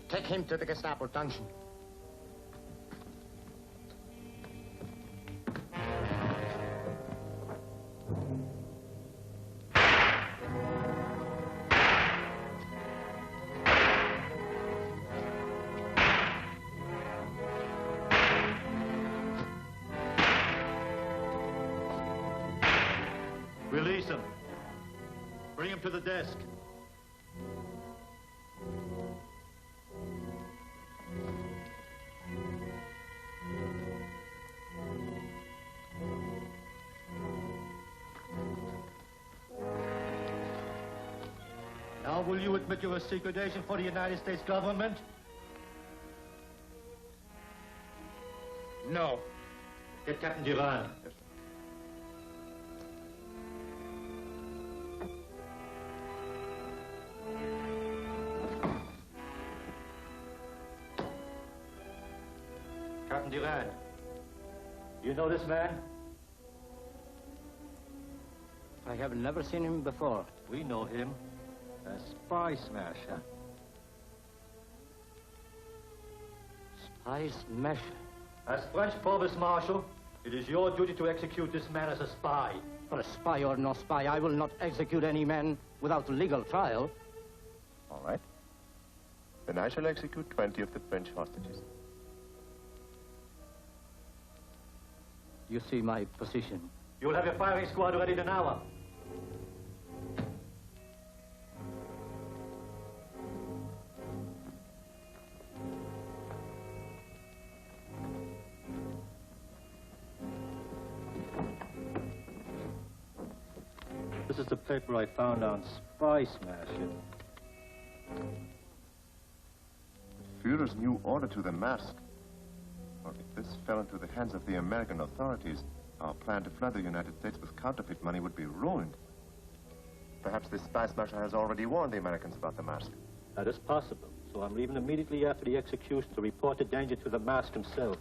Take him to the Gestapo dungeon. Release him. Bring him to the desk. Now, will you admit you're a secret agent for the United States government? No. Get Captain Durand. Yes. Captain Durand, you know this man? I have never seen him before. We know him. A spy smasher. Spy smasher? As French Provost Marshal, it is your duty to execute this man as a spy. For a spy or no spy, I will not execute any man without legal trial. All right. Then I shall execute 20 of the French hostages. You see my position. You'll have your firing squad ready in an hour. This is the paper I found on Spy Smasher. Führer's new order to the mask. Well, if this fell into the hands of the American authorities, our plan to flood the United States with counterfeit money would be ruined. Perhaps this spy smasher has already warned the Americans about the mask. That is possible. So I'm leaving immediately after the execution to report the danger to the mask himself.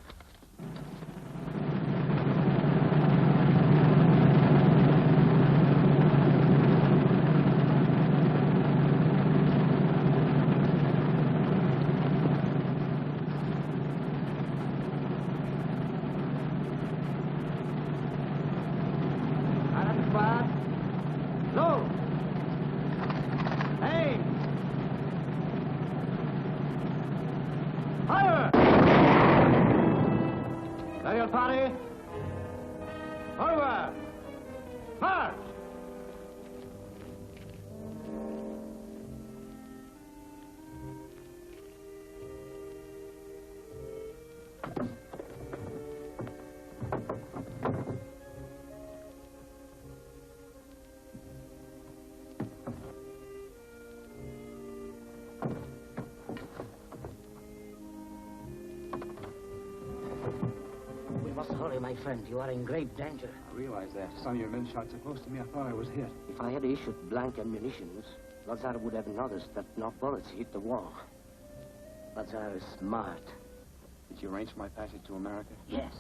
Hurry, my friend. You are in grave danger. I realize that. Some of your men shot so close to me, I thought I was hit. If I had issued blank ammunitions, Lazar would have noticed that no bullets hit the wall. Lazar is smart. Did you arrange for my passage to America? Yes.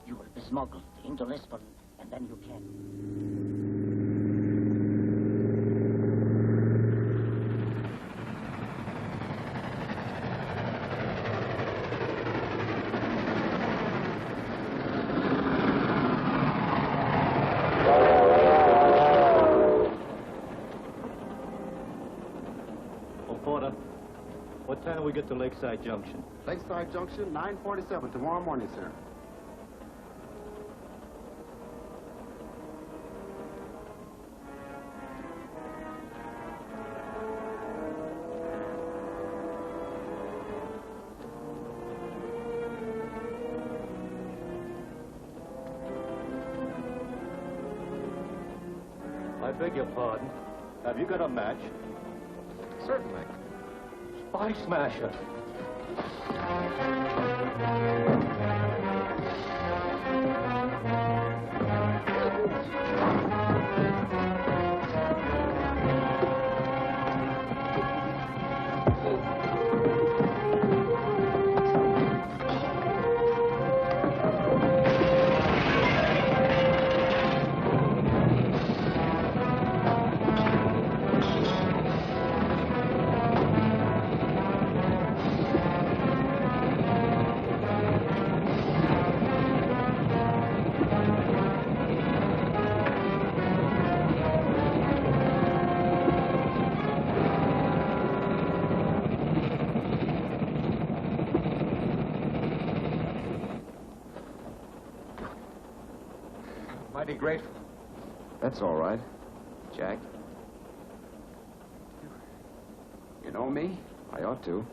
You will be smuggled into Lisbon, and then you can. We get to Lakeside Junction. Lakeside Junction, 9:47 tomorrow morning, sir. I beg your pardon. Have you got a match? Certainly. Spy smasher. Mighty grateful. That's all right. Jack? You know me? I ought to.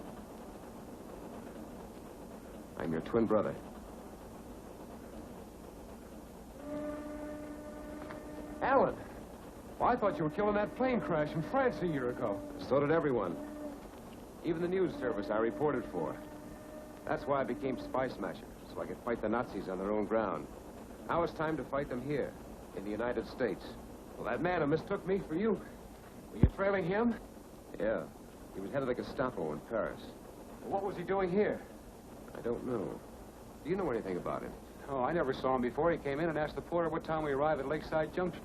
I'm your twin brother. Alan! Well, I thought you were killed in that plane crash in France a year ago. So did everyone. Even the news service I reported for. That's why I became Spy Smasher, so I could fight the Nazis on their own ground. Now it's time to fight them here, in the United States. Well, that man who mistook me for you. Were you trailing him? Yeah. He was head of the Gestapo in Paris. Well, what was he doing here? I don't know. Do you know anything about him? Oh, I never saw him before. He came in and asked the porter what time we arrive at Lakeside Junction.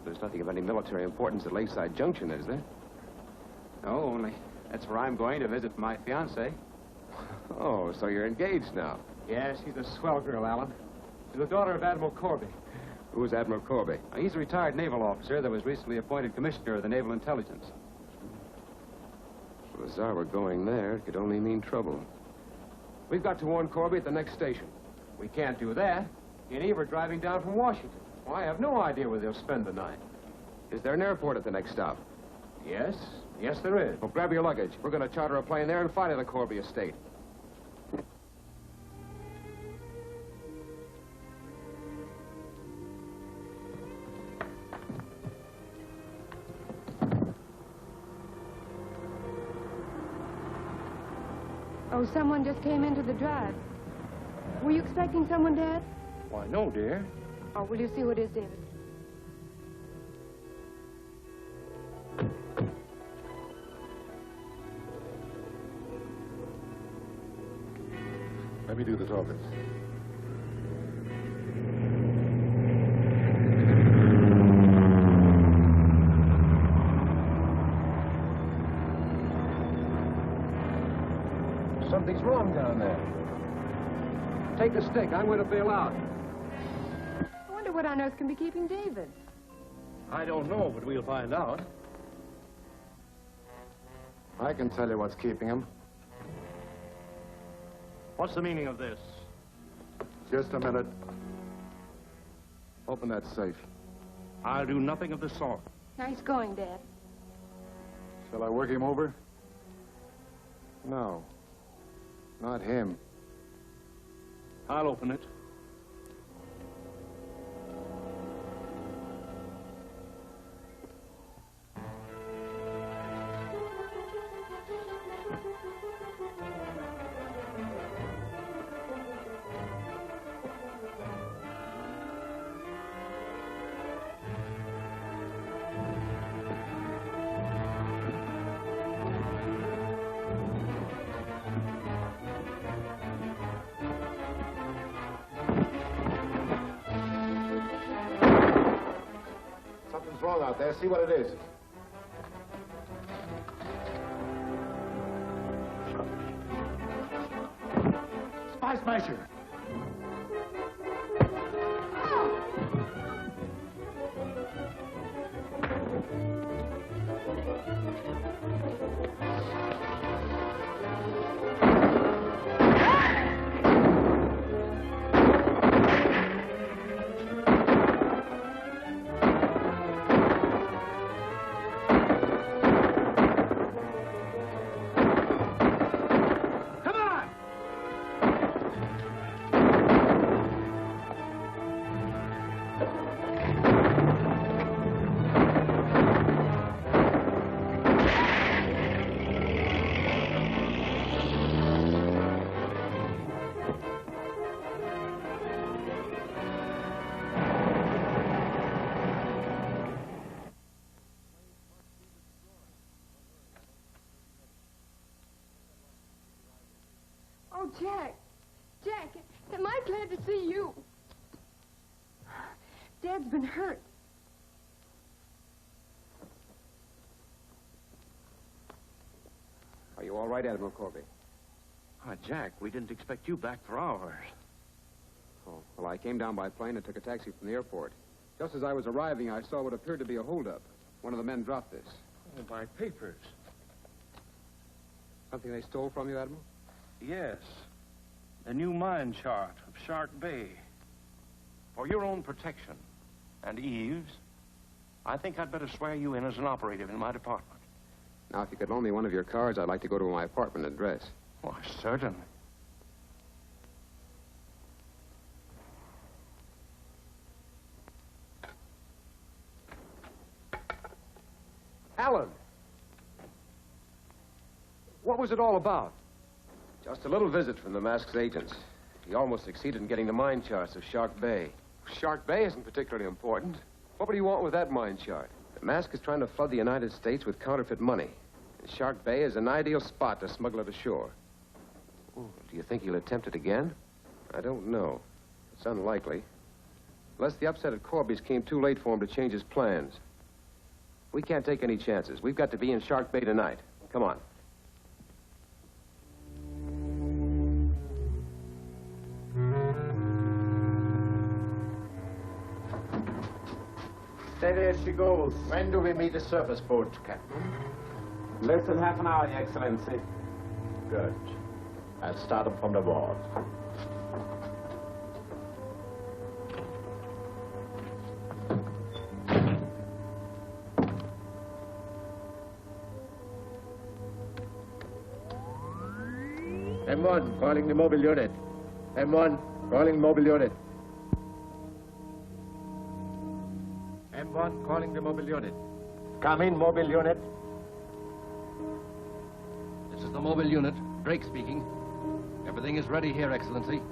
There's nothing of any military importance at Lakeside Junction, is there? No, only that's where I'm going to visit my fiancée. Oh, so you're engaged now. Yeah, she's a swell girl, Alan. She's the daughter of Admiral Corby. Who's Admiral Corby? He's a retired naval officer that was recently appointed commissioner of the Naval Intelligence. If the Tsar were going there, it could only mean trouble. We've got to warn Corby at the next station. We can't do that. He and Eve are driving down from Washington. Well, I have no idea where they'll spend the night. Is there an airport at the next stop? Yes. Yes, there is. Well, grab your luggage. We're going to charter a plane there and fly to the Corby estate. Oh, someone just came into the drive. Were you expecting someone, Dad? Why, no, dear. Oh, will you see who it is, David? Let me do the talking. Something's wrong down there. Take the stick. I'm going to bail out. I wonder what on earth can be keeping David. I don't know, but we'll find out. I can tell you what's keeping him. What's the meaning of this? Just a minute. Open that safe. I'll do nothing of the sort. Nice going, Dad. Shall I work him over? No. Not him. I'll open it. Something's wrong out there. See what it is. Spy Smasher! Oh, Jack. Jack, am I glad to see you? Dad's been hurt. Are you all right, Admiral Corby? Jack, we didn't expect you back for hours. Oh, well, I came down by plane and took a taxi from the airport. Just as I was arriving, I saw what appeared to be a holdup. One of the men dropped this. Oh, my papers. Something they stole from you, Admiral? Yes. The new mine chart of Shark Bay. For your own protection, And Eves, I think I'd better swear you in as an operative in my department. Now, if you could loan me one of your cars, I'd like to go to my apartment address. Why, certainly. Alan! What was it all about? Just a little visit from the mask's agents. He almost succeeded in getting the mine charts of Shark Bay. Shark Bay isn't particularly important. What do you want with that mine chart? The mask is trying to flood the United States with counterfeit money. And Shark Bay is an ideal spot to smuggle it ashore. Oh, do you think he'll attempt it again? I don't know. It's unlikely. Unless the upset at Corby's came too late for him to change his plans. We can't take any chances. We've got to be in Shark Bay tonight. Come on. Steady as she goes. When do we meet the surface boat, Captain? Less than half an hour, Your Excellency. Good. I'll start them from the board. M1, calling the mobile unit. M1, calling mobile unit. M1, calling the mobile unit. Come in, mobile unit. This is the mobile unit. Drake speaking. Everything is ready here, Excellency.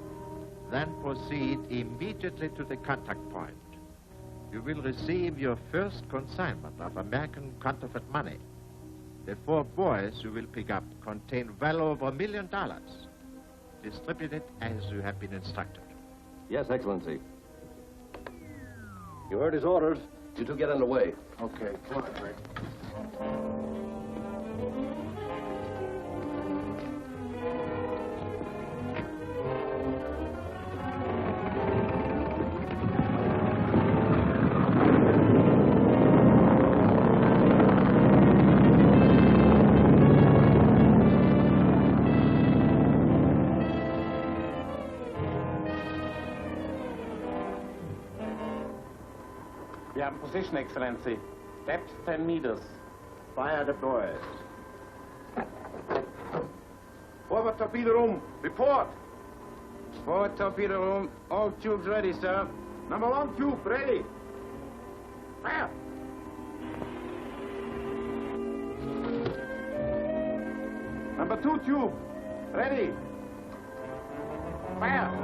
Then proceed immediately to the contact point. You will receive your first consignment of American counterfeit money. The 4 buoys you will pick up contain well over $1 million. Distribute it as you have been instructed. Yes, Excellency. You heard his orders. You two get underway. Okay, come on, Drake. We are in position, Excellency. Depth 10 meters. Fire the boys. Forward torpedo room. Report. Forward torpedo room. All tubes ready, sir. Number 1 tube, ready. Fire. Number 2 tube, ready. Fire.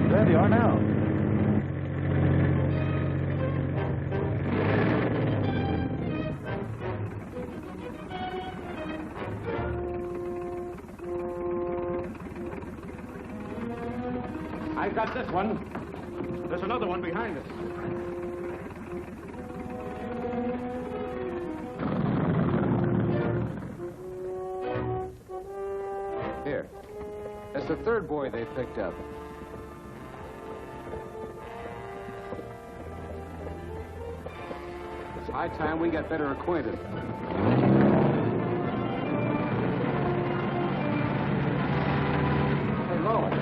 There they are now. I got this one. There's another one behind us. Here. That's the 3rd buoy they picked up. It's high time we got better acquainted. Hey, Lord.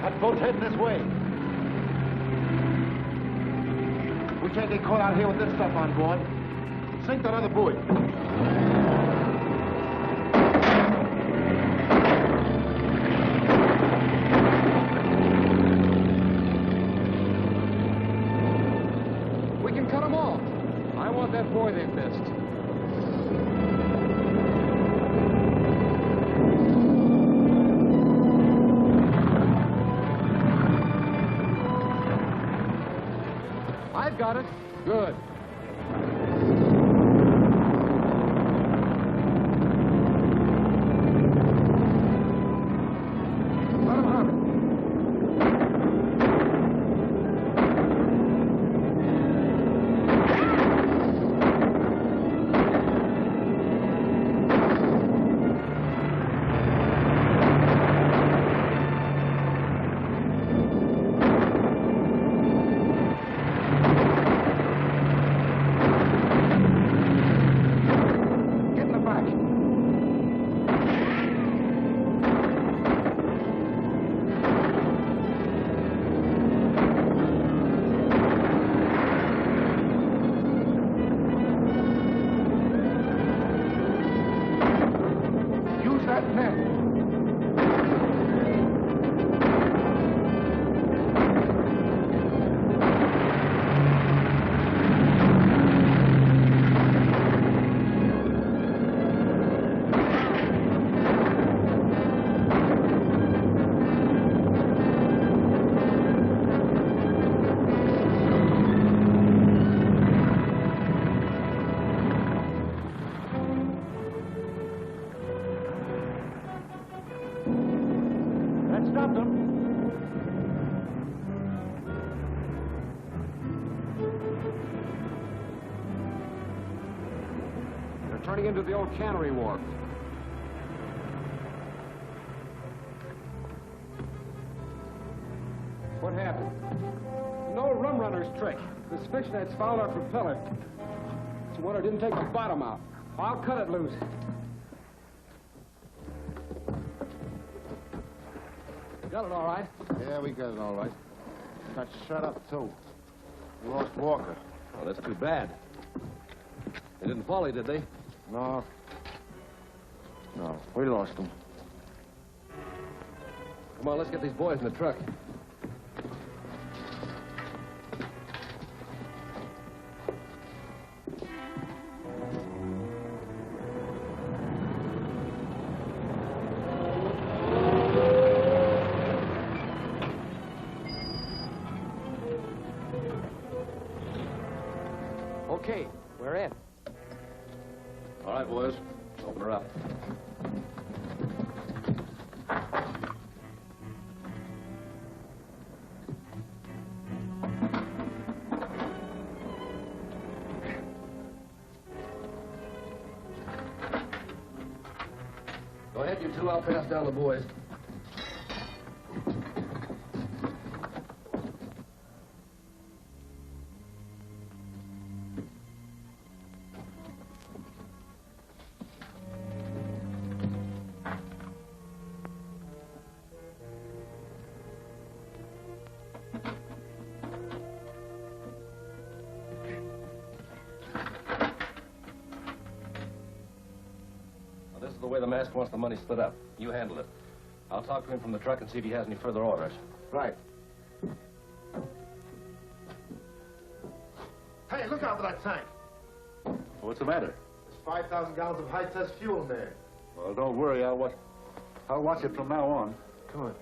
That boat's heading this way. We can't get caught out here with this stuff on board. Sink that other buoy. We can cut them off. I want that boy they've missed. I've got it. Good. Let him have it. ahead. Turning into the old cannery wharf. What happened? An old rum runner's trick. This fish net's fouled our propeller. It's a wonder it didn't take the bottom out. I'll cut it loose. Got it all right? Yeah, we got it all right. Got shut up, too. We lost Walker. Oh, that's too bad. They didn't follow you, did they? No. No, we lost him. Come on, let's get these boys in the truck. Okay, we're in. All right, boys. Open her up. Go ahead, you two. I'll pass down the boys. This is the way the master wants the money split up. You handle it. I'll talk to him from the truck and see if he has any further orders. Right. Hey, look out for that tank. What's the matter? There's 5,000 gallons of high-test fuel in there. Well, don't worry. I'll watch it from now on. Come on.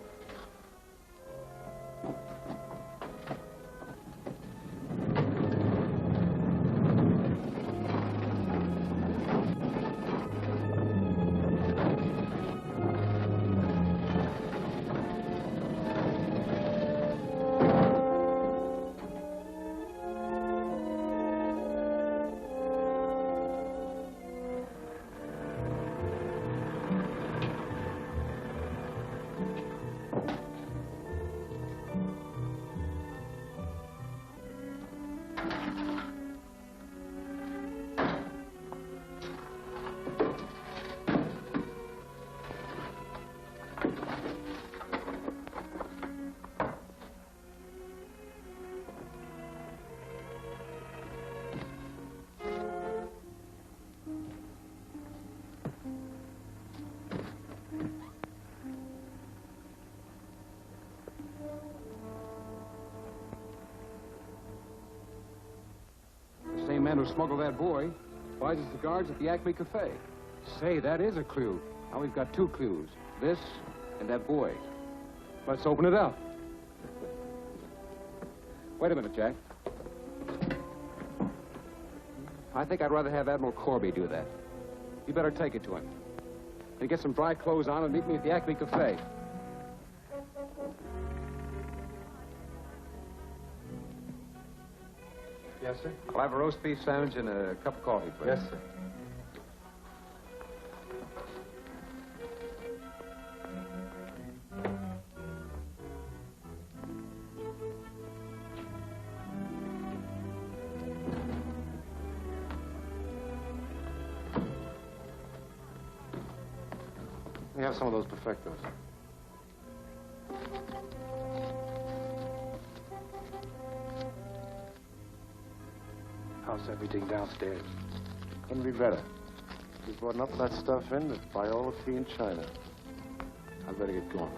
Man who smuggled that boy buys his cigars at the Acme Cafe. Say, that is a clue. Now we've got two clues. This and that boy. Let's open it up. Wait a minute, Jack. I think I'd rather have Admiral Corby do that. You better take it to him. And get some dry clothes on and meet me at the Acme Cafe. Yes, sir? I'll have a roast beef sandwich and a cup of coffee, please. Yes, sir. Let me have some of those perfectos. How's everything downstairs? Couldn't be better. He's brought enough of that stuff in to buy all the tea in China. I'd better get going.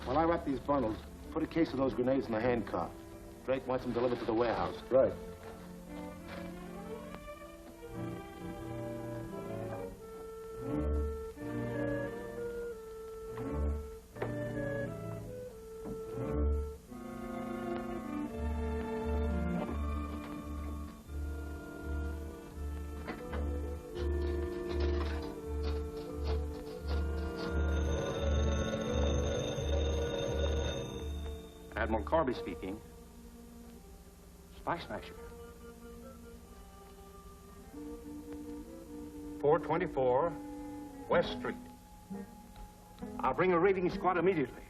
While I wrap these bundles, put a case of those grenades in the handcar. Drake wants them delivered to the warehouse. Right. Admiral Corby speaking. Spy Smasher. 424 West Street. I'll bring a raiding squad immediately.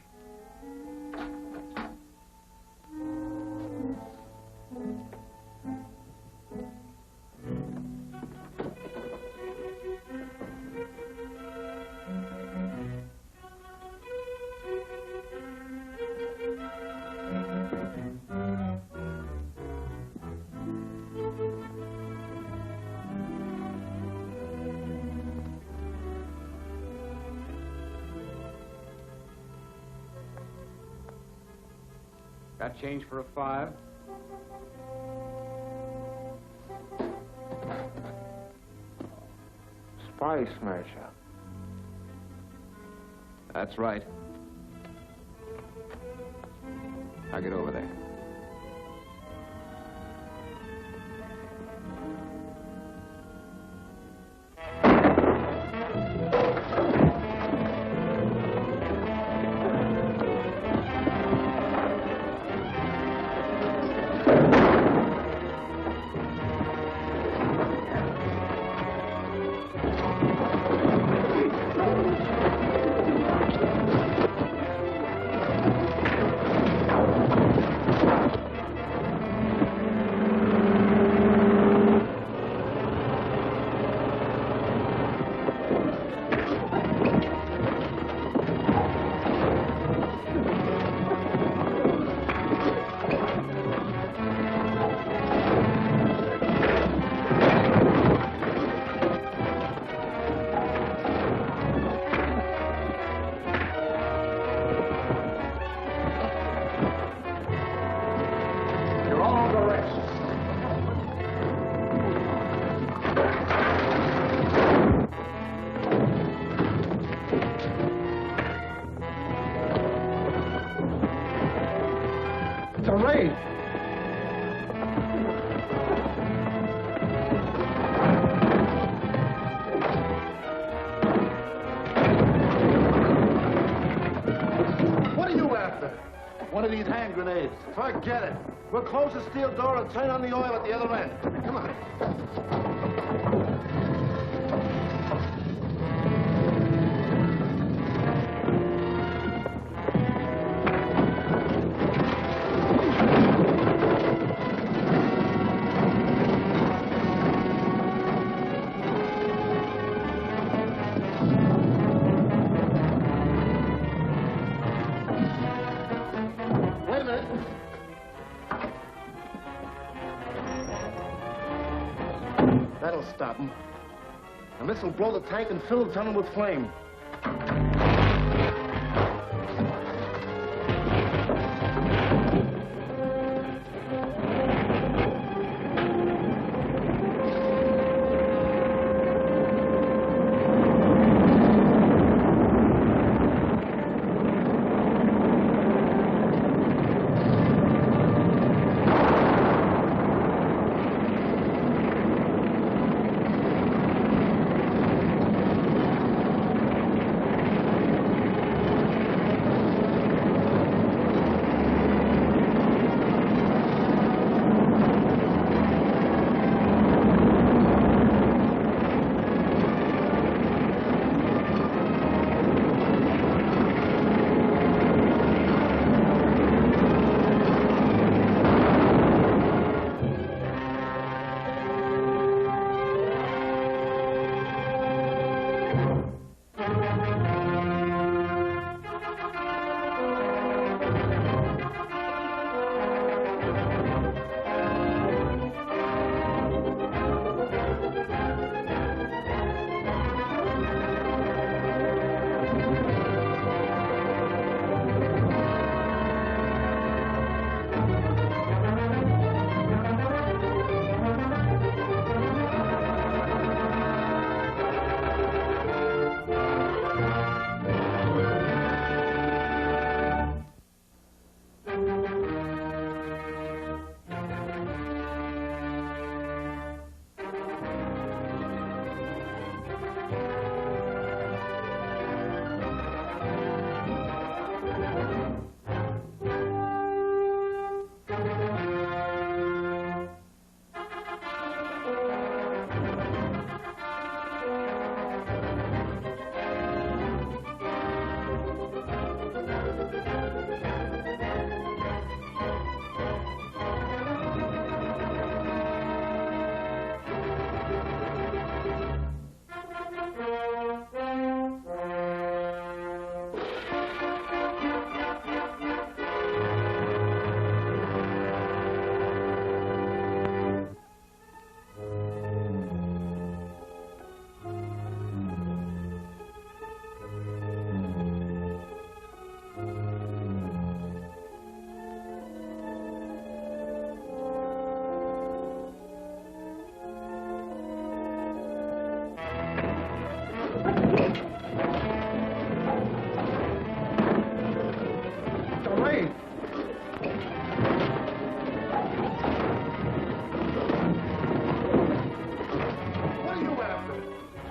Got change for a 5? Spy Smasher. That's right. I'll get over there. One of these hand grenades. Forget it. We'll close the steel door and turn on the oil at the other end. Come on. That'll stop them. And this will blow the tank and fill the tunnel with flame.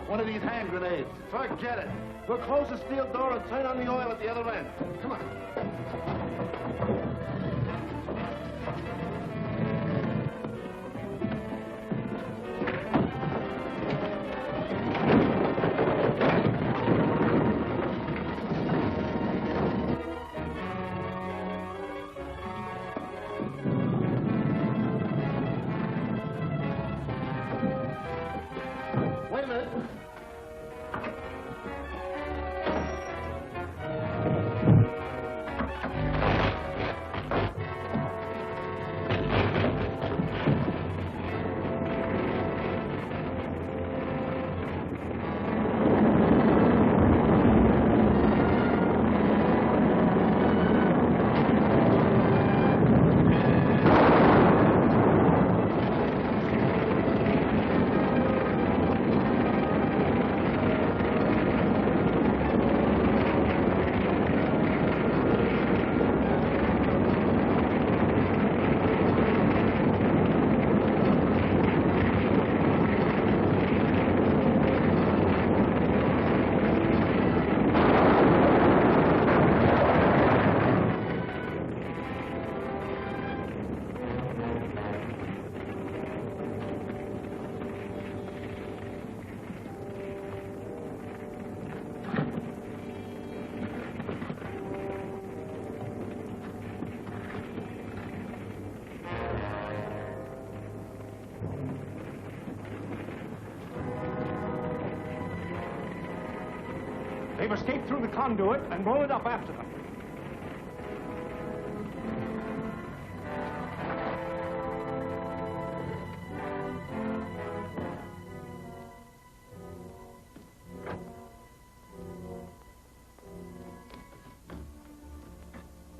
One of these hand grenades. Forget it. We'll close the steel door and turn on the oil at the other end. Come on. They've escaped through the conduit and blown it up after them.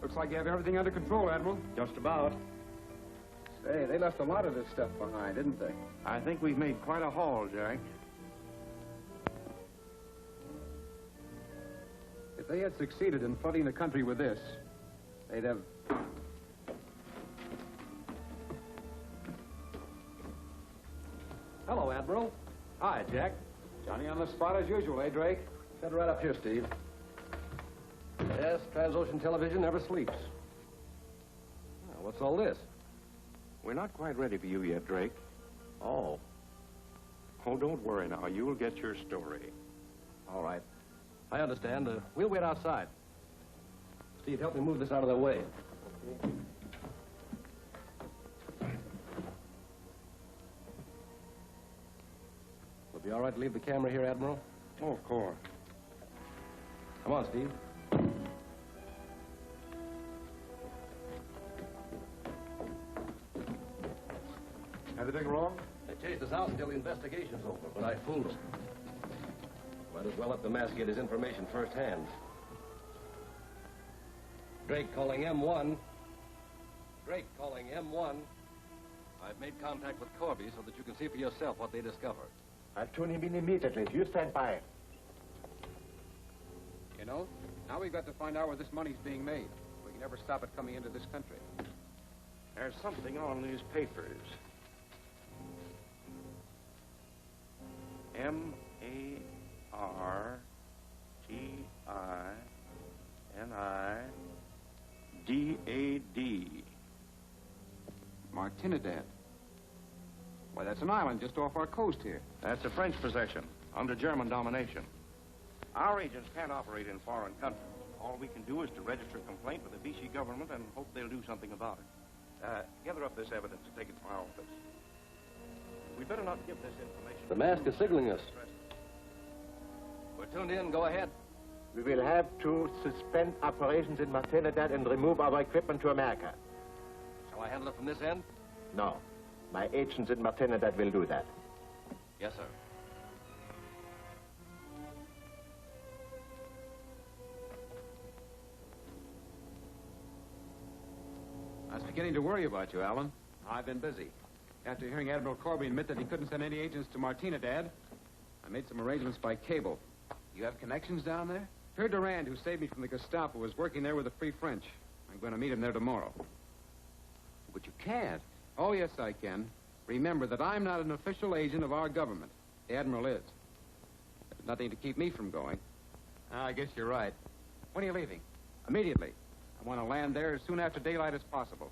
Looks like you have everything under control, Admiral. Just about. Say, they left a lot of this stuff behind, didn't they? I think we've made quite a haul, Jack. If they had succeeded in flooding the country with this, they'd have... Hello, Admiral. Hi, Jack. Johnny on the spot as usual, eh, Drake? Set right up here, Steve. Yes, Transocean Television never sleeps. Well, what's all this? We're not quite ready for you yet, Drake. Oh. Oh, don't worry now. You'll get your story. All right. I understand. We'll wait outside. Steve, help me move this out of their way. Okay. Will it be all right to leave the camera here, Admiral? Oh, of course. Come on, Steve. Anything wrong? They chased us out until the investigation's over, but I fooled them. Might as well let the mask get his information firsthand. Drake calling M1. Drake calling M1. I've made contact with Corby so that you can see for yourself what they discovered. I'll tune him in immediately. You stand by. You know, now we've got to find out where this money's being made. We can never stop it coming into this country. There's something on these papers. M-A-R-T-I-N-I-D-A-D. Martinidad. Why, that's an island just off our coast here. That's a French possession, under German domination. Our agents can't operate in foreign countries. All we can do is to register a complaint with the Vichy government and hope they'll do something about it. Gather up this evidence and take it to my office. We'd better not give this information. The mask is signaling us. We're tuned in. Go ahead. We will have to suspend operations in Matinee and remove our equipment to America. Shall I handle it from this end? No. My agents in Matinee will do that. Yes, sir. I was beginning to worry about you, Alan. I've been busy. After hearing Admiral Corby admit that he couldn't send any agents to Martinidad, I made some arrangements by cable. You have connections down there? Pierre Durand, who saved me from the Gestapo, is working there with the Free French. I'm going to meet him there tomorrow. But you can't. Oh, yes, I can. Remember that I'm not an official agent of our government. The Admiral is. Nothing to keep me from going. I guess you're right. When are you leaving? Immediately. I want to land there as soon after daylight as possible.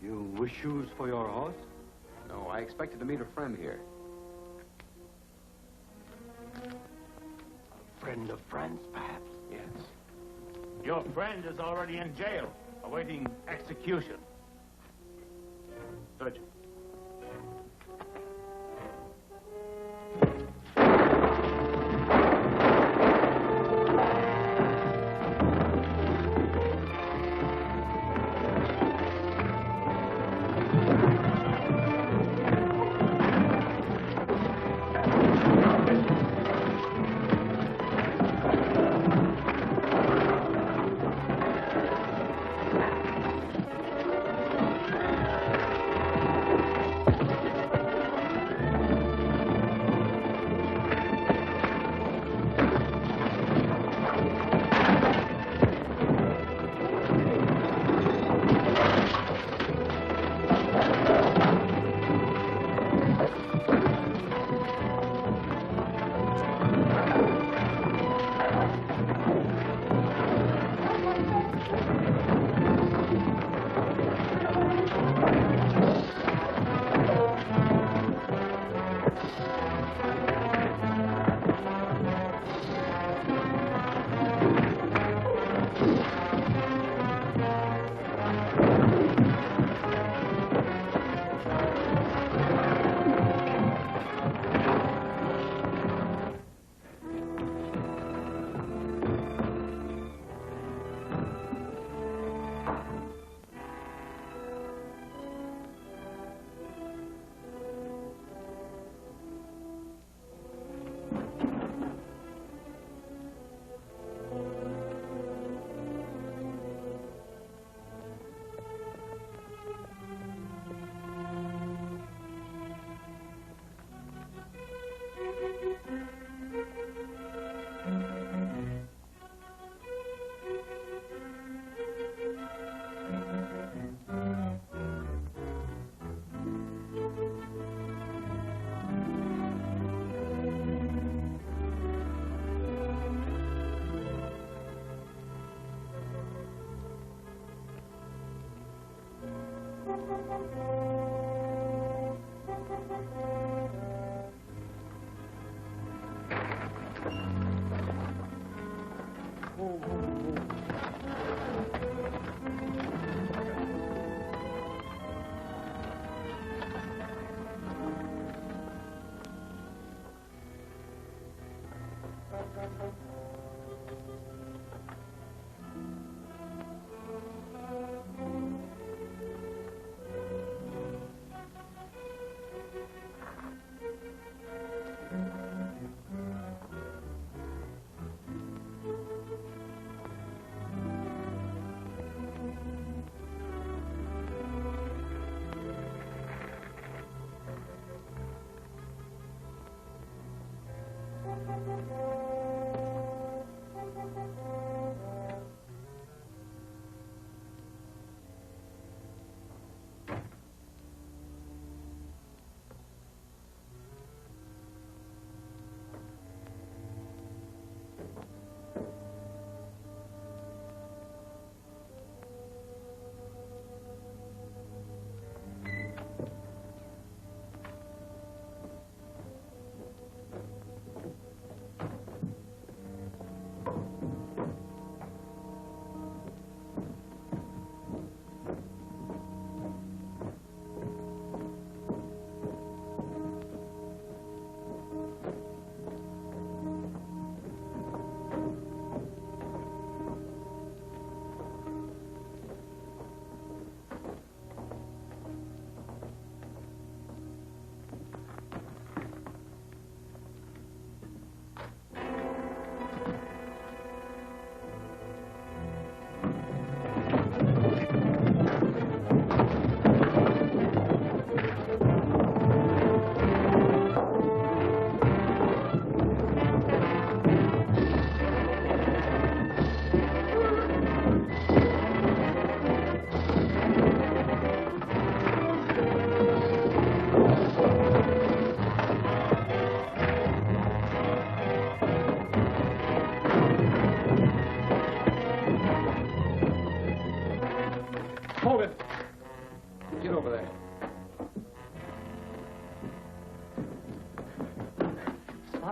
You wish shoes for your horse? No, I expected to meet a friend here. A friend of France, perhaps? Yes. Your friend is already in jail, awaiting execution. Search him.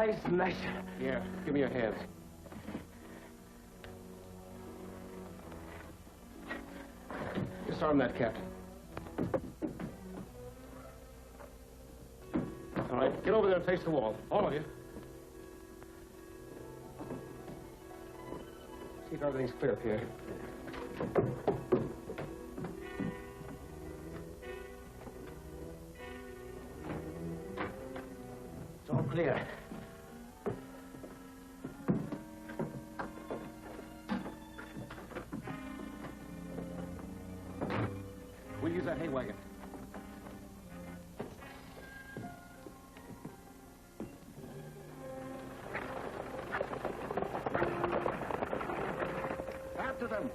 Spice Smasher. Here, give me your hands. Disarm that, Captain. All right, get over there and face the wall. All of you. See if everything's clear up here. It's all clear. We'll use that hay wagon. After them.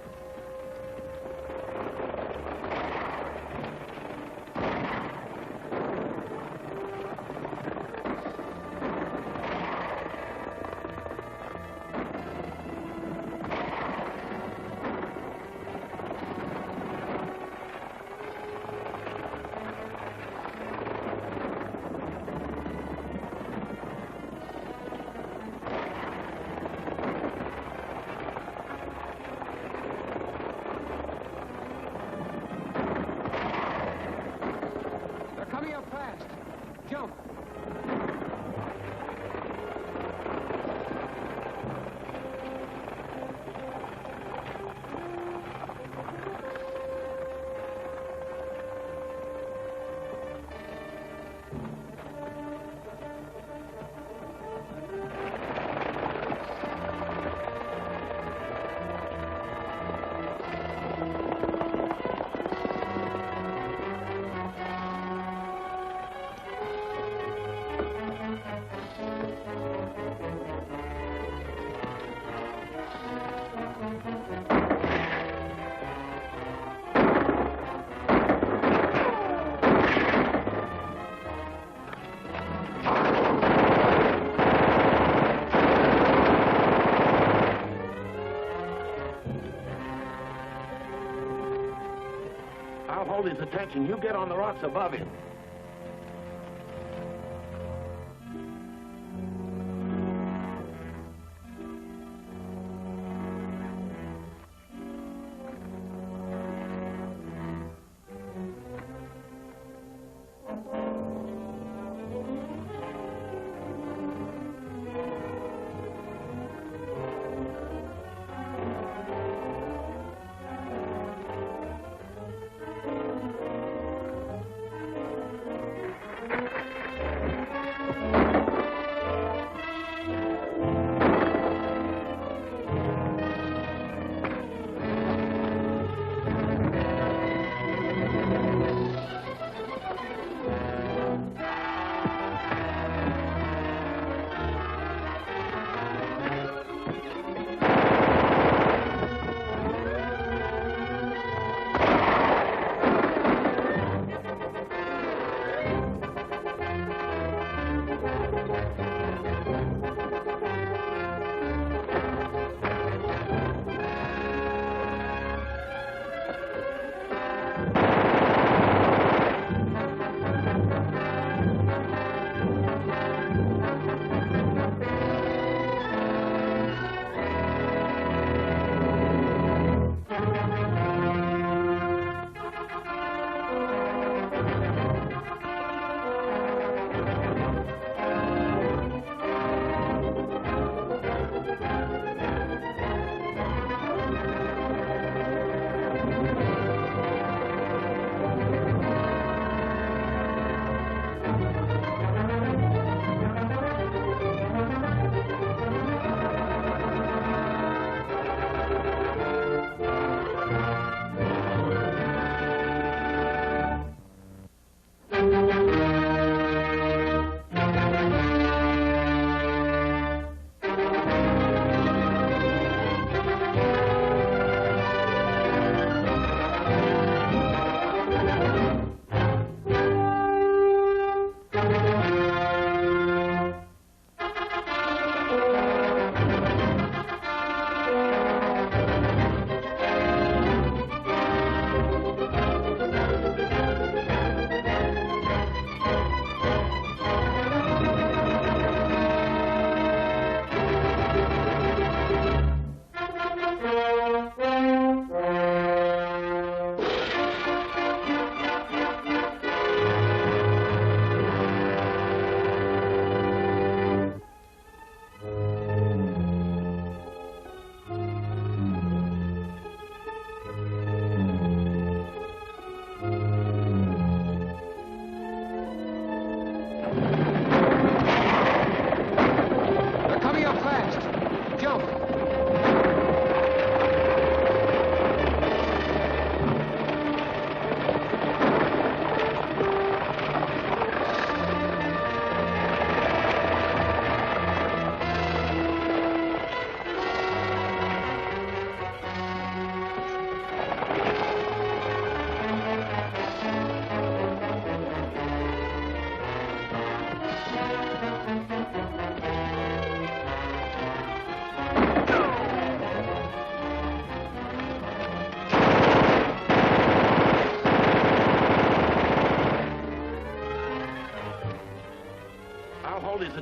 Hold his attention. You get on the rocks above him.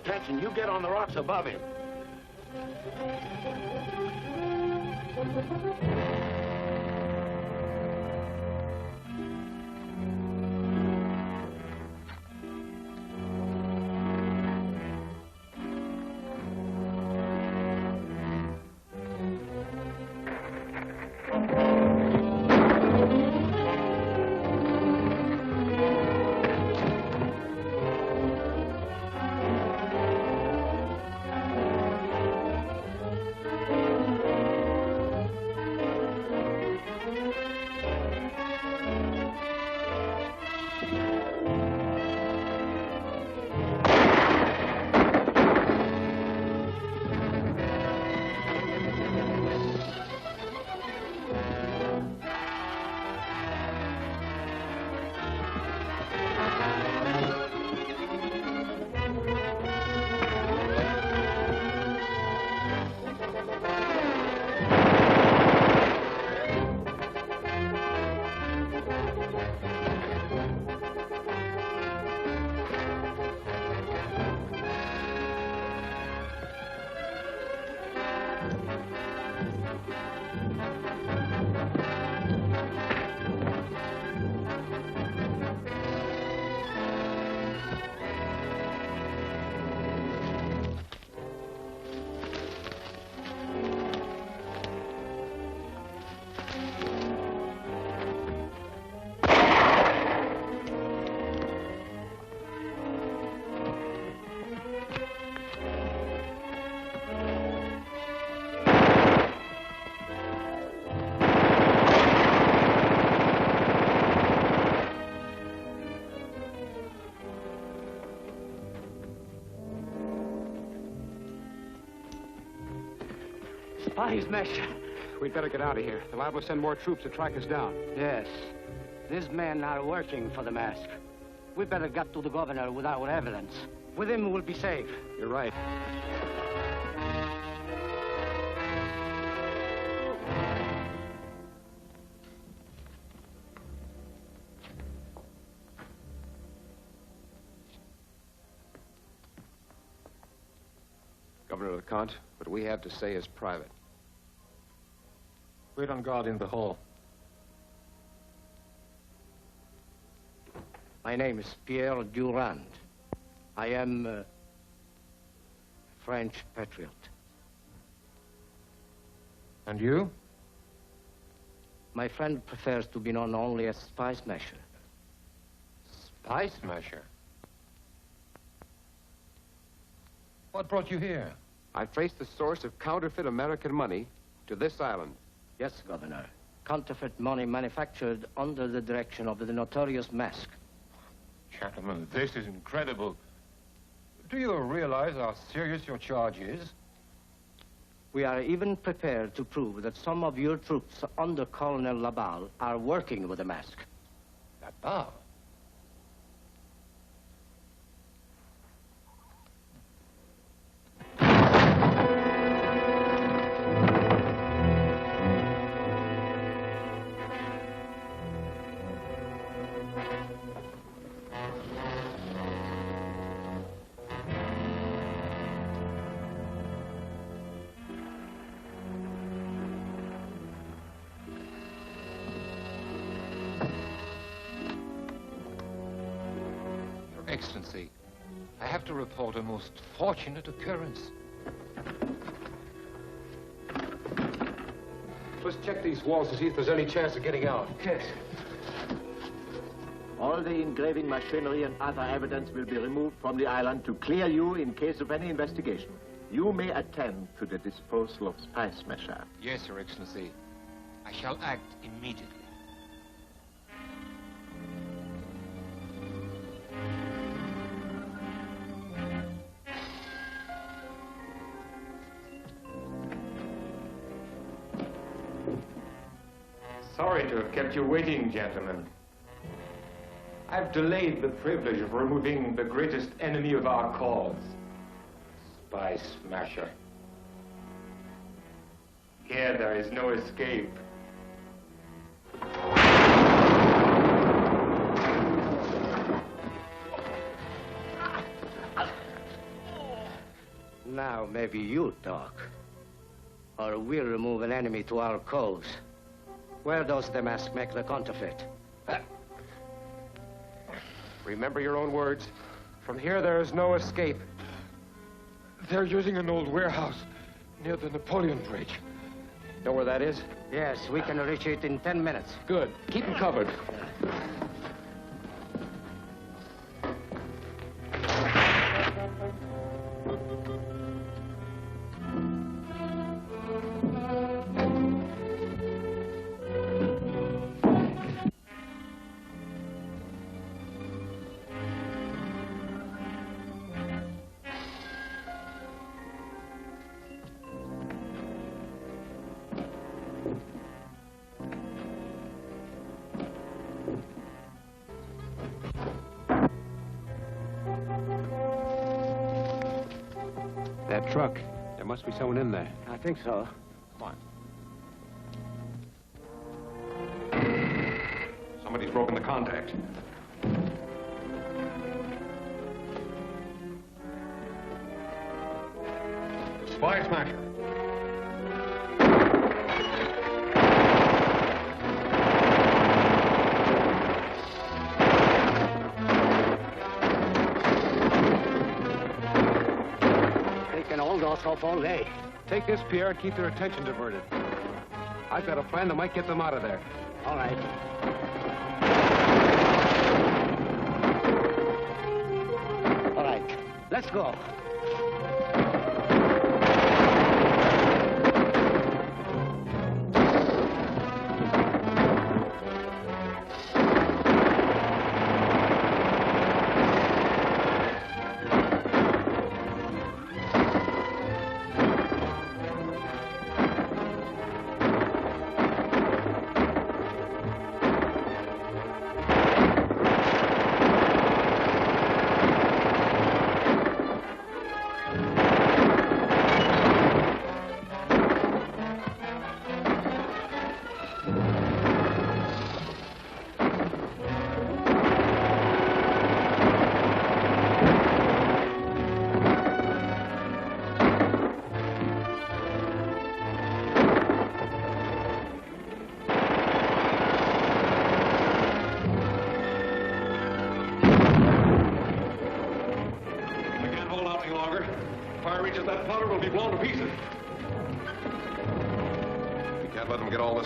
attention. You get on the rocks above him. Spies, Measure. We'd better get out of here. They're liable to send more troops to track us down. Yes. These men are working for the mask. We better get to the governor with our evidence. With him, we'll be safe. You're right. Governor LeConte, what we have to say is private. Wait on guard in the hall. My name is Pierre Durand. I am a French patriot. And you? My friend prefers to be known only as Spies Measure. Spies Measure? What brought you here? I traced the source of counterfeit American money to this island. Yes, Governor. Counterfeit money manufactured under the direction of the notorious Mask. Gentlemen, this is incredible. Do you realize how serious your charge is? We are even prepared to prove that some of your troops under Colonel Laballe are working with the Mask. Laballe? Excellency, I have to report a most fortunate occurrence. Let's check these walls to see if there's any chance of getting out. Yes. All the engraving machinery and other evidence will be removed from the island to clear you in case of any investigation. You may attend to the disposal of Spies Measure. Yes, Your Excellency. I shall act immediately. Sorry to have kept you waiting, gentlemen. I've delayed the privilege of removing the greatest enemy of our cause, Spy Smasher. Here there is no escape. Maybe you talk. Or we'll remove an enemy to our cause. Where does the mask make the counterfeit? Remember your own words. From here, there is no escape. They're using an old warehouse near the Napoleon Bridge. Know where that is? Yes, we can reach it in 10 minutes. Good. Keep them covered. That truck. There must be someone in there. I think so. Come on. Somebody's broken the contact. Spy smasher. Off all day. Take this, Pierre, and keep their attention diverted. I've got a plan that might get them out of there. All right. All right. Let's go.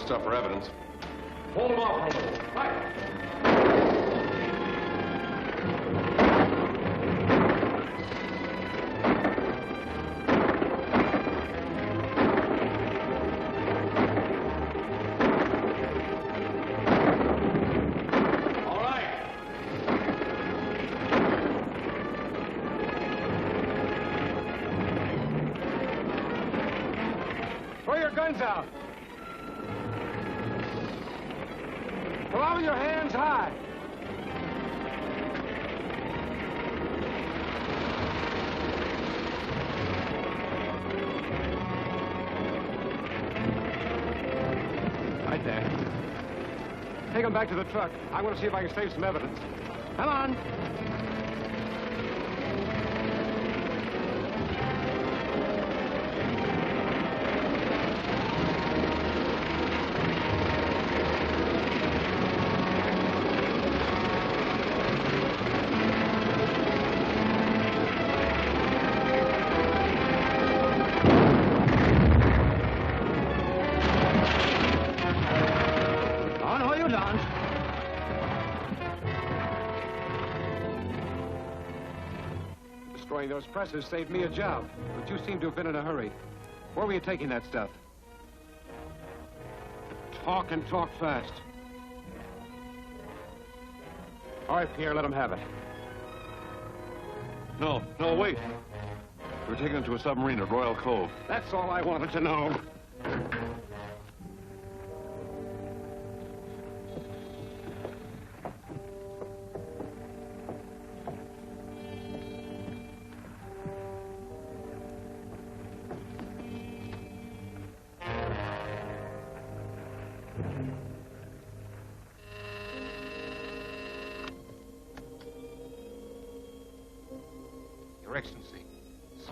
Stuff for evidence. Hold them off for a little. Right. All right. Throw your guns out. Throw your hands high. Right there. Take them back to the truck. I want to see if I can save some evidence. Come on. Those presses saved me a job, but you seem to have been in a hurry. Where were you taking that stuff? Talk and talk fast. All right, Pierre, let him have it. No, wait. We're taking him to a submarine at Royal Cove. That's all I wanted to know.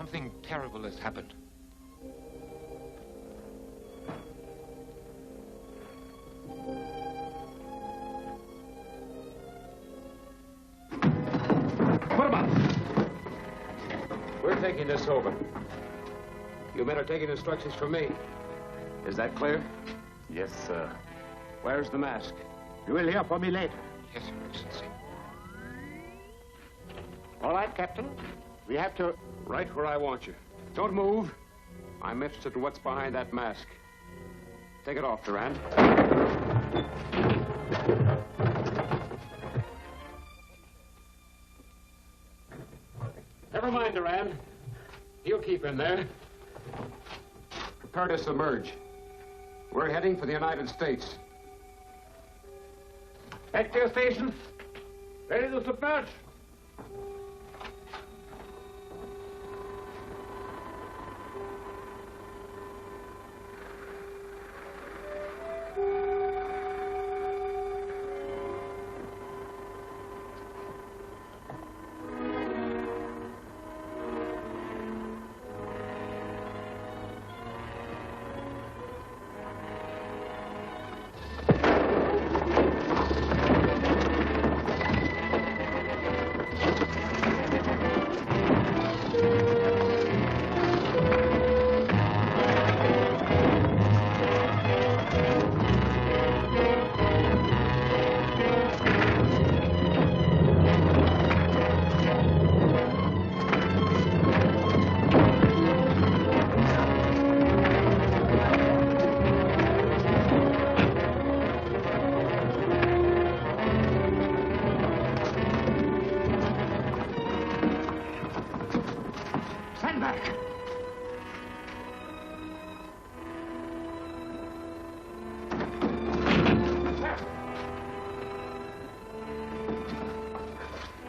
Something terrible has happened. What about? We're taking this over. You men are taking instructions from me. Is that clear? Yes, sir. Where's the mask? You will hear from me later. Yes, Your Excellency. All right, Captain. We have to... Right where I want you. Don't move. I'm interested in what's behind that mask. Take it off, Durand. Never mind, Durand. He'll keep in there. Prepare to submerge. We're heading for the United States. Back to your station. Ready to submerge.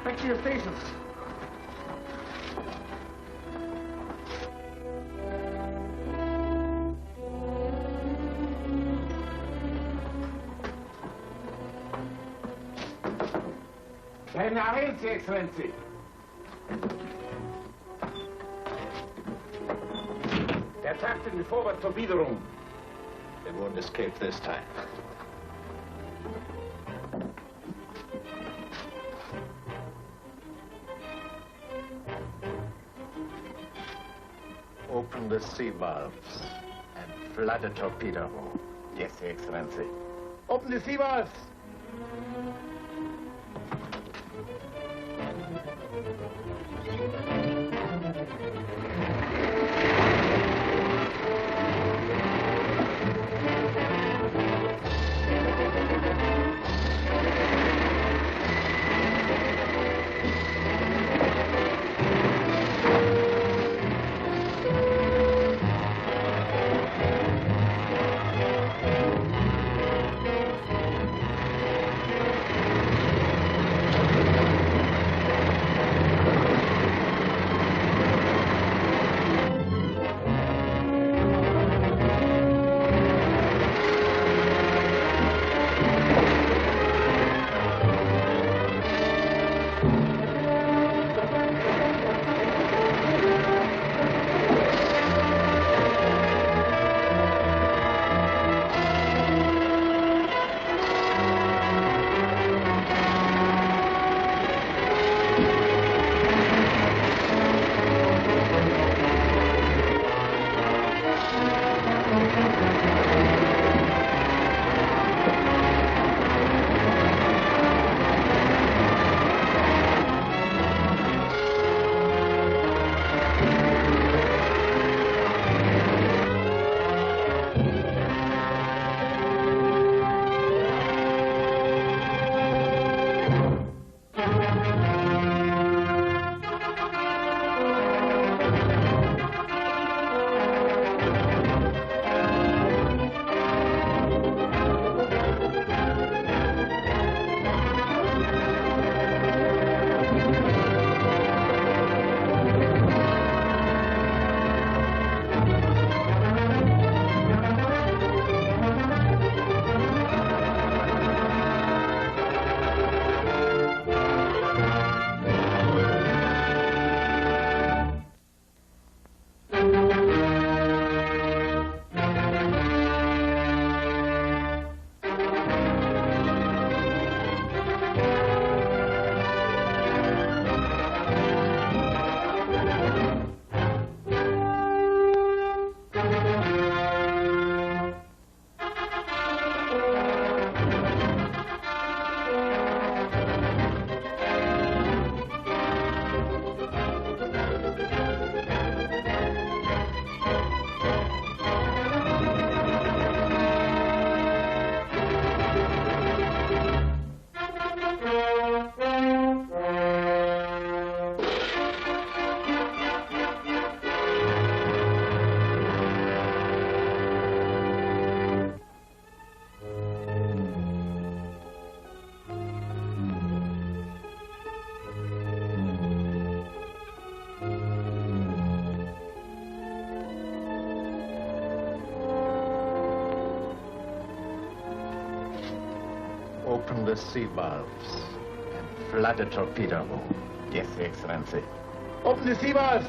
Back to your stations. Keine Eilse, Excellency. Der attacked in the forward torpedo room. They won't escape this time. Open the sea valves and flood the torpedo room. Yes, Your Excellency. Open the sea valves. open the sea valves and flood the torpedo room. Yes, Excellency. Open the sea valves!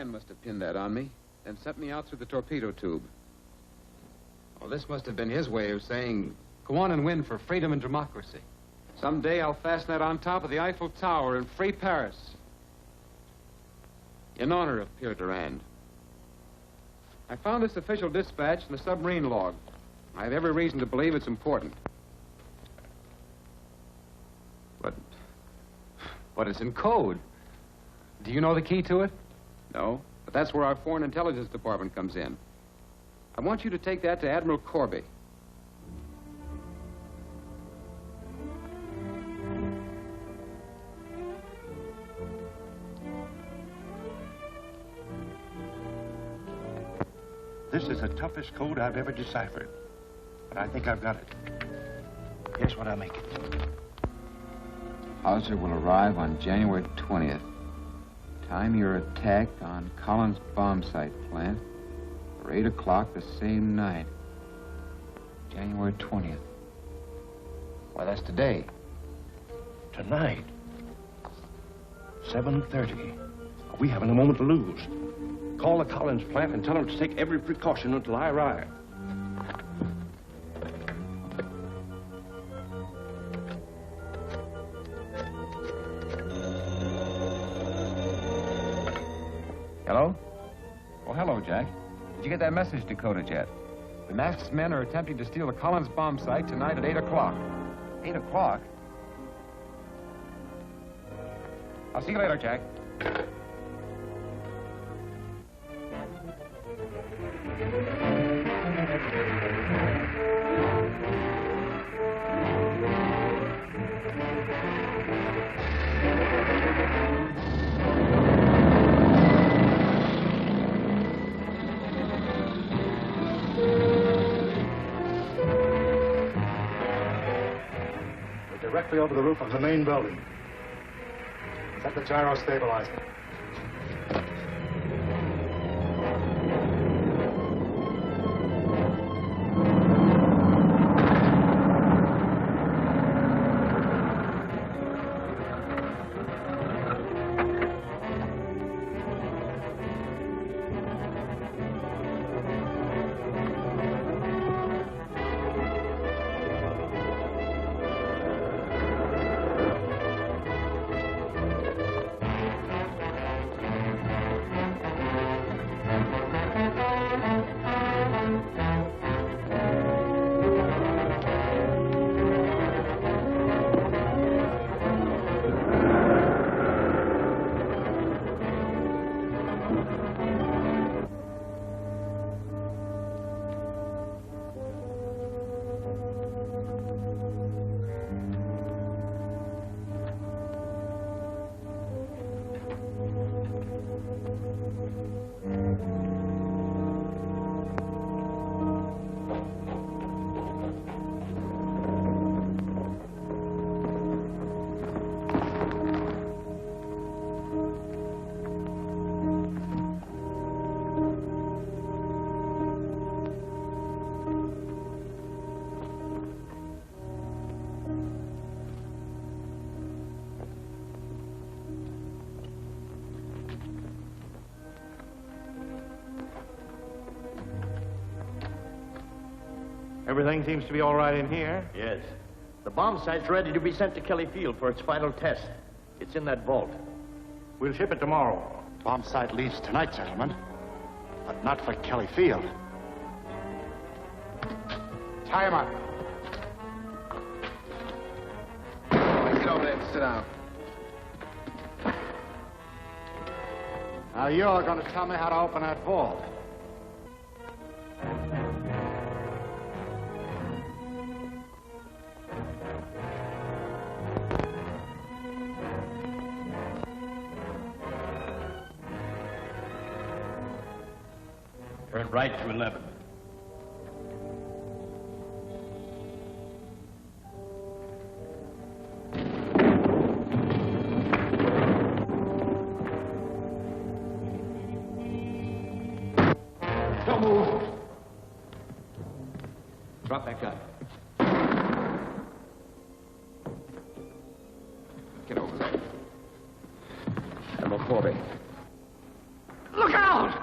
Must have pinned that on me and sent me out through the torpedo tube. Well, this must have been his way of saying, go on and win for freedom and democracy. Someday I'll fasten that on top of the Eiffel Tower in free Paris. In honor of Pierre Durand. I found this official dispatch in the submarine log. I have every reason to believe it's important. But it's in code. Do you know the key to it? No, but that's where our Foreign Intelligence Department comes in. I want you to take that to Admiral Corby. This is the toughest code I've ever deciphered. But I think I've got it. Guess what I make it. Hauser will arrive on January 20th. Time your attack on Collins bomb site plant for 8 o'clock the same night. January 20th. Why, that's today. Tonight. 7:30. We haven't a moment to lose. Call the Collins plant and tell them to take every precaution until I arrive. Hello? Oh, hello, Jack. Did you get that message decoded yet? The masked men are attempting to steal the Collins bomb site tonight at 8 o'clock. 8 o'clock? I'll see you later, Jack. Directly over the roof of the main building. Set the gyro stabilizer. Everything seems to be all right in here. Yes. The bomb site's ready to be sent to Kelly Field for its final test. It's in that vault. We'll ship it tomorrow. Bomb site leaves tonight, gentlemen. But not for Kelly Field. Tie him up. Get over there and sit down. Now you're going to tell me how to open that vault. Turn right to 11. Don't move. Drop that gun. Get over there. Admiral Corby. Look out!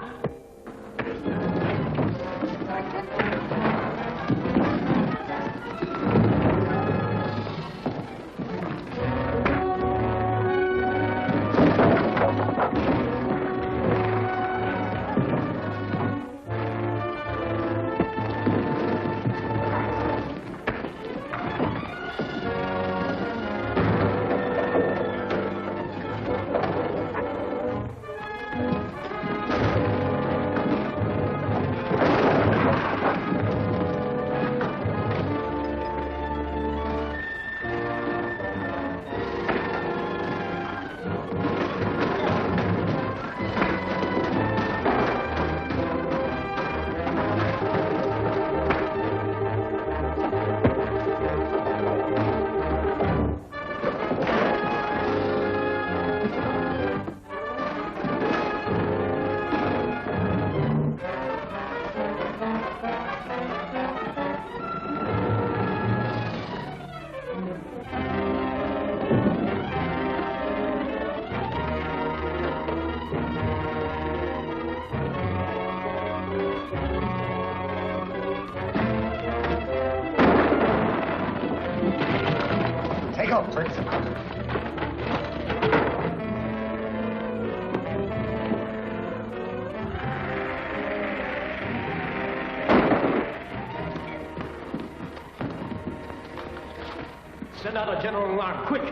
Send out a general alarm, quick!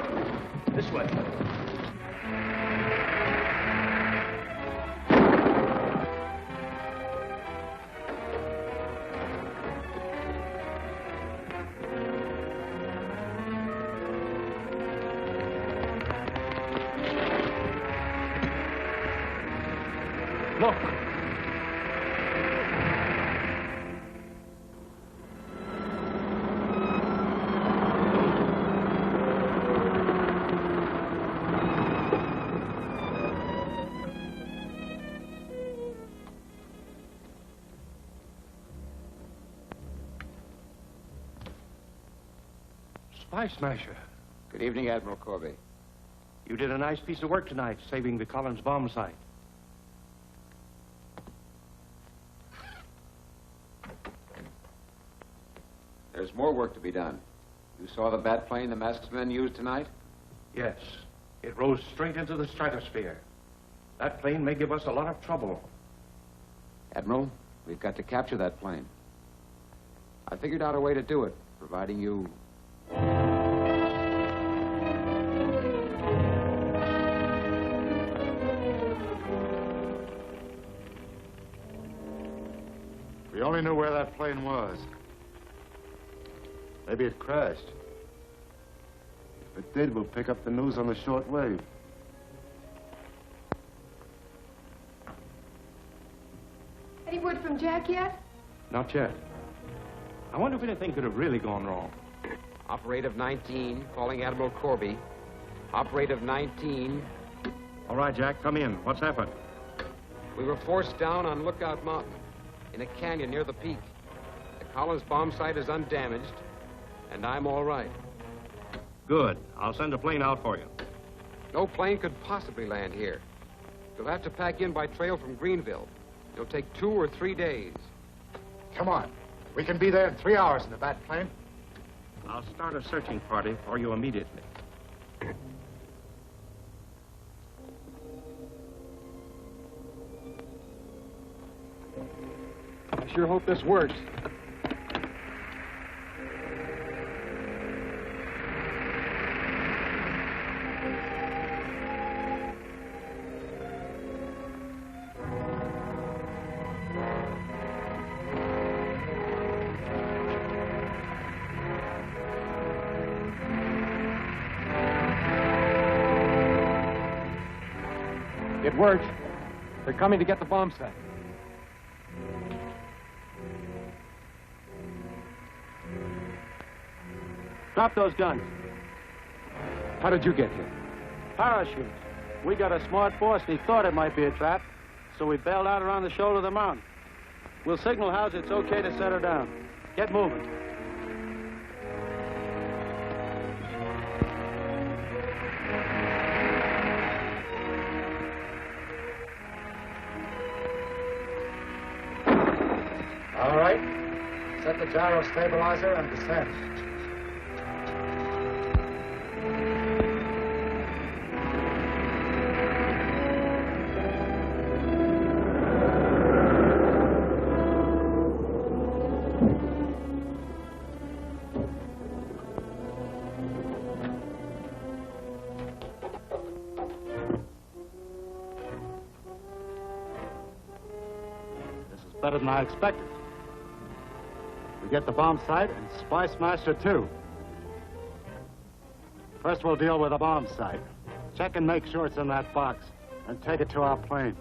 This way. Look! Spy Smasher. Good evening, Admiral Corby. You did a nice piece of work tonight, saving the Collins bomb site. There's more work to be done. You saw the bat plane the masked men used tonight? Yes. It rose straight into the stratosphere. That plane may give us a lot of trouble. Admiral, we've got to capture that plane. I figured out a way to do it, providing you... We only knew where that plane was. Maybe it crashed. If it did, we'll pick up the news on the short wave. Any word from Jack yet? Not yet. I wonder if anything could have really gone wrong. Operative 19, calling Admiral Corby. Operative 19. All right, Jack, come in. What's happened? We were forced down on Lookout Mountain, in a canyon near the peak. The Collins bomb site is undamaged, and I'm all right. Good. I'll send a plane out for you. No plane could possibly land here. You'll have to pack in by trail from Greenville. It'll take 2 or 3 days. Come on. We can be there in 3 hours in the bat plane. I'll start a searching party for you immediately. I sure hope this works. It worked. They're coming to get the bomb site. Drop those guns. How did you get here? Parachutes. We got a smart boss, and he thought it might be a trap, so we bailed out around the shoulder of the mountain. We'll signal House it's okay to set her down. Get moving. All right. Set the gyro stabilizer and descend. Better than I expected. We get the bomb site and Spy Smasher, too. First, we'll deal with the bomb site. Check and make sure it's in that box, and take it to our plane.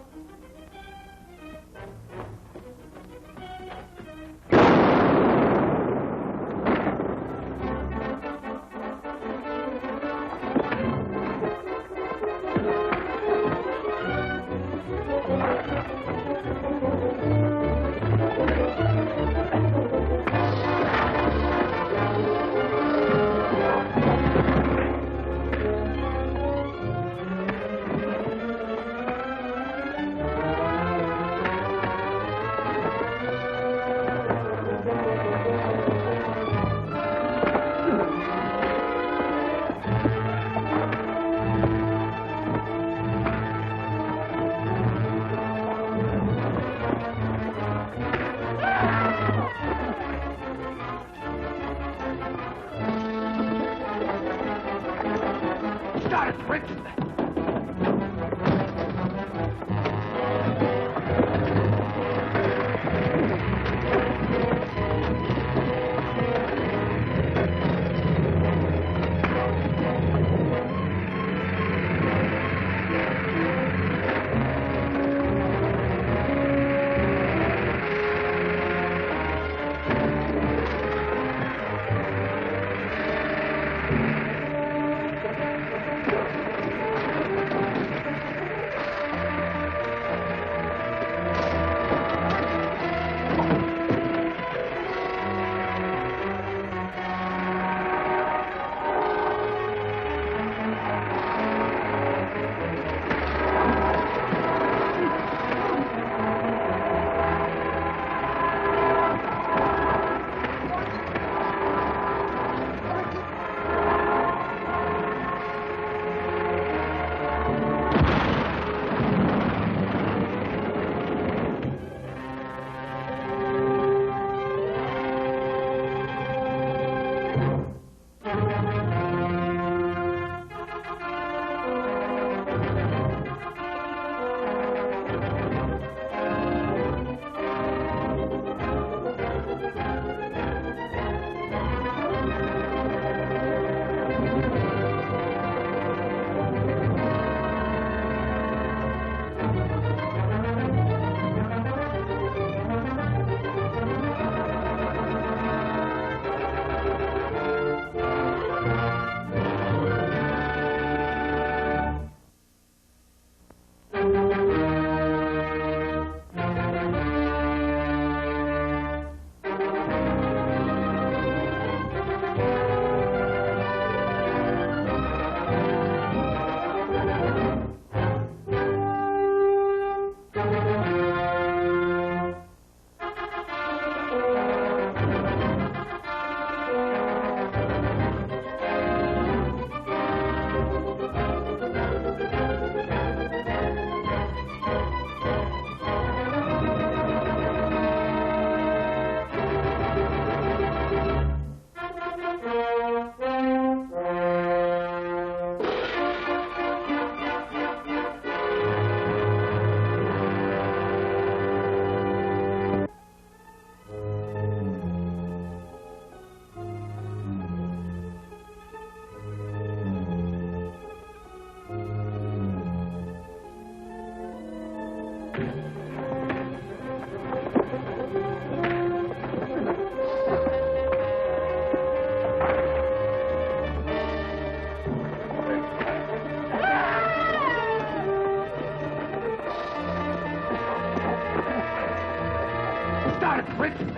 got it, Richmond.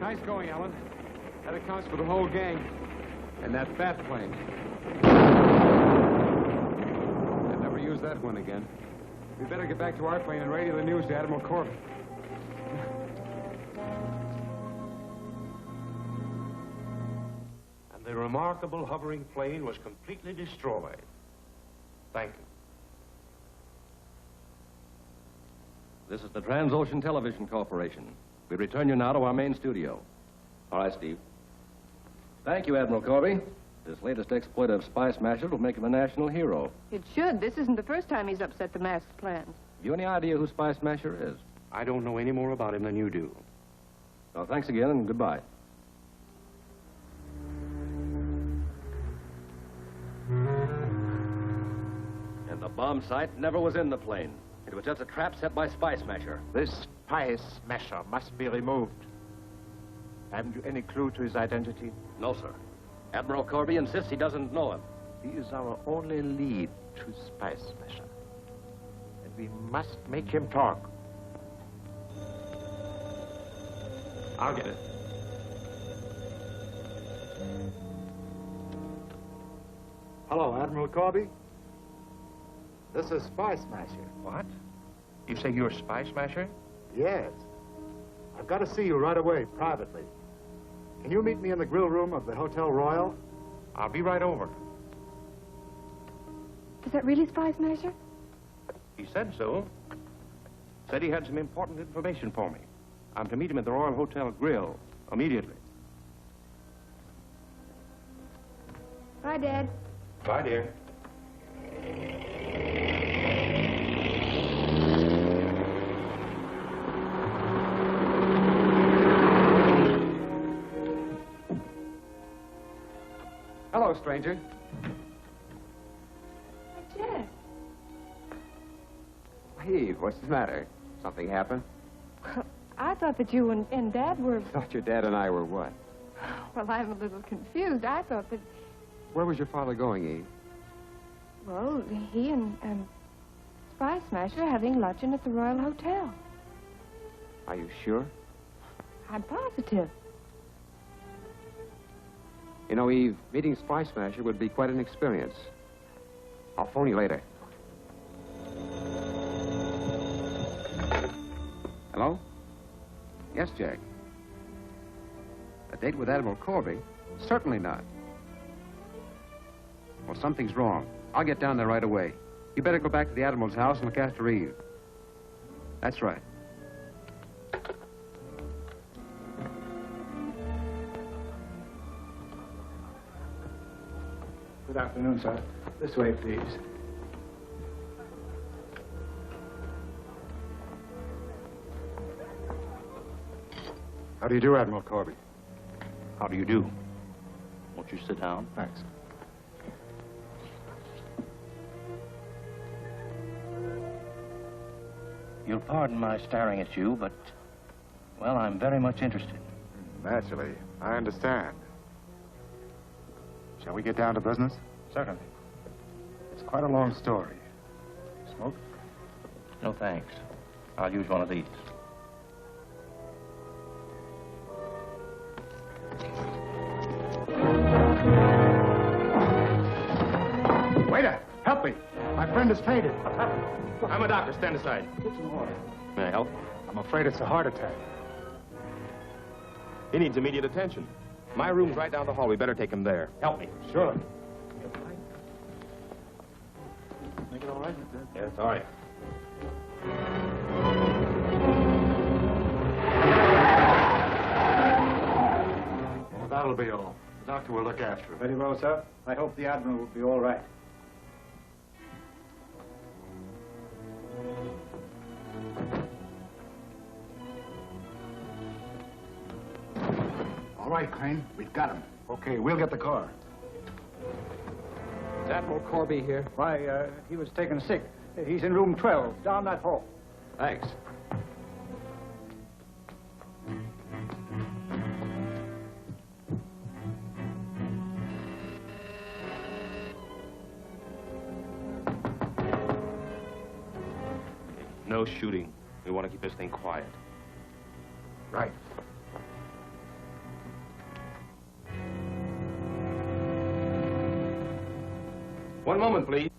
Nice going, Alan. That accounts for the whole gang. And that bat plane. I'd never use that one again. We better get back to our plane and radio the news to Admiral Corbin. And the remarkable hovering plane was completely destroyed. Thank you. This is the Transocean Television Corporation. We return you now to our main studio. All right, Steve. Thank you, Admiral Corby. This latest exploit of Spy Smasher will make him a national hero. It should. This isn't the first time he's upset the master plans. Have you any idea who Spy Smasher is? I don't know any more about him than you do. Well, thanks again and goodbye. And the bomb sight never was in the plane. It was just a trap set by Spy Smasher. This Spy Smasher must be removed. Haven't you any clue to his identity? No, sir. Admiral Corby insists he doesn't know him. He is our only lead to Spy Smasher. And we must make him talk. I'll get it. Hello, Admiral Corby. This is Spy Smasher. What? You say you're Spy Smasher? Yes. I've got to see you right away, privately. Can you meet me in the grill room of the Hotel Royal? I'll be right over. Is that really Spy Smasher? He said so. Said he had some important information for me. I'm to meet him at the Royal Hotel Grill immediately. Bye, Dad. Bye, dear. Hello, stranger. Jack. Eve, what's the matter? Something happened? I thought that you and Dad were... Thought your dad and I were what? Well, I'm a little confused. I thought that... Where was your father going, Eve? Well, he and Spy Smasher are having luncheon at the Royal Hotel. Are you sure? I'm positive. You know, Eve, meeting Spy Smasher would be quite an experience. I'll phone you later. Hello? Yes, Jack. A date with Admiral Corby? Certainly not. Well, something's wrong. I'll get down there right away. You better go back to the Admiral's house and look after Eve. That's right. Good afternoon, sir. This way, please. How do you do, Admiral Corby? How do you do? Won't you sit down? Thanks. You'll pardon my staring at you, but, well, I'm very much interested. Naturally. I understand. Shall we get down to business? Certainly. It's quite a long story. Smoke? No, thanks. I'll use one of these. Waiter, help me. My friend is fainted. I'm a doctor. Stand aside. May I help? I'm afraid it's a heart attack. He needs immediate attention. My room's right down the hall. We better take him there. Help me. Sure. Make it all right? Yes, all right. Well, that'll be all. The doctor will look after him. Very well, sir. I hope the Admiral will be all right. All right, Kane. We've got him. Okay, we'll get the car. Is Admiral Corby here? Why, he was taken sick. He's in room 12, down that hall. Thanks. No shooting. We want to keep this thing quiet. Right. One moment, please.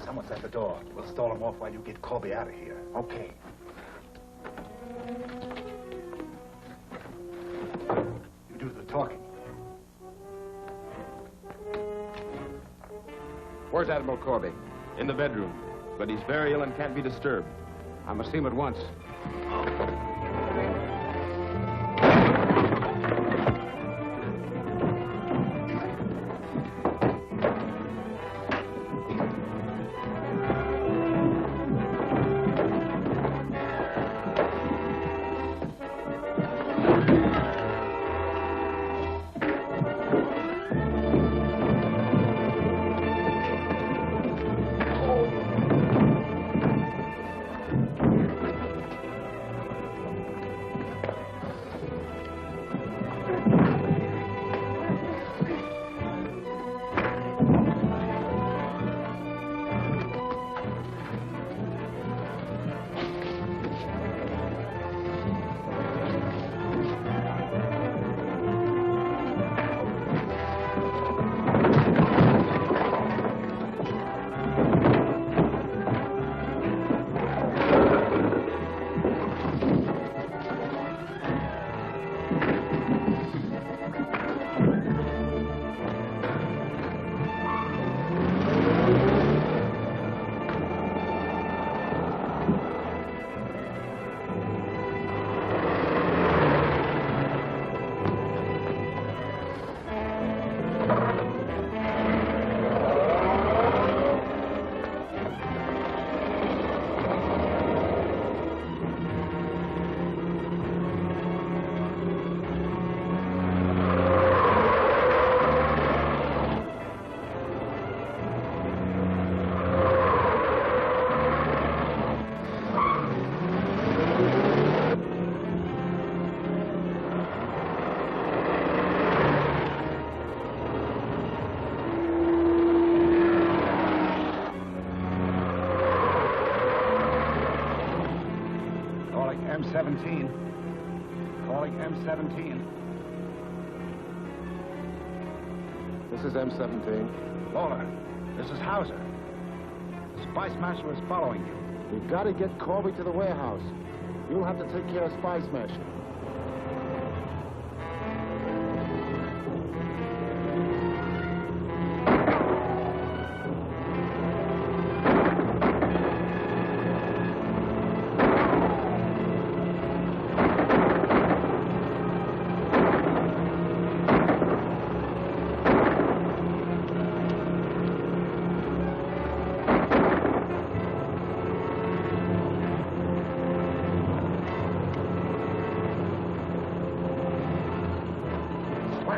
Someone's at the door. We'll stall him off while you get Corby out of here. Okay. You do the talking. Where's Admiral Corby? In the bedroom. But he's very ill and can't be disturbed. I must see him at once. M17. Calling M17. This is M17. Lawler, this is Hauser. Spy Smasher is following you. We've got to get Corby to the warehouse. You'll have to take care of Spy Smasher.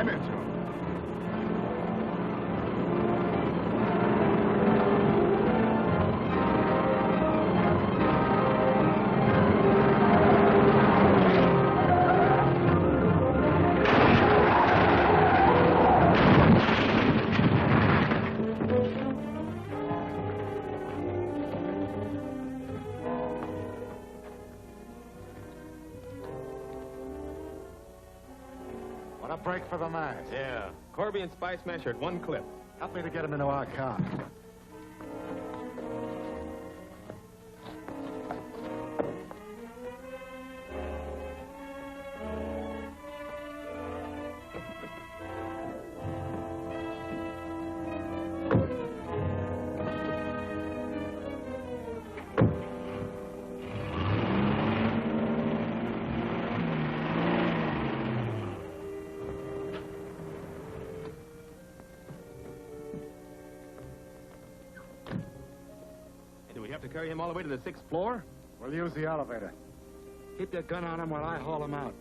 Climb into him. What a break for the night. Yeah. Corby and Spice Smasher at one clip. Help me to get him into our car. Carry him all the way to the 6th floor? We'll use the elevator. Keep your gun on him while I haul him out.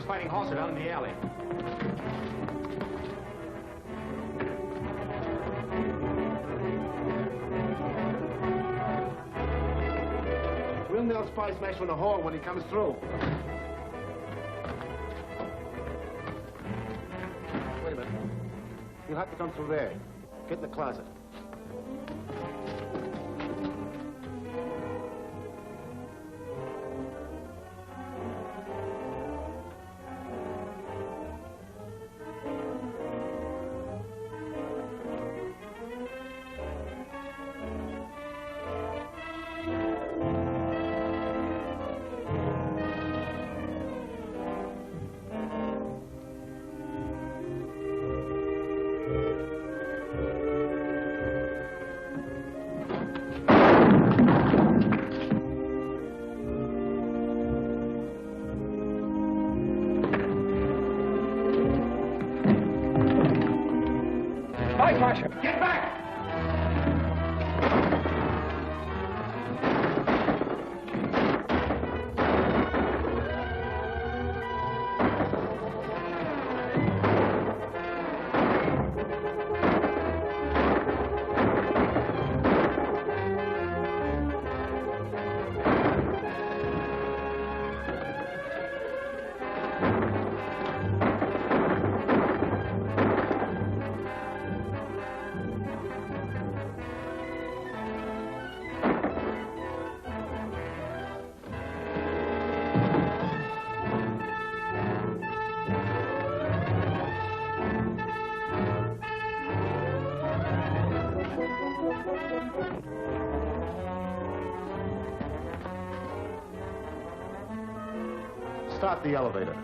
Fighting Fawcett out in the alley. We'll nail Spies Smasher in the hall when he comes through. Wait a minute. You'll have to come through there. Get in the closet. Get back! Start the elevator.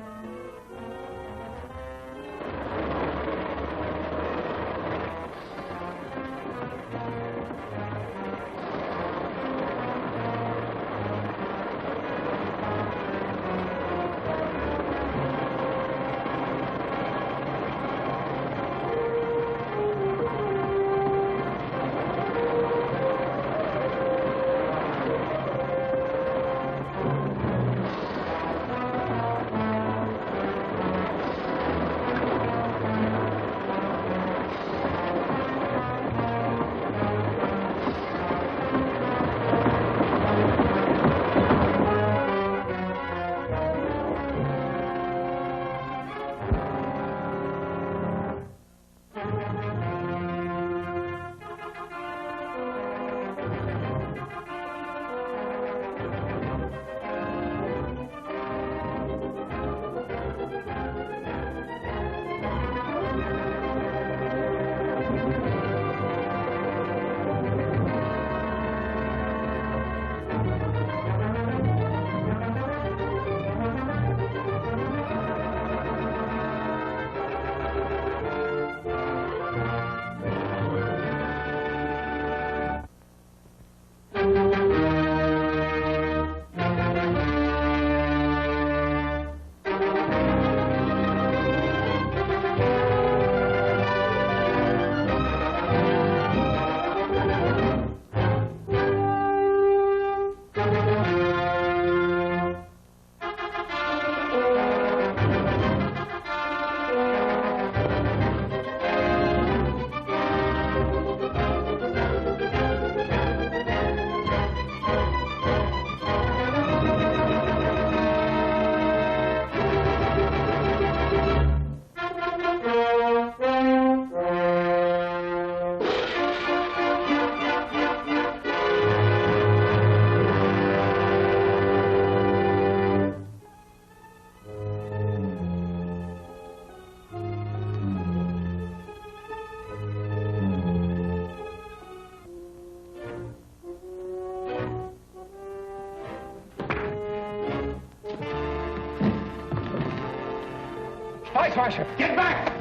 Spice Marsher, get back!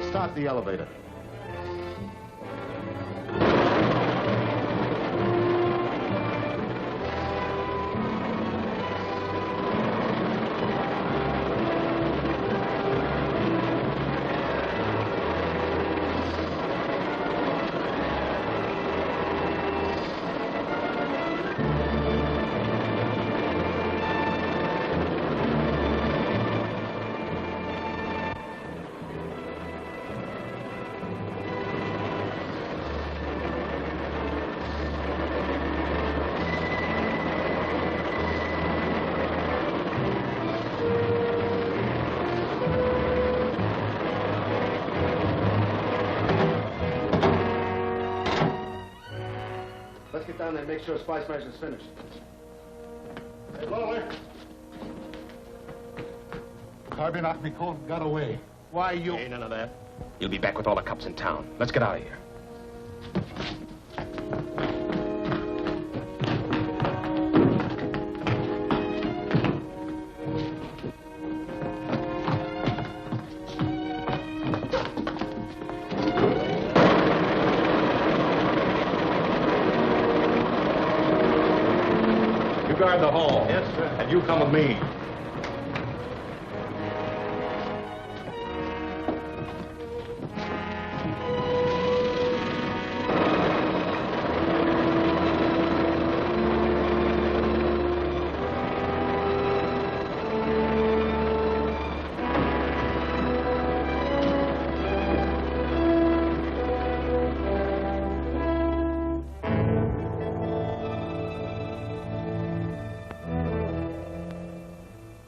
Start the elevator. Let's get down there and make sure Spice Marsher's finished. Hey, Lower. Corby knocked me cold and got away. Why, you... Ain't none of that. You'll be back with all the cops in town. Let's get out of here. Guard the hall. Yes, sir. And you come with me.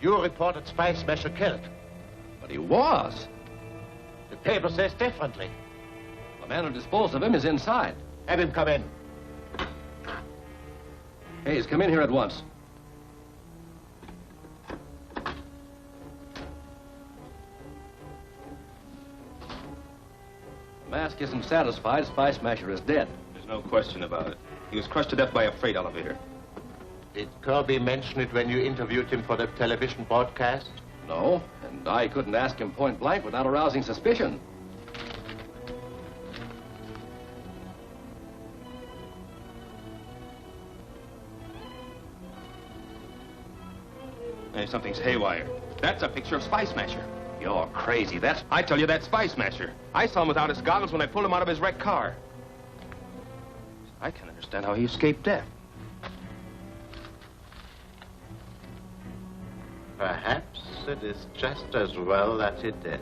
You reported Spice Smasher killed. But he was. The paper says differently. The man who disposed of him is inside. Have him come in. Hayes, come in here at once. The mask isn't satisfied. Spice Smasher is dead. There's no question about it. He was crushed to death by a freight elevator. Did Kirby mention it when you interviewed him for the television broadcast? No, and I couldn't ask him point blank without arousing suspicion. Hey, something's haywire. That's a picture of Spice Smasher. You're crazy. That's... I tell you, that's Spice Smasher. I saw him without his goggles when I pulled him out of his wrecked car. I can't understand how he escaped death. Perhaps it is just as well that he did.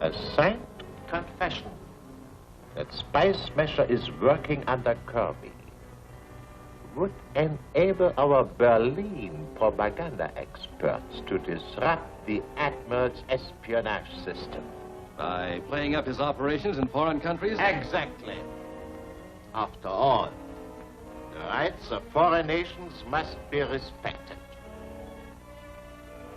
A signed confession that Spice Smasher is working under Kirby would enable our Berlin propaganda experts to disrupt the Admiral's espionage system. By playing up his operations in foreign countries? Exactly. After all, the rights of foreign nations must be respected.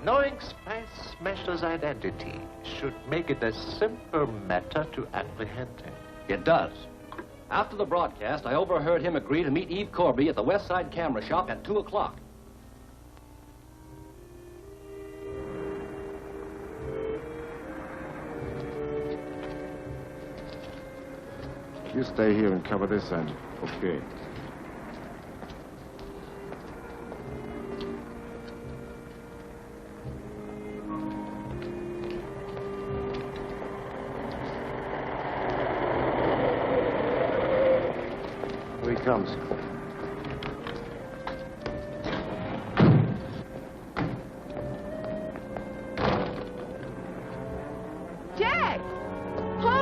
Knowing Spice Smasher's identity should make it a simple matter to apprehend him. It does. After the broadcast, I overheard him agree to meet Eve Corby at the West Side Camera Shop at 2 o'clock. You stay here and cover this end. Okay. Here he comes.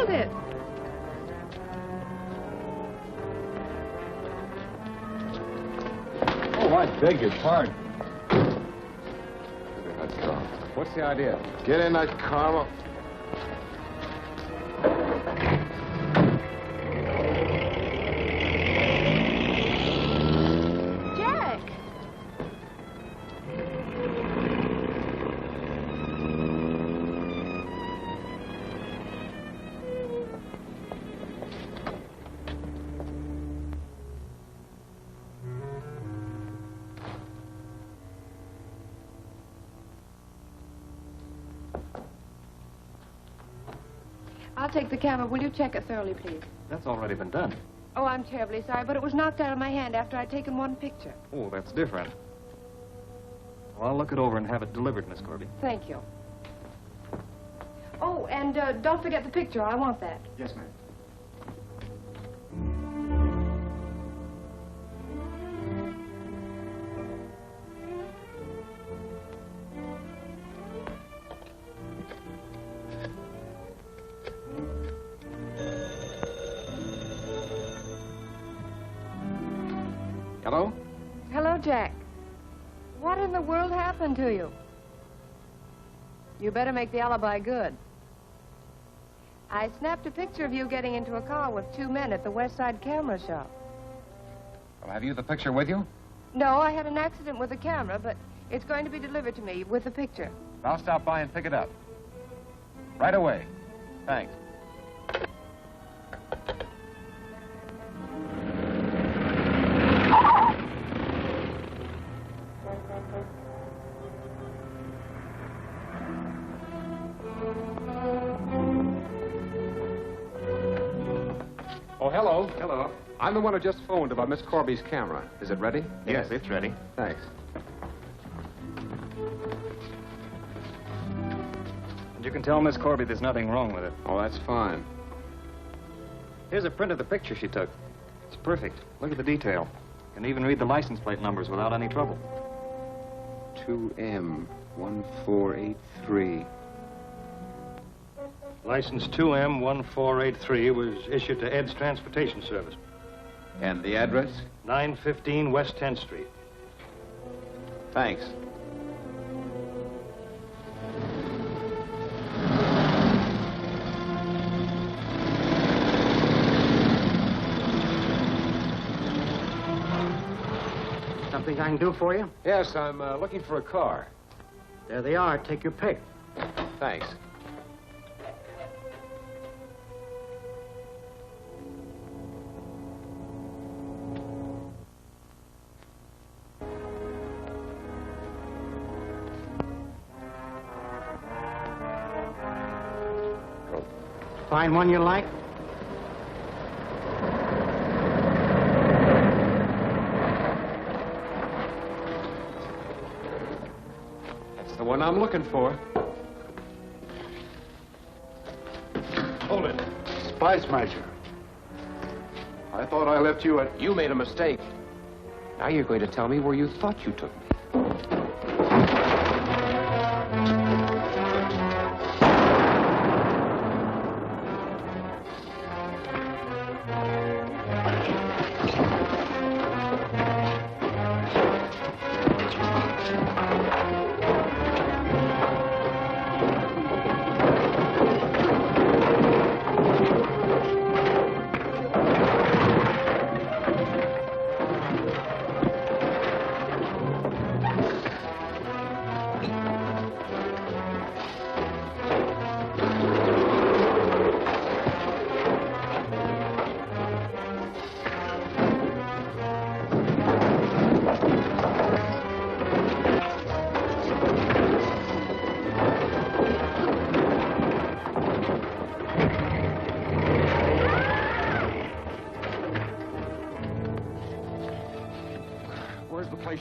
get it. Oh, I beg your pardon. What's the idea? Get in that car. Jack! I'll take the camera. Will you check it thoroughly, please? That's already been done. Oh, I'm terribly sorry, but it was knocked out of my hand after I'd taken one picture. Oh, that's different. Well, I'll look it over and have it delivered, Miss Corby. Thank you. Oh, and don't forget the picture. I want that. Yes, ma'am. Hello? Hello, Jack. What in the world happened to you? You better make the alibi good. I snapped a picture of you getting into a car with two men at the West Side camera shop. Well, have you the picture with you? No, I had an accident with the camera, but it's going to be delivered to me with the picture. I'll stop by and pick it up. Right away. Thanks. Oh, hello. Hello. I'm the one who just phoned about Miss Corby's camera. Is it ready? Yes, it's ready. Thanks. And you can tell Miss Corby there's nothing wrong with it. Oh, that's fine. Here's a print of the picture she took. It's perfect. Look at the detail. You can even read the license plate numbers without any trouble. 2M1483. License 2M1483 was issued to Ed's Transportation Service. And the address? 915 West 10th Street. Thanks. Something I can do for you? Yes, I'm looking for a car. There they are. Take your pick. Thanks. Find one you like? That's the one I'm looking for. Hold it. Spy Smasher. I thought I left you at... You made a mistake. Now you're going to tell me where you thought you took me.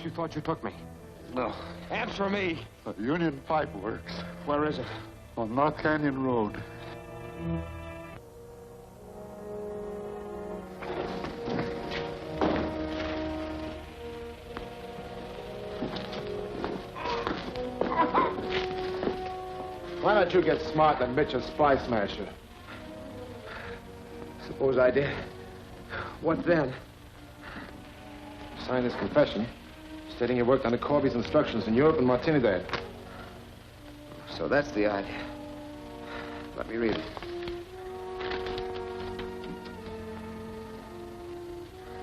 You thought you took me? No. Answer me. The Union Pipe Works. Where is it? On North Canyon Road. Why don't you get smart and admit you're Spy Smasher? Suppose I did. What then? Sign this confession, stating you worked under Corby's instructions in Europe and Matinee. So that's the idea. Let me read it.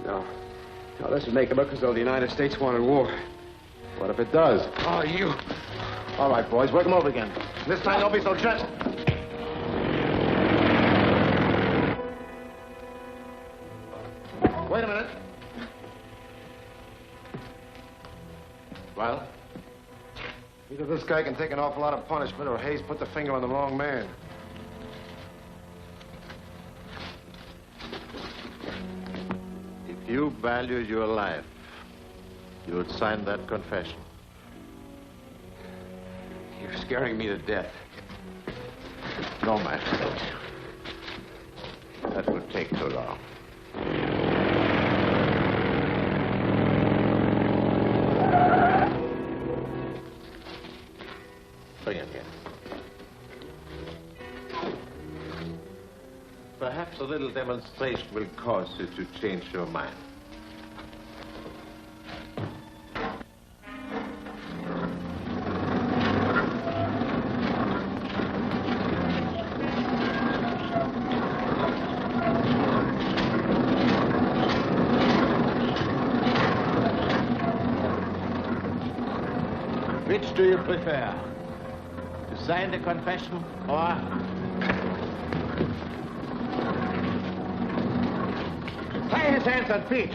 No, this would make it look as though the United States wanted war. What if it does? Oh, you... All right, boys, work them over again. This time, don't be so gentle. Wait a minute. Well? Either this guy can take an awful lot of punishment, or Hayes put the finger on the wrong man. If you valued your life, you would sign that confession. You're scaring me to death. No, Master. That would take too long. Bring it here. Perhaps a little demonstration will cause you to change your mind. Which do you prefer? To sign the confession or... tie his hands and feet.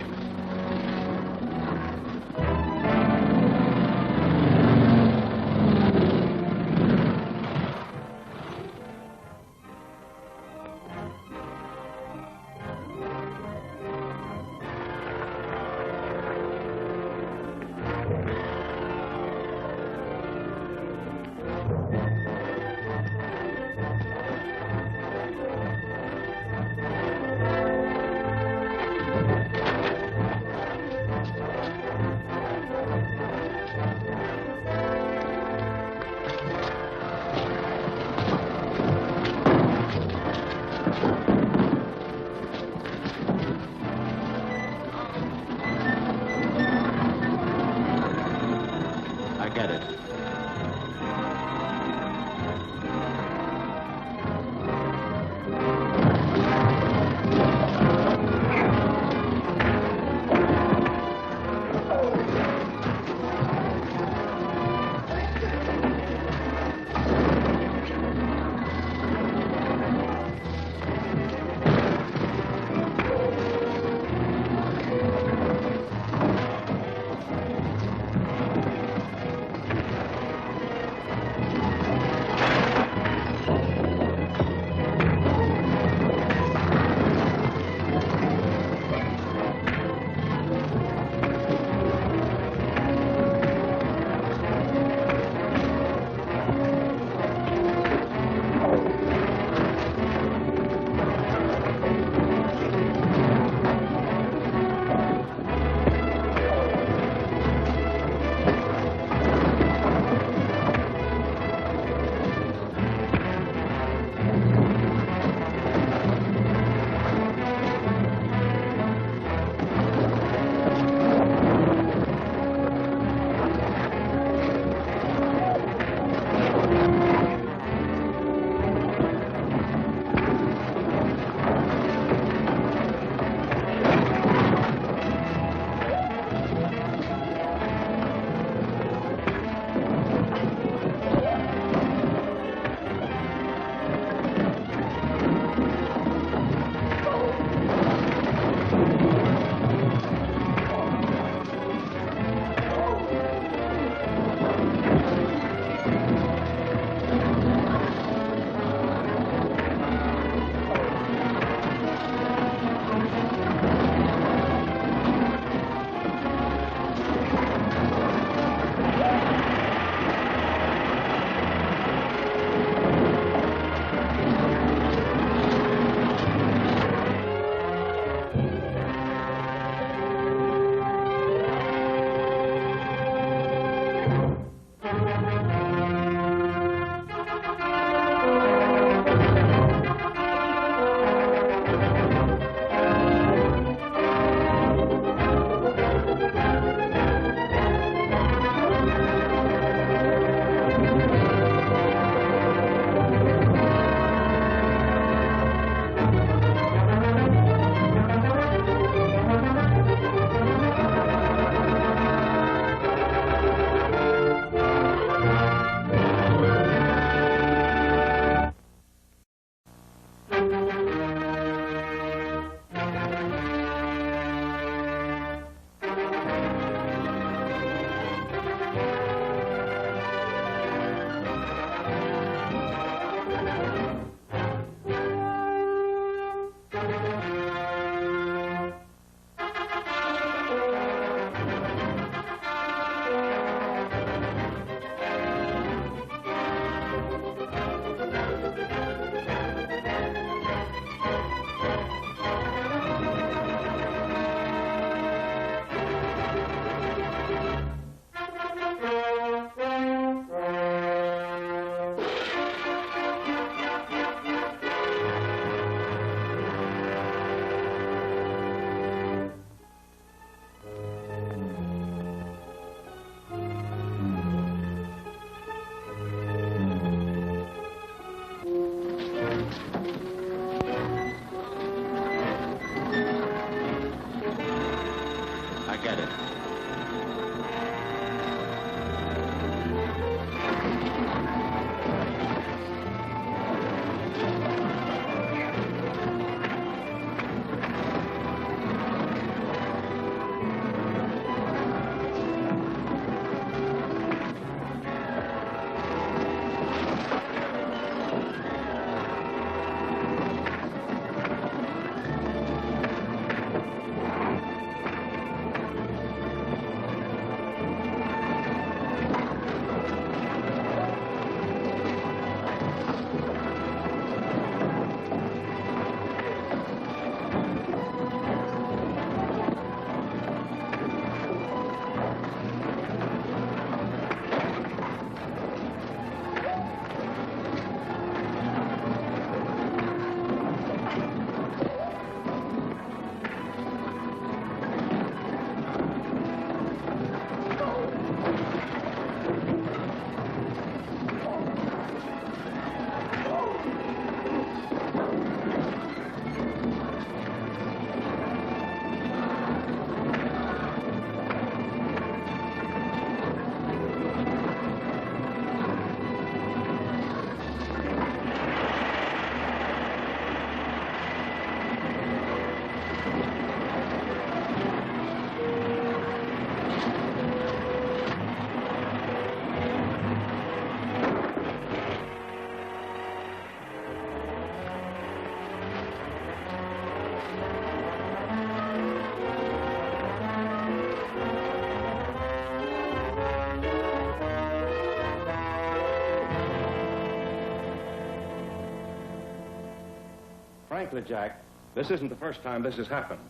Frankly, Jack, this isn't the first time this has happened.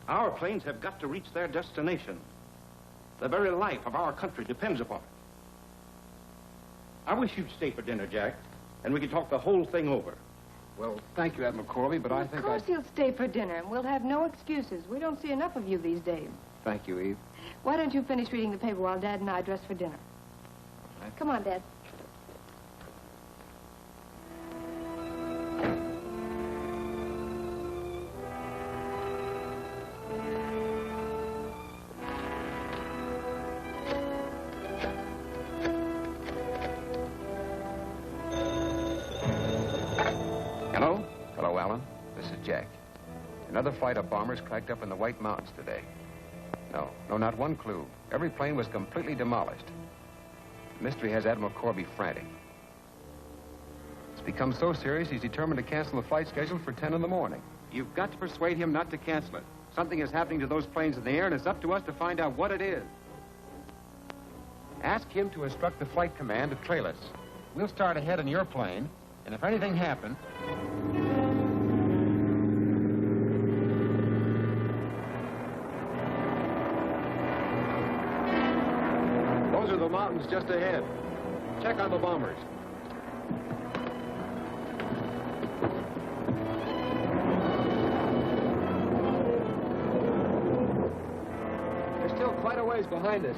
Our planes have got to reach their destination. The very life of our country depends upon it. I wish you'd stay for dinner, Jack, and we could talk the whole thing over. Well, thank you, Admiral Corby, but I think Of course he'll stay for dinner, and we'll have no excuses. We don't see enough of you these days. Thank you, Eve. Why don't you finish reading the paper while Dad and I dress for dinner? Come on, Dad. Hello? Hello, Alan. This is Jack. Another flight of bombers cracked up in the White Mountains today. No, not one clue. Every plane was completely demolished. The mystery has Admiral Corby frantic. It's become so serious, he's determined to cancel the flight schedule for 10 in the morning. You've got to persuade him not to cancel it. Something is happening to those planes in the air, and it's up to us to find out what it is. Ask him to instruct the flight command to trail us. We'll start ahead in your plane, and if anything happens... Those are the mountains just ahead. Check on the bombers. They're still quite a ways behind us.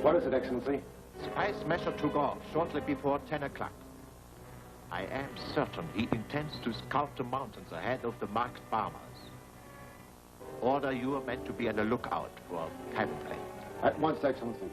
What is it, Excellency? Spies Smasher took off shortly before 10 o'clock. I am certain he intends to scout the mountains ahead of the marked bombers. Order you are meant to be on the lookout for cabin plane. At once, Excellency.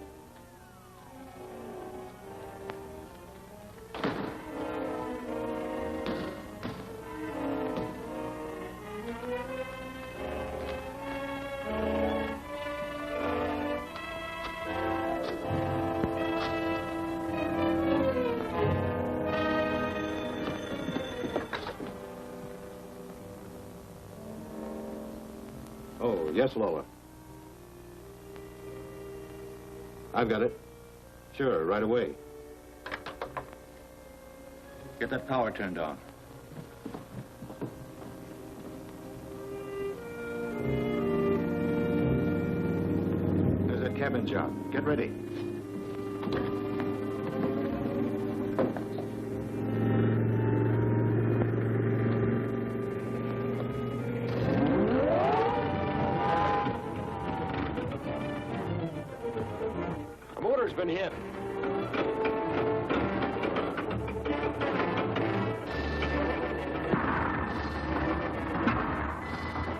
Yes, Lola. I've got it. Sure, right away. Get that power turned on. There's that cabin job. Get ready. Been hit.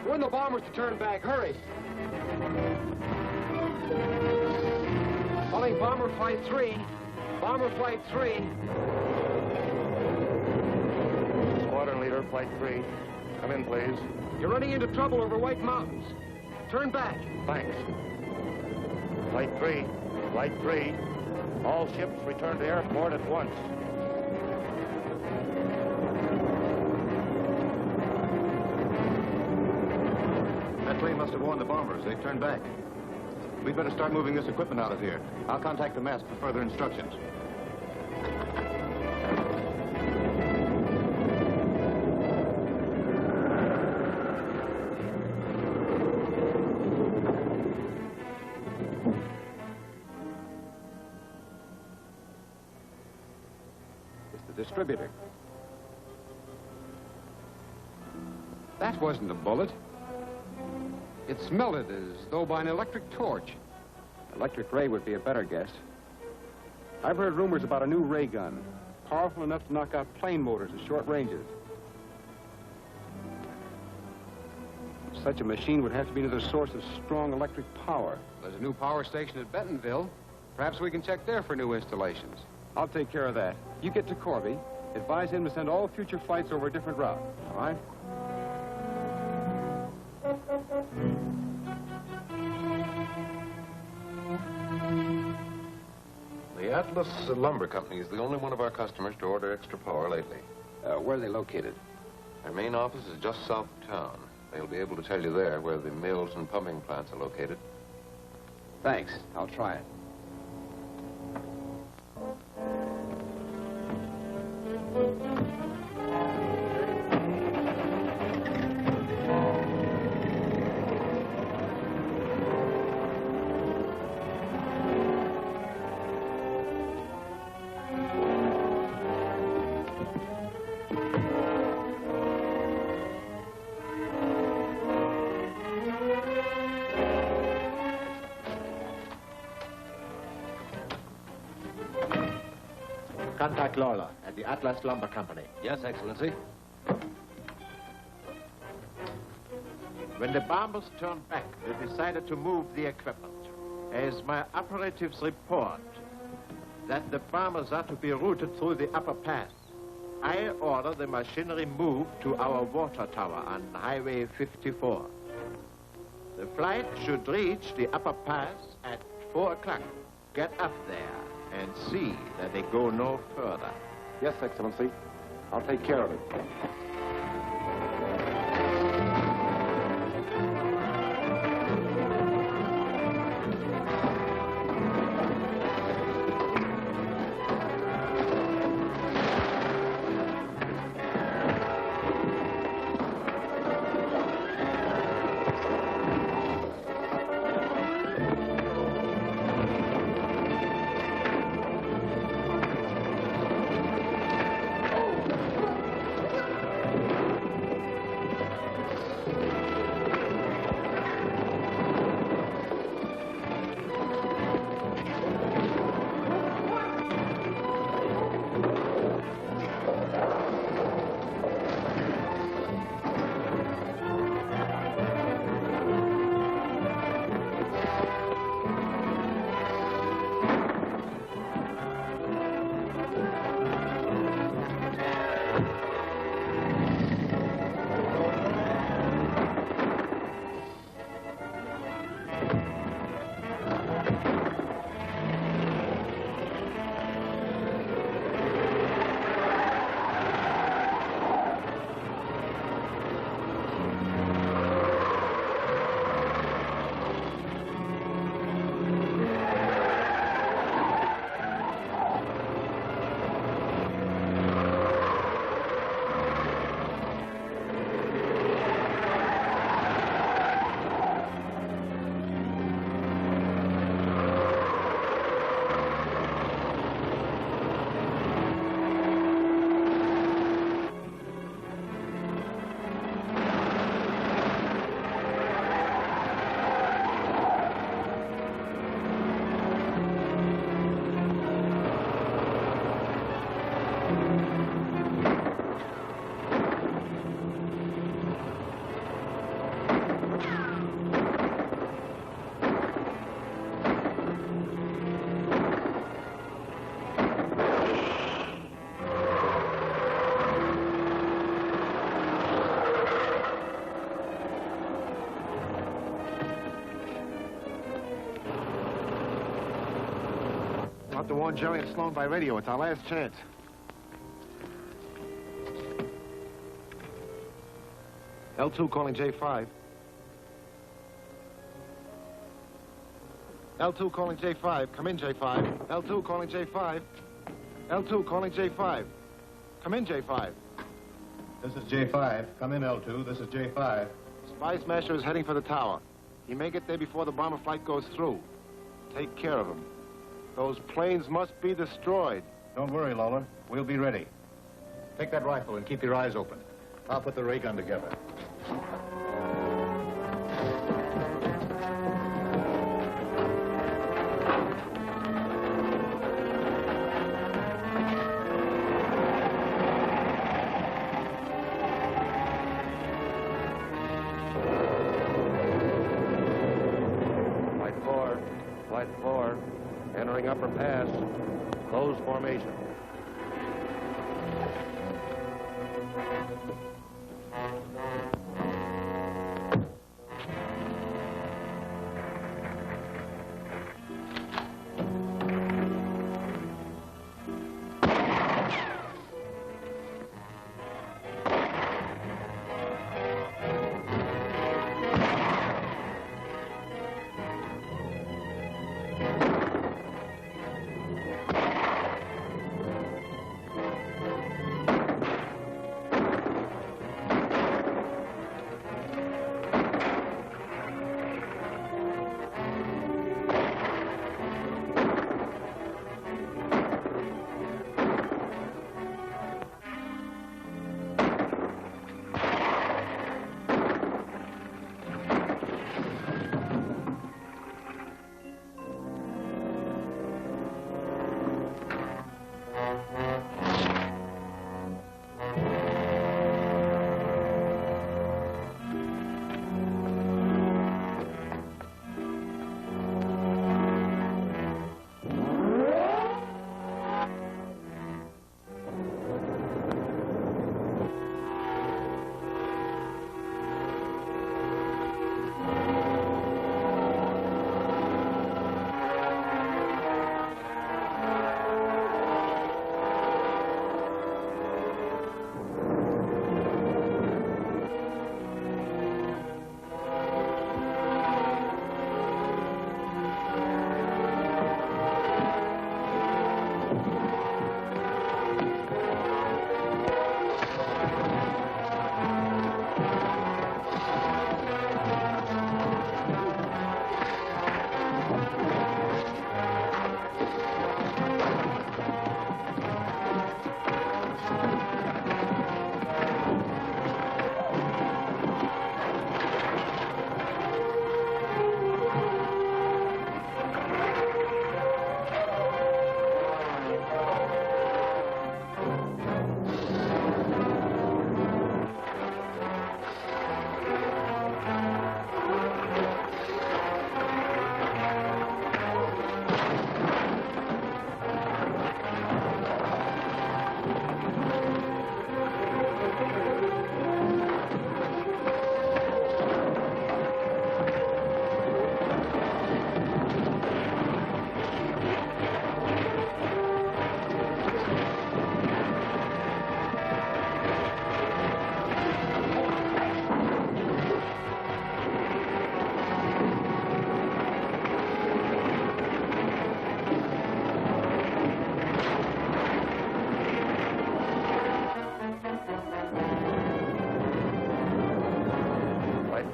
Warn the bombers to turn back. Hurry. Calling Bomber Flight 3. Bomber Flight 3. Squadron leader, Flight 3. Come in, please. You're running into trouble over White Mountains. Turn back. Thanks. Flight 3. Flight 3. All ships return to airport at once. That plane must have warned the bombers. They've turned back. We'd better start moving this equipment out of here. I'll contact the mast for further instructions. Distributor. That wasn't a bullet. It smelled as though by an electric torch. Electric ray would be a better guess. I've heard rumors about a new ray gun, powerful enough to knock out plane motors at short ranges. Such a machine would have to be another source of strong electric power. There's a new power station at Bentonville. Perhaps we can check there for new installations. I'll take care of that. You get to Corby. Advise him to send all future flights over a different route. All right? The Atlas Lumber Company is the only one of our customers to order extra power lately. Where are they located? Their main office is just south of town. They'll be able to tell you there where the mills and pumping plants are located. Thanks. I'll try it. Contact Lawler at the Atlas Lumber Company. Yes, Excellency. When the bombers turned back, they decided to move the equipment. As my operatives report that the bombers are to be routed through the upper pass, I order the machinery moved to our water tower on Highway 54. The flight should reach the upper pass at 4 o'clock. Get up there and see that they go no further. Yes, Excellency. I'll take care of it. I'll have to warn Jerry and Sloan by radio. It's our last chance. L2 calling J5. L2 calling J5. Come in, J5. L2 calling J5. L2 calling J5. Come in, J5. This is J5. Come in, L2. This is J5. Spy Smasher is heading for the tower. He may get there before the bomber flight goes through. Take care of him. Those planes must be destroyed. Don't worry, Lawler. We'll be ready. Take that rifle and keep your eyes open. I'll put the ray gun together. Flight 4, entering upper pass. Close formation.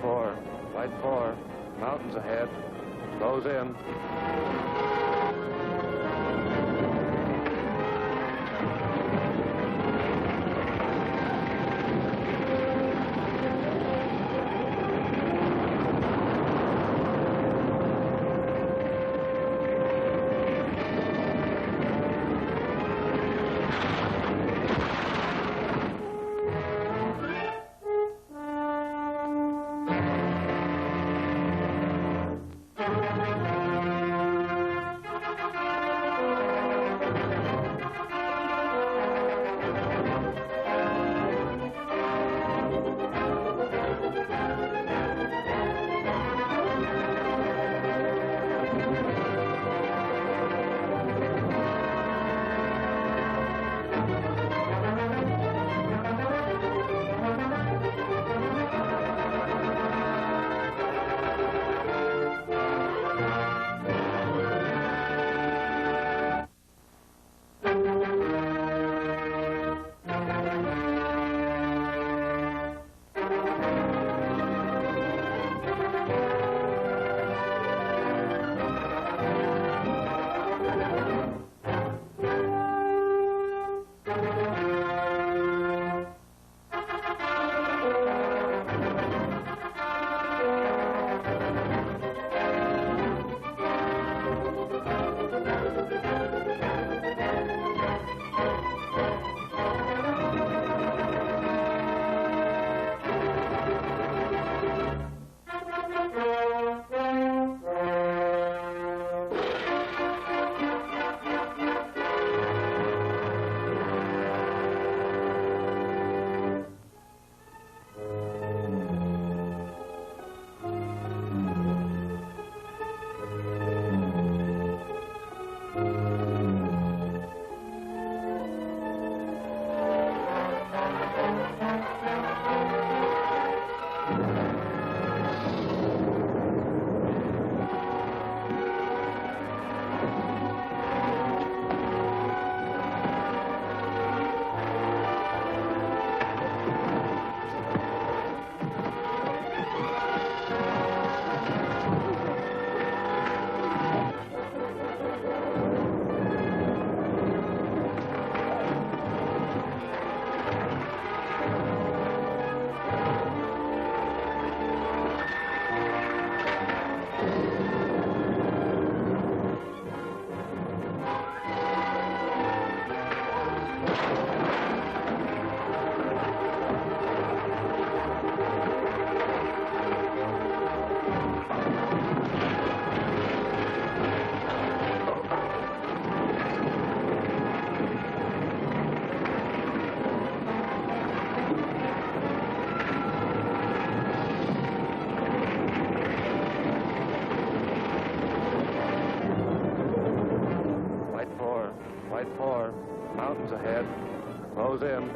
Light 4. Mountains ahead. Close in. Light 4. Mountains ahead. Close in.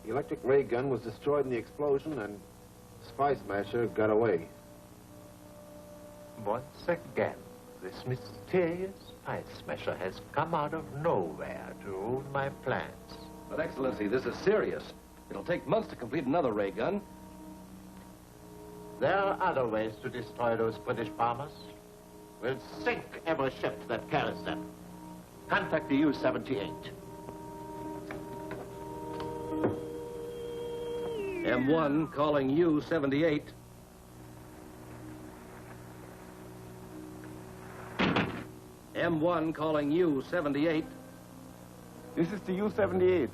The electric ray gun was destroyed in the explosion, and Spy Smasher got away. Once again, this mysterious Spy Smasher has come out of nowhere to ruin my plans. But, Excellency, this is serious. It'll take months to complete another ray gun. There are other ways to destroy those British bombers. We'll sink every ship that carries them. Contact the U-78. M1 calling U-78. M1 calling U-78. This is the U-78.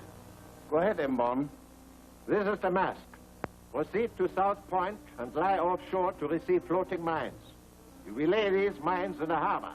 Go ahead, M-Bomb. This is the mask. Proceed to South Point and lie offshore to receive floating mines. You relay these mines in the harbor.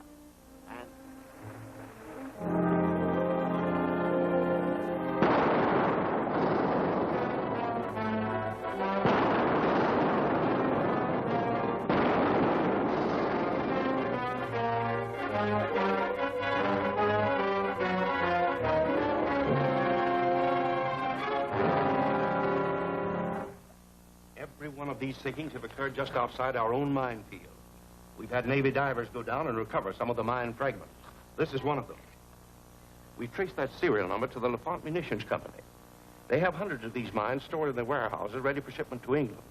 These sinkings have occurred just outside our own minefield. We've had Navy divers go down and recover some of the mine fragments. This is one of them. We've traced that serial number to the LaFont Munitions Company. They have hundreds of these mines stored in their warehouses ready for shipment to England.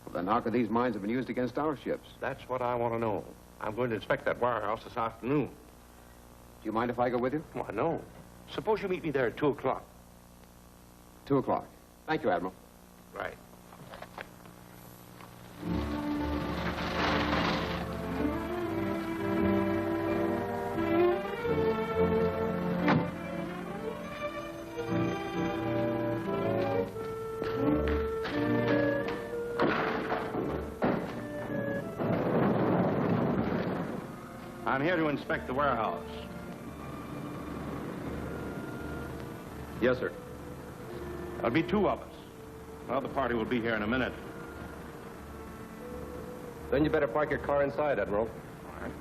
Well, then how could these mines have been used against our ships? That's what I want to know. I'm going to inspect that warehouse this afternoon. Do you mind if I go with you? Why, no. Suppose you meet me there at 2 o'clock. 2 o'clock. Thank you, Admiral. Right. I'm here to inspect the warehouse. Yes, sir. There'll be 2 of us. Another party will be here in a minute. Then you better park your car inside, Admiral. All right.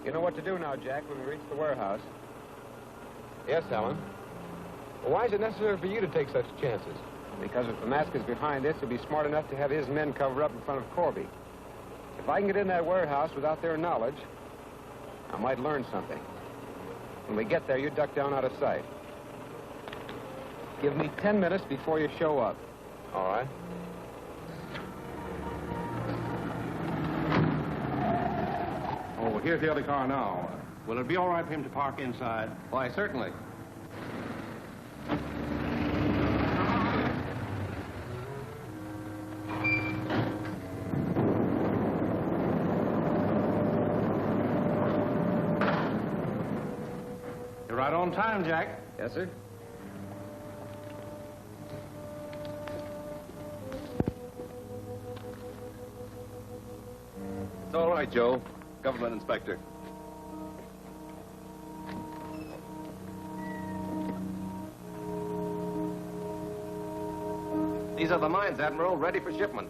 You know what to do now, Jack, when we reach the warehouse. Yes, Helen. Well, why is it necessary for you to take such chances? Because if the mask is behind this, he'll be smart enough to have his men cover up in front of Corby. If I can get in that warehouse without their knowledge, I might learn something. When we get there, you duck down out of sight. Give me 10 minutes before you show up. All right? Oh, here's the other car now. Will it be all right for him to park inside? Why, certainly. You're right on time, Jack. Yes, sir. It's all right, Joe. Government inspector. These are the mines, Admiral, ready for shipment.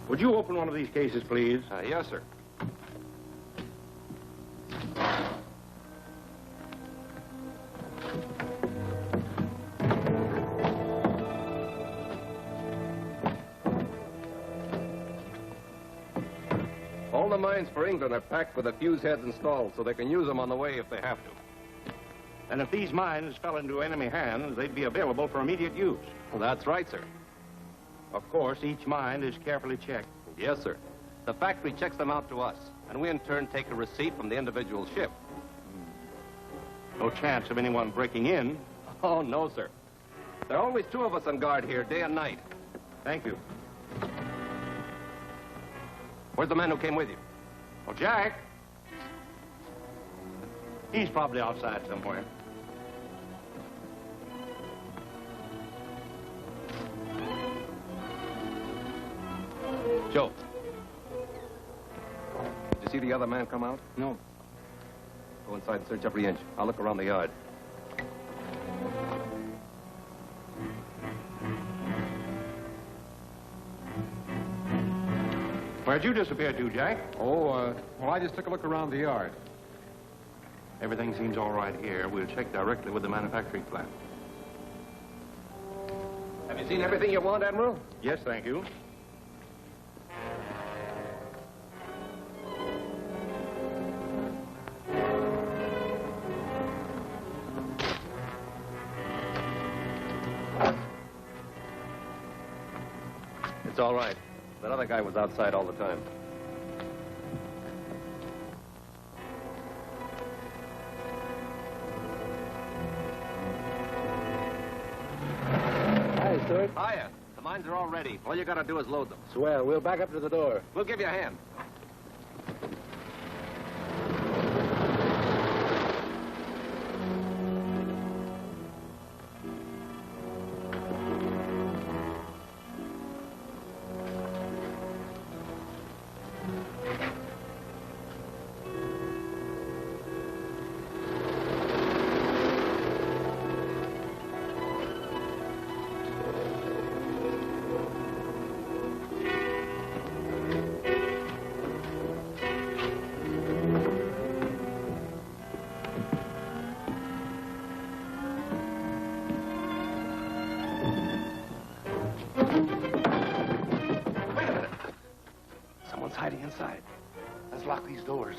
Would you open one of these cases, please? Yes, sir. All the mines for England are packed with the fuse heads installed so they can use them on the way if they have to. And if these mines fell into enemy hands, they'd be available for immediate use. Well, that's right, sir. Of course, each mine is carefully checked. Yes, sir. The factory checks them out to us, and we in turn take a receipt from the individual ship. No chance of anyone breaking in. Oh, no, sir. There are always 2 of us on guard here, day and night. Thank you. Where's the man who came with you? Oh, Jack. He's probably outside somewhere. Joe. Did you see the other man come out? No. Go inside and search every inch. I'll look around the yard. Where'd you disappear to, Jack? Oh, well, I just took a look around the yard. Everything seems all right here. We'll check directly with the manufacturing plant. Have you seen everything you want, Admiral? Yes, thank you. It's all right. That other guy was outside all the time. Hi, Stuart. Hiya. The mines are all ready. All you gotta do is load them. Swell. We'll back up to the door. We'll give you a hand. Hiding inside. Let's lock these doors.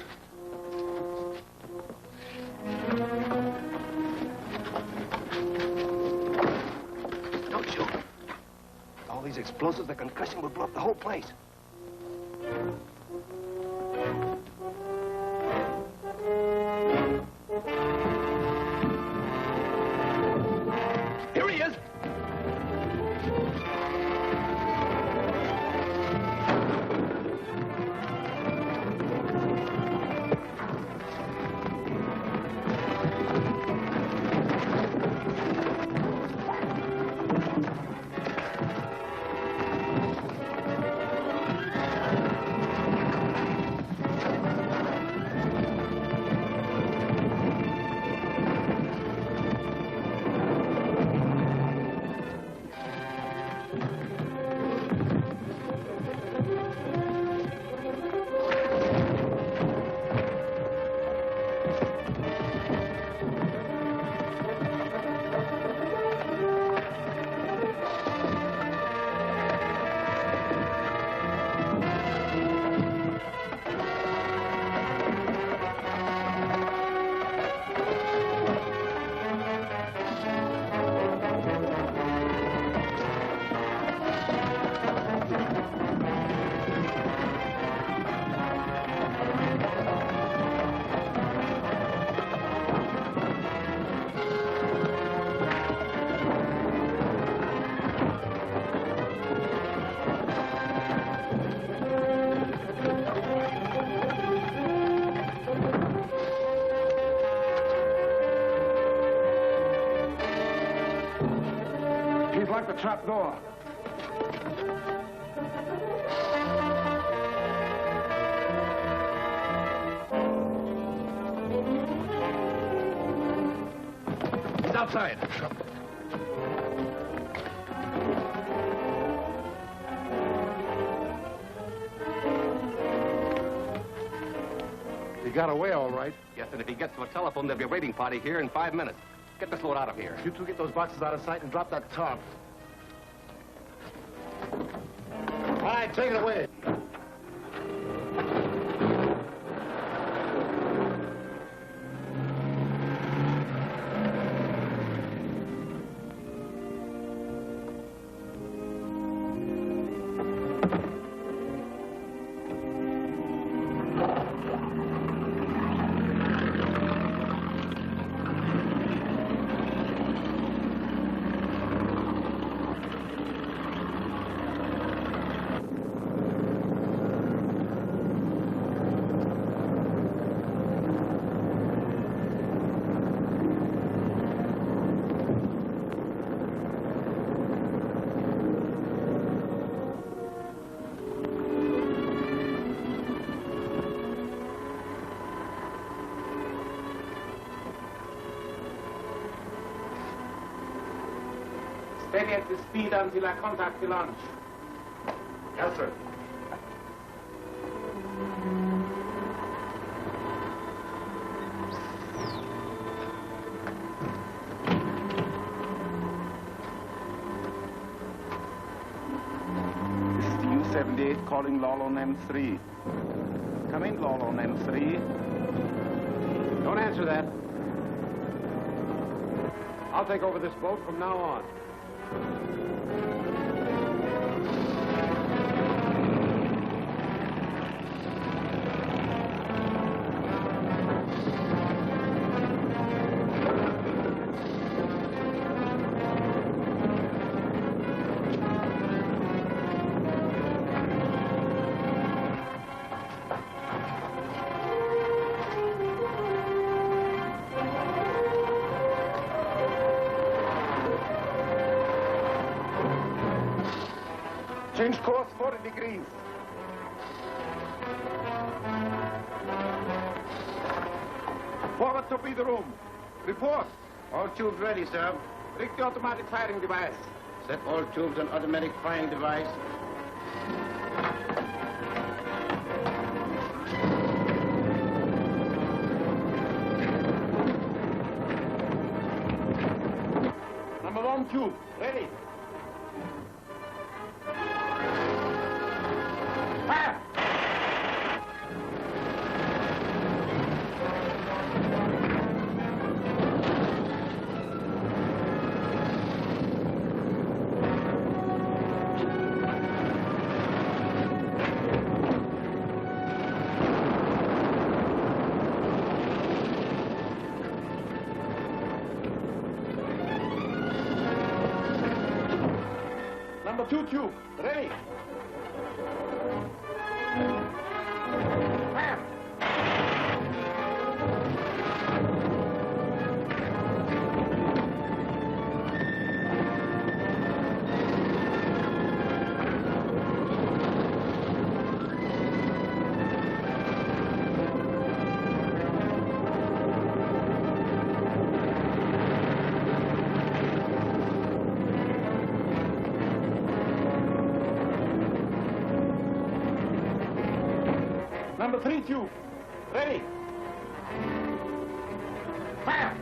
Don't shoot. All these explosives, the concussion will blow up the whole place. Here he is! Lock the trap door. He's outside. He got away all right. Yes, and if he gets to a telephone, there'll be a raiding party here in 5 minutes. Get this load out of here. You two get those boxes out of sight and drop that tarp. All right, take it away. Steady at the speed until I contact the launch. Yes, sir. This is the U-78 calling Lol on M3. Come in, Lol on M3. Don't answer that. I'll take over this boat from now on. Change course 40 degrees. Forward to be the room. Report. All tubes ready, sir. Rig the automatic firing device. Set all tubes on automatic firing device. Number 1 tube, ready. Fire! Number 2 tube, ready. Fire! Number 3 tube, ready. Fire!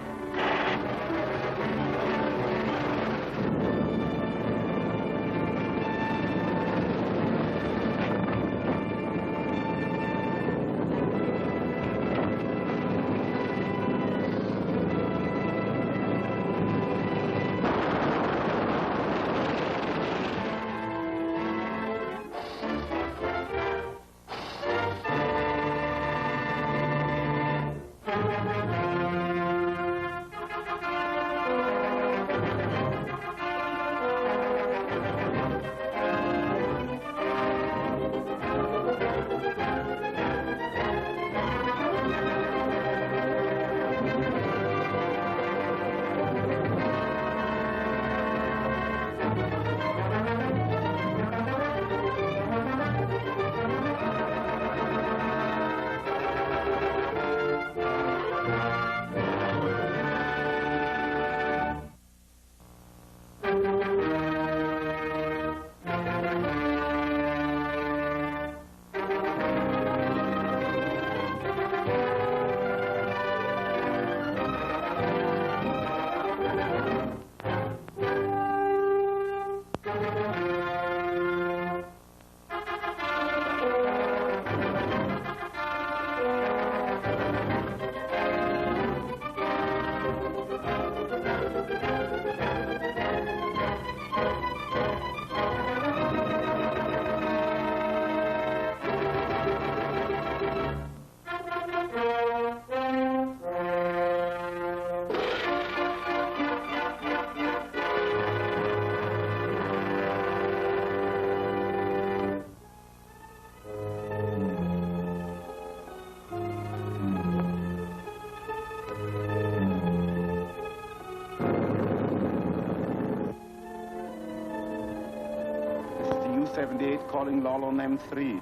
U-78 calling Lolo M3.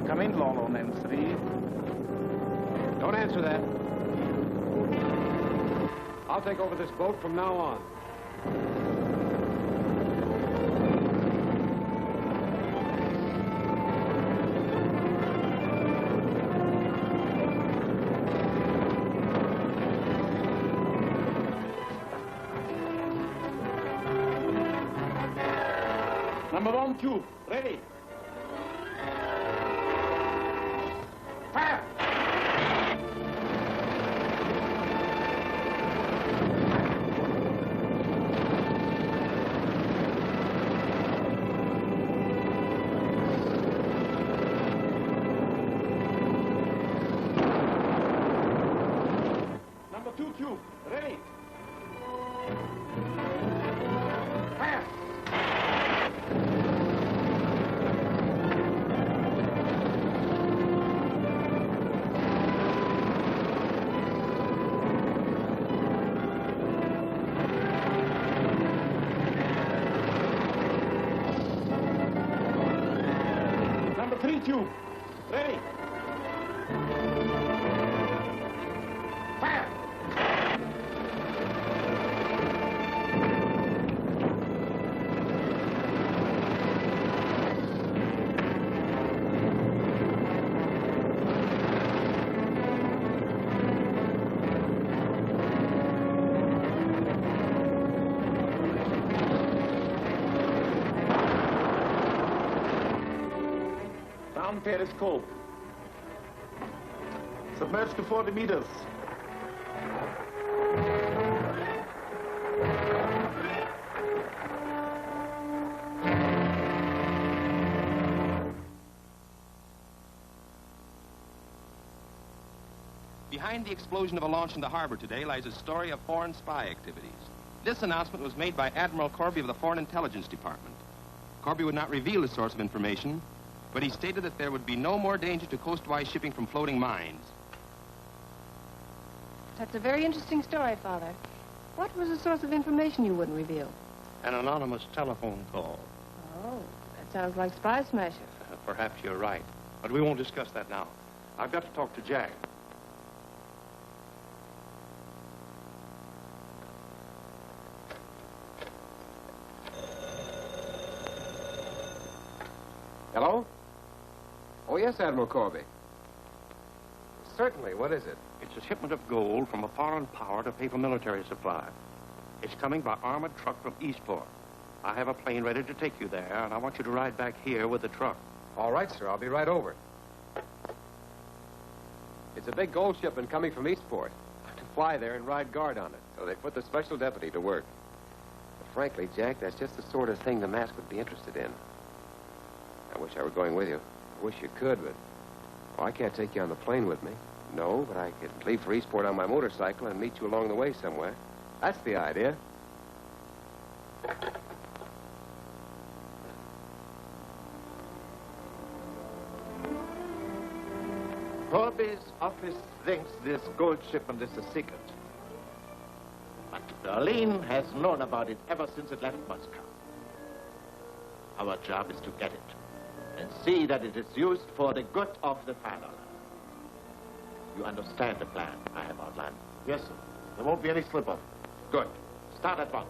Come in, Lolo M3. Don't answer that. I'll take over this boat from now on. Number 1 tube, ready. Fire! Number 2 tube, ready. Fire! Number 3 tube. Ready. Fire! Down periscope. Submerged to 40 meters. Behind the explosion of a launch in the harbor today lies a story of foreign spy activities. This announcement was made by Admiral Corby of the Foreign Intelligence Department. Corby would not reveal the source of information, but he stated that there would be no more danger to coastwise shipping from floating mines. That's a very interesting story, Father. What was the source of information you wouldn't reveal? An anonymous telephone call. Oh, that sounds like Spy Smasher. Perhaps you're right, but we won't discuss that now. I've got to talk to Jack. Hello? Oh, yes, Admiral Corby. Certainly. What is it? It's a shipment of gold from a foreign power to pay for military supply. It's coming by armored truck from Eastport. I have a plane ready to take you there, and I want you to ride back here with the truck. All right, sir. I'll be right over. It's a big gold shipment coming from Eastport. To fly there and ride guard on it. So they put the special deputy to work. But frankly, Jack, that's just the sort of thing the mask would be interested in. I wish I were going with you. I wish you could, but... Well, I can't take you on the plane with me. No, but I could leave for Eastport on my motorcycle and meet you along the way somewhere. That's the idea. Corby's office thinks this gold shipment is a secret. But Berlin has known about it ever since it left Moscow. Our job is to get it and see that it is used for the good of the fatherland. You understand the plan I have outlined? Yes, sir. There won't be any slip-up. Good. Start at once.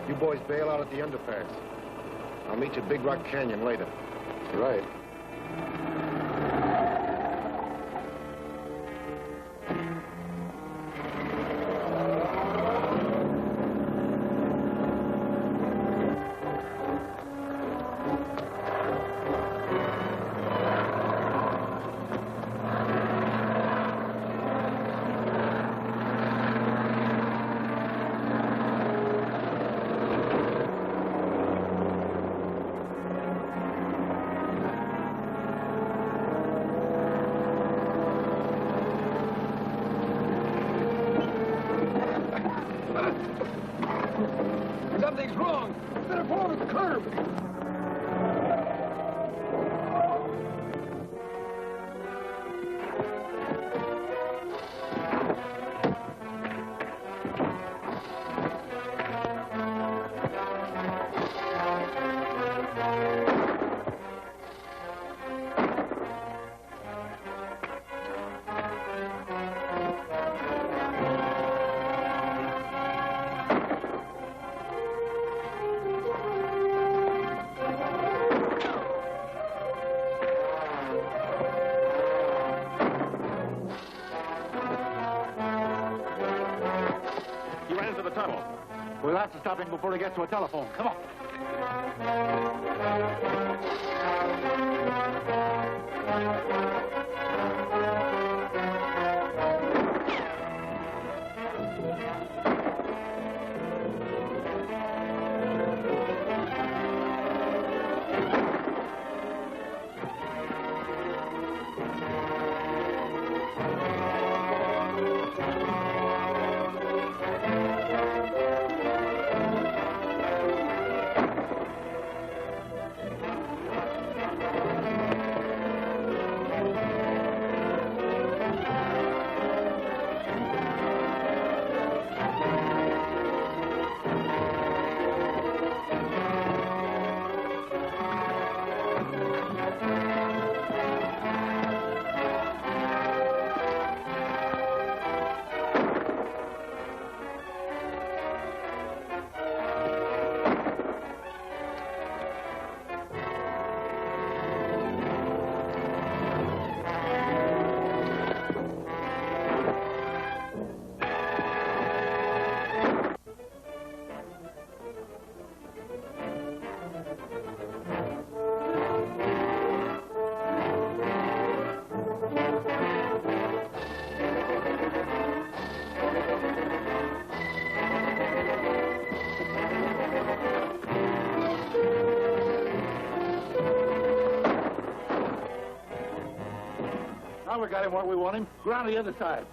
You boys bail out at the underpass. I'll meet you at Big Rock Canyon later. Right. Something's wrong. Better fall to the curb. We'll have to stop him before he gets to a telephone. Come on. Now we got him where we want him. Go around the other side.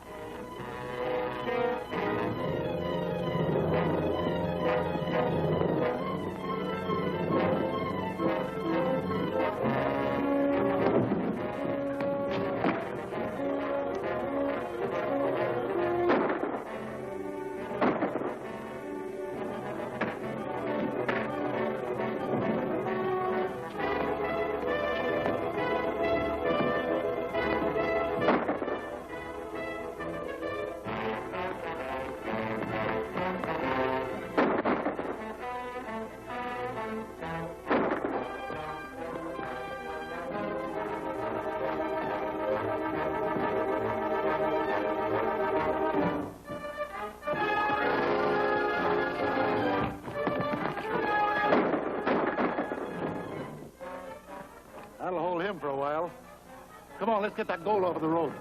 That'll hold him for a while. Come on, let's get that gold off of the road.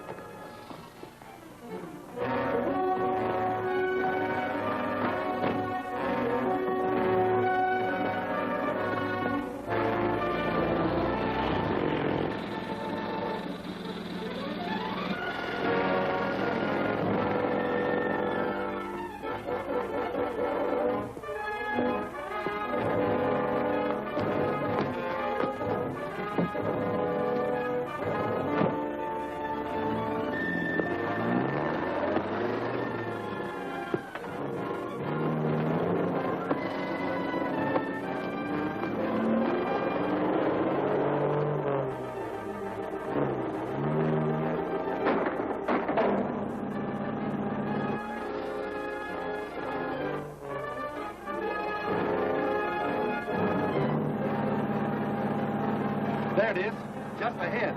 There it is, just ahead.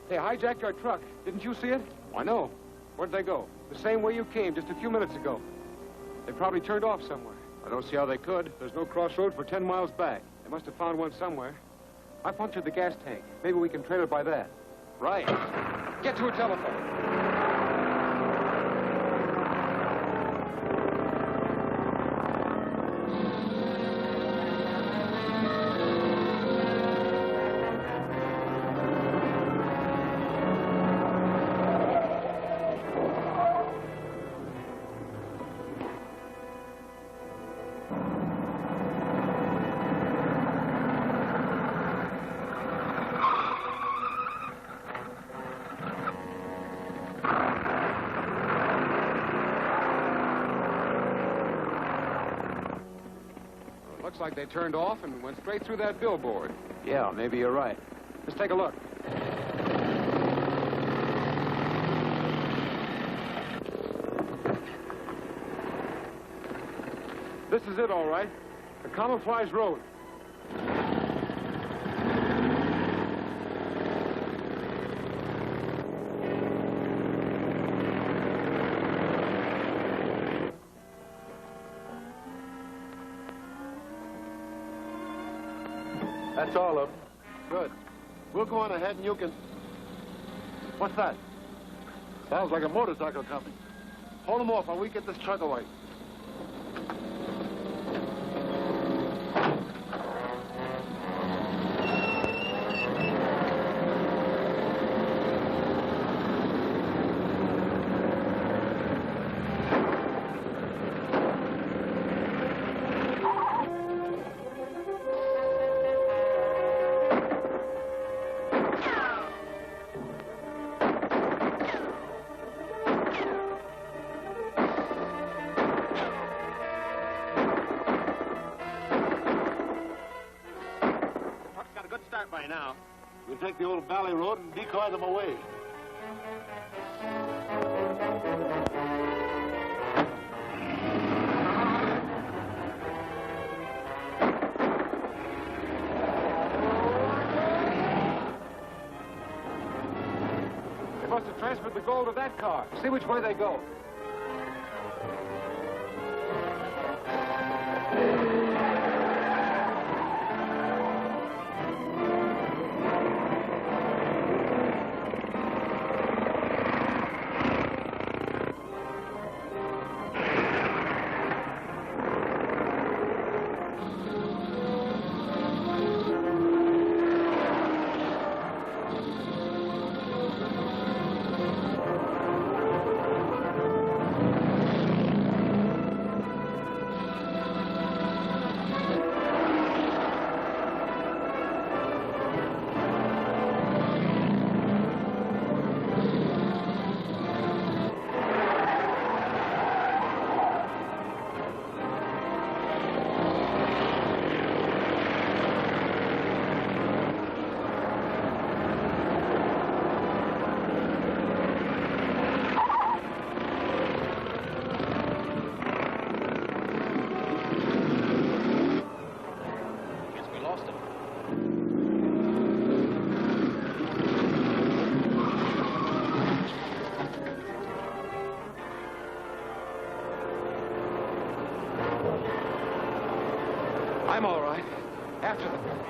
They hijacked our truck. Didn't you see it? I know. Where'd they go? The same way you came just a few minutes ago. They probably turned off somewhere. I don't see how they could. There's no crossroad for 10 miles back. They must have found one somewhere. I punctured the gas tank. Maybe we can trail it by that. Right. Get to a telephone. Looks like they turned off and went straight through that billboard. Yeah, maybe you're right. Let's take a look. This is it, all right. The camouflage road. That's all of them. Good. We'll go on ahead and you can... What's that? Sounds like a motorcycle coming. Hold them off while we get this truck away. By now. We'll take the old valley road and decoy them away. must have transferred the gold to that car. See which way they go. I'm all right. After them.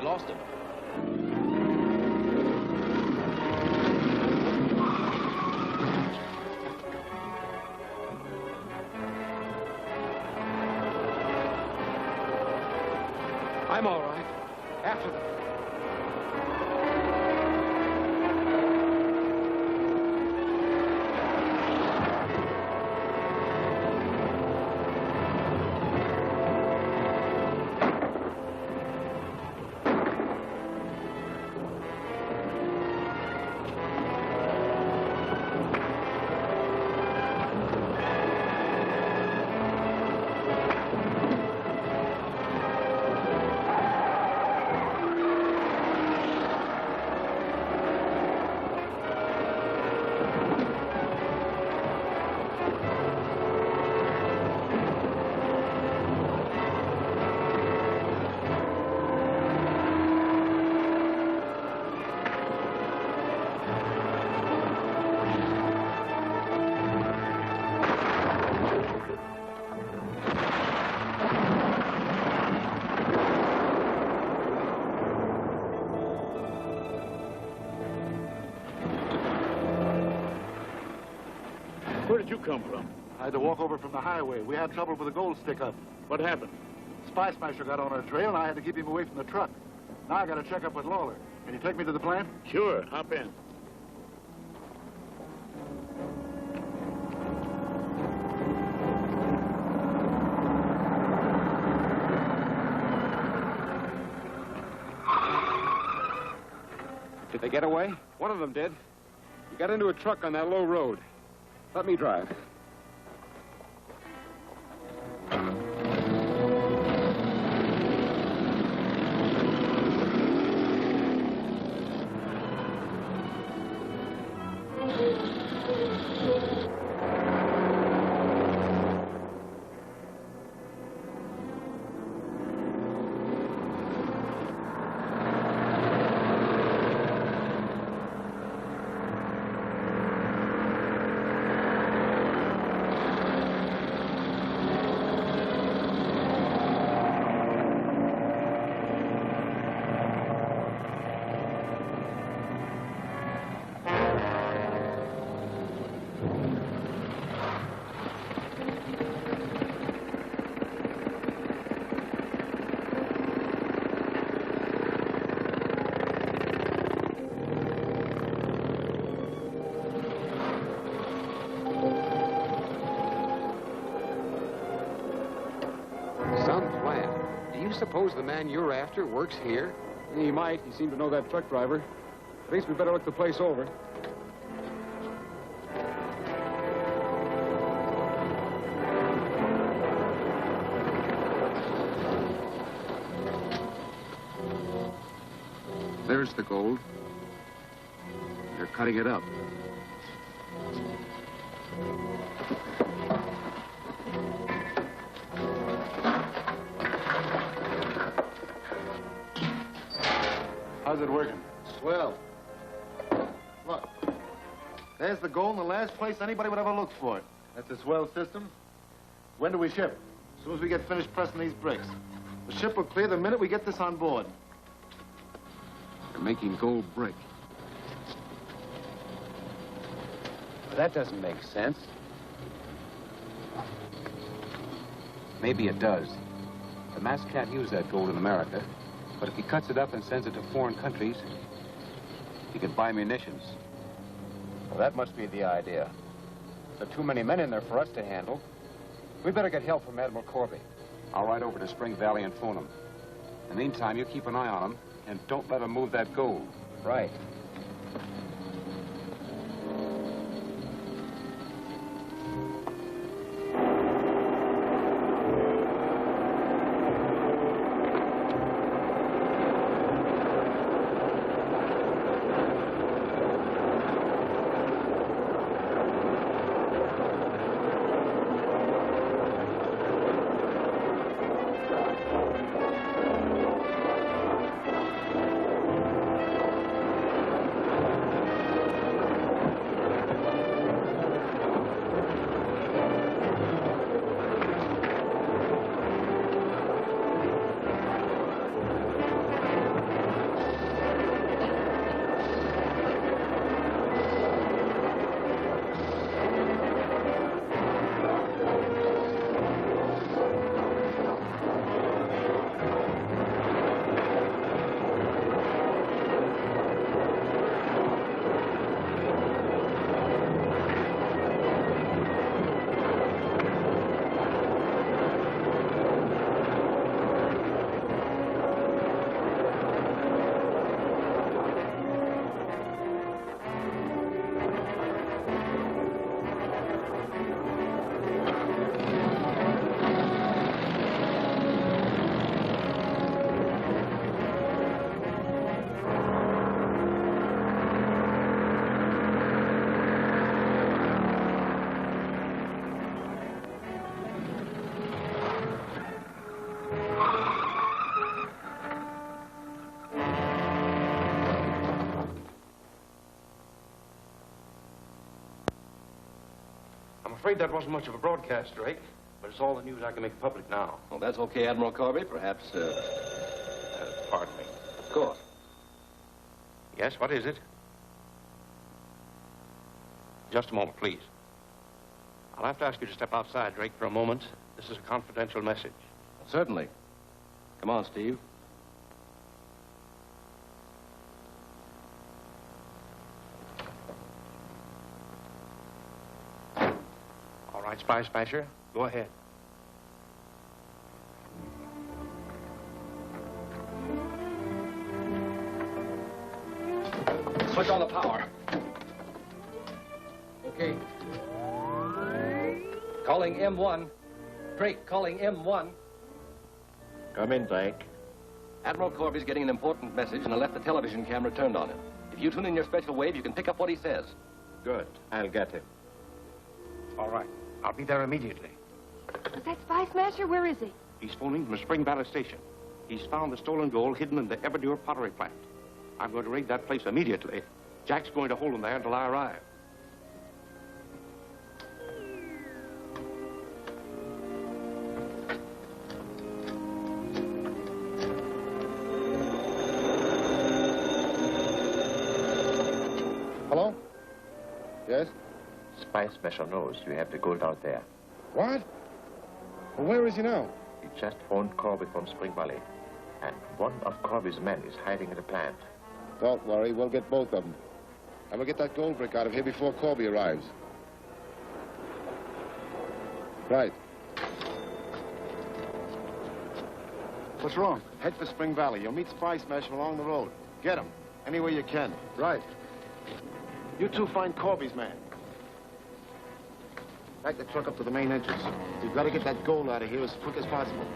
lost him. I'm all right. After them. Where did you come from? I had to walk over from the highway. We had trouble with the gold stick-up. What happened? Spy Smasher got on our trail, and I had to keep him away from the truck. Now I got to check up with Lawler. Can you take me to the plant? Sure. Hop in. Did they get away? One of them did. He got into a truck on that low road. Let me drive. Suppose the man you're after works here? He might. He seemed to know that truck driver. At least we better look the place over. There's the gold. They're cutting it up. How's it working? Swell. Look. There's the gold in the last place anybody would ever look for it. That's a swell system. When do we ship? As soon as we get finished pressing these bricks. The ship will clear the minute we get this on board. They're making gold brick. Well, that doesn't make sense. Maybe it does. The mass can't use that gold in America. But if he cuts it up and sends it to foreign countries, he can buy munitions. Well, that must be the idea. There are too many men in there for us to handle. We better get help from Admiral Corby. I'll ride over to Spring Valley and phone him. In the meantime, you keep an eye on him, and don't let him move that gold. Right. I'm afraid that wasn't much of a broadcast, Drake, but it's all the news I can make public now. Well, that's okay, Admiral Corby. Perhaps, pardon me. Of course. Yes, what is it? Just a moment, please. I'll have to ask you to step outside, Drake, for a moment. This is a confidential message. Certainly. Come on, Steve. All right, Spy Smasher, go ahead. Switch on the power. Okay. Calling M1. Drake, calling M1. Come in, Drake. Admiral Corby's getting an important message, and I left the television camera turned on him. If you tune in your special wave, you can pick up what he says. Good. I'll get him. All right. I'll be there immediately. Is that Spy Smasher? Where is he? He's phoning from Spring Valley Station. He's found the stolen gold hidden in the Everdure pottery plant. I'm going to raid that place immediately. Jack's going to hold him there until I arrive. Hello? Yes? Spy Smasher knows you have the gold out there. What? Well, where is he now? He just phoned Corby from Spring Valley. And one of Corby's men is hiding in the plant. Don't worry, we'll get both of them. And we'll get that gold brick out of here before Corby arrives. Right. What's wrong? Head for Spring Valley. You'll meet Spy Smasher along the road. Get him. Any way you can. Right. You two find Corby's man. Back the truck up to the main entrance. We've got to get that gold out of here as quick as possible.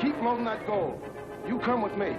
Keep loading that gold. You come with me.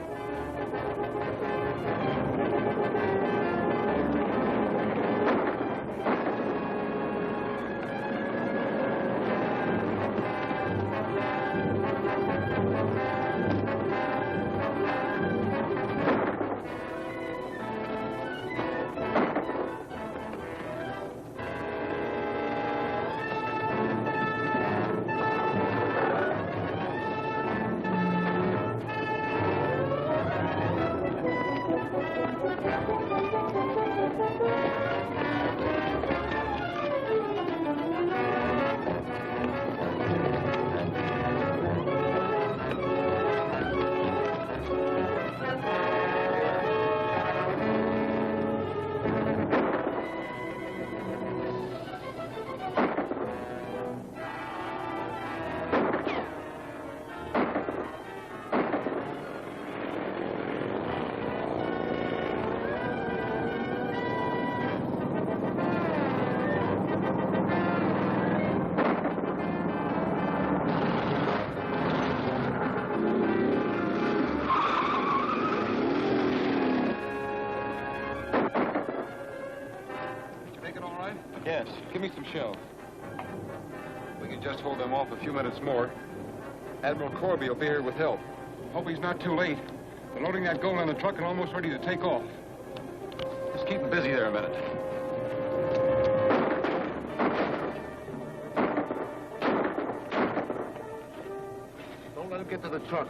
Yes, give me some shells. We can just hold them off a few minutes more. Admiral Corby will be here with help. Hope he's not too late. They're loading that gold on the truck and almost ready to take off. Just keep them busy there a minute. Don't let him get to the truck.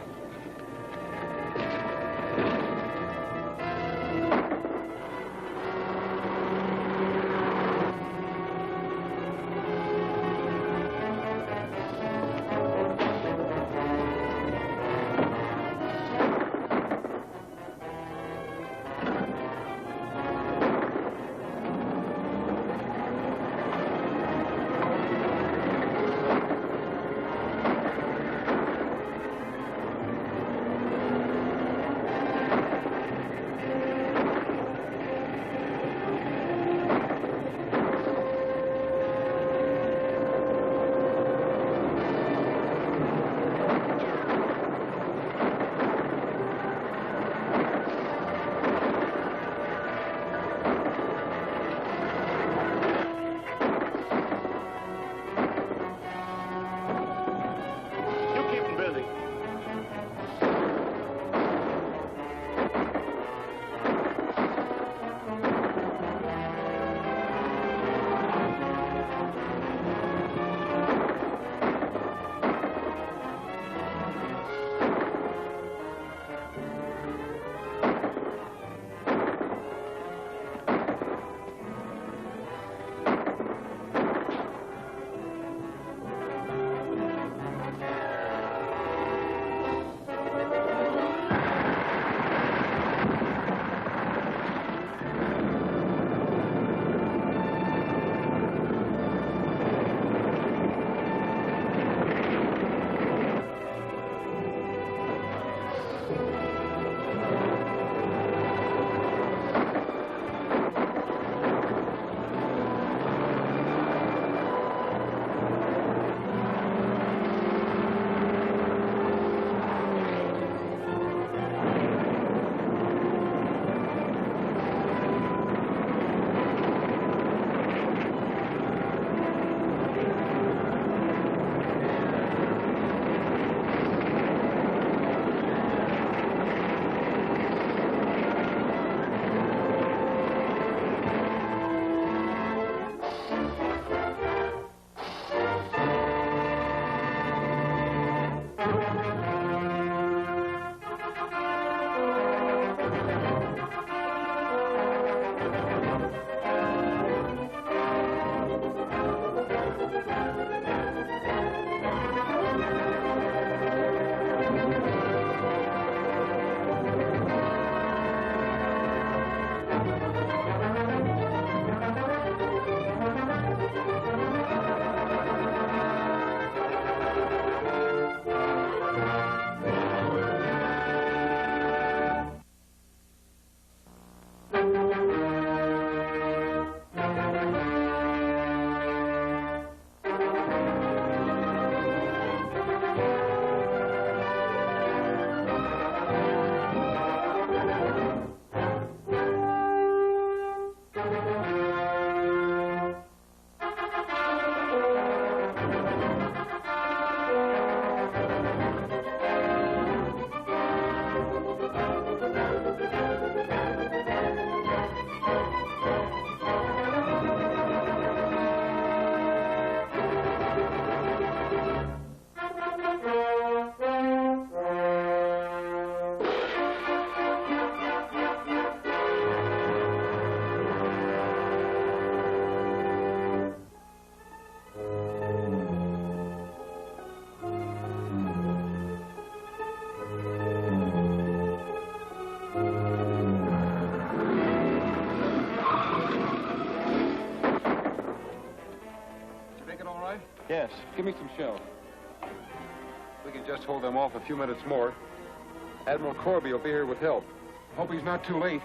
Yes, give me some shells. We can just hold them off a few minutes more. Admiral Corby will be here with help. Hope he's not too late.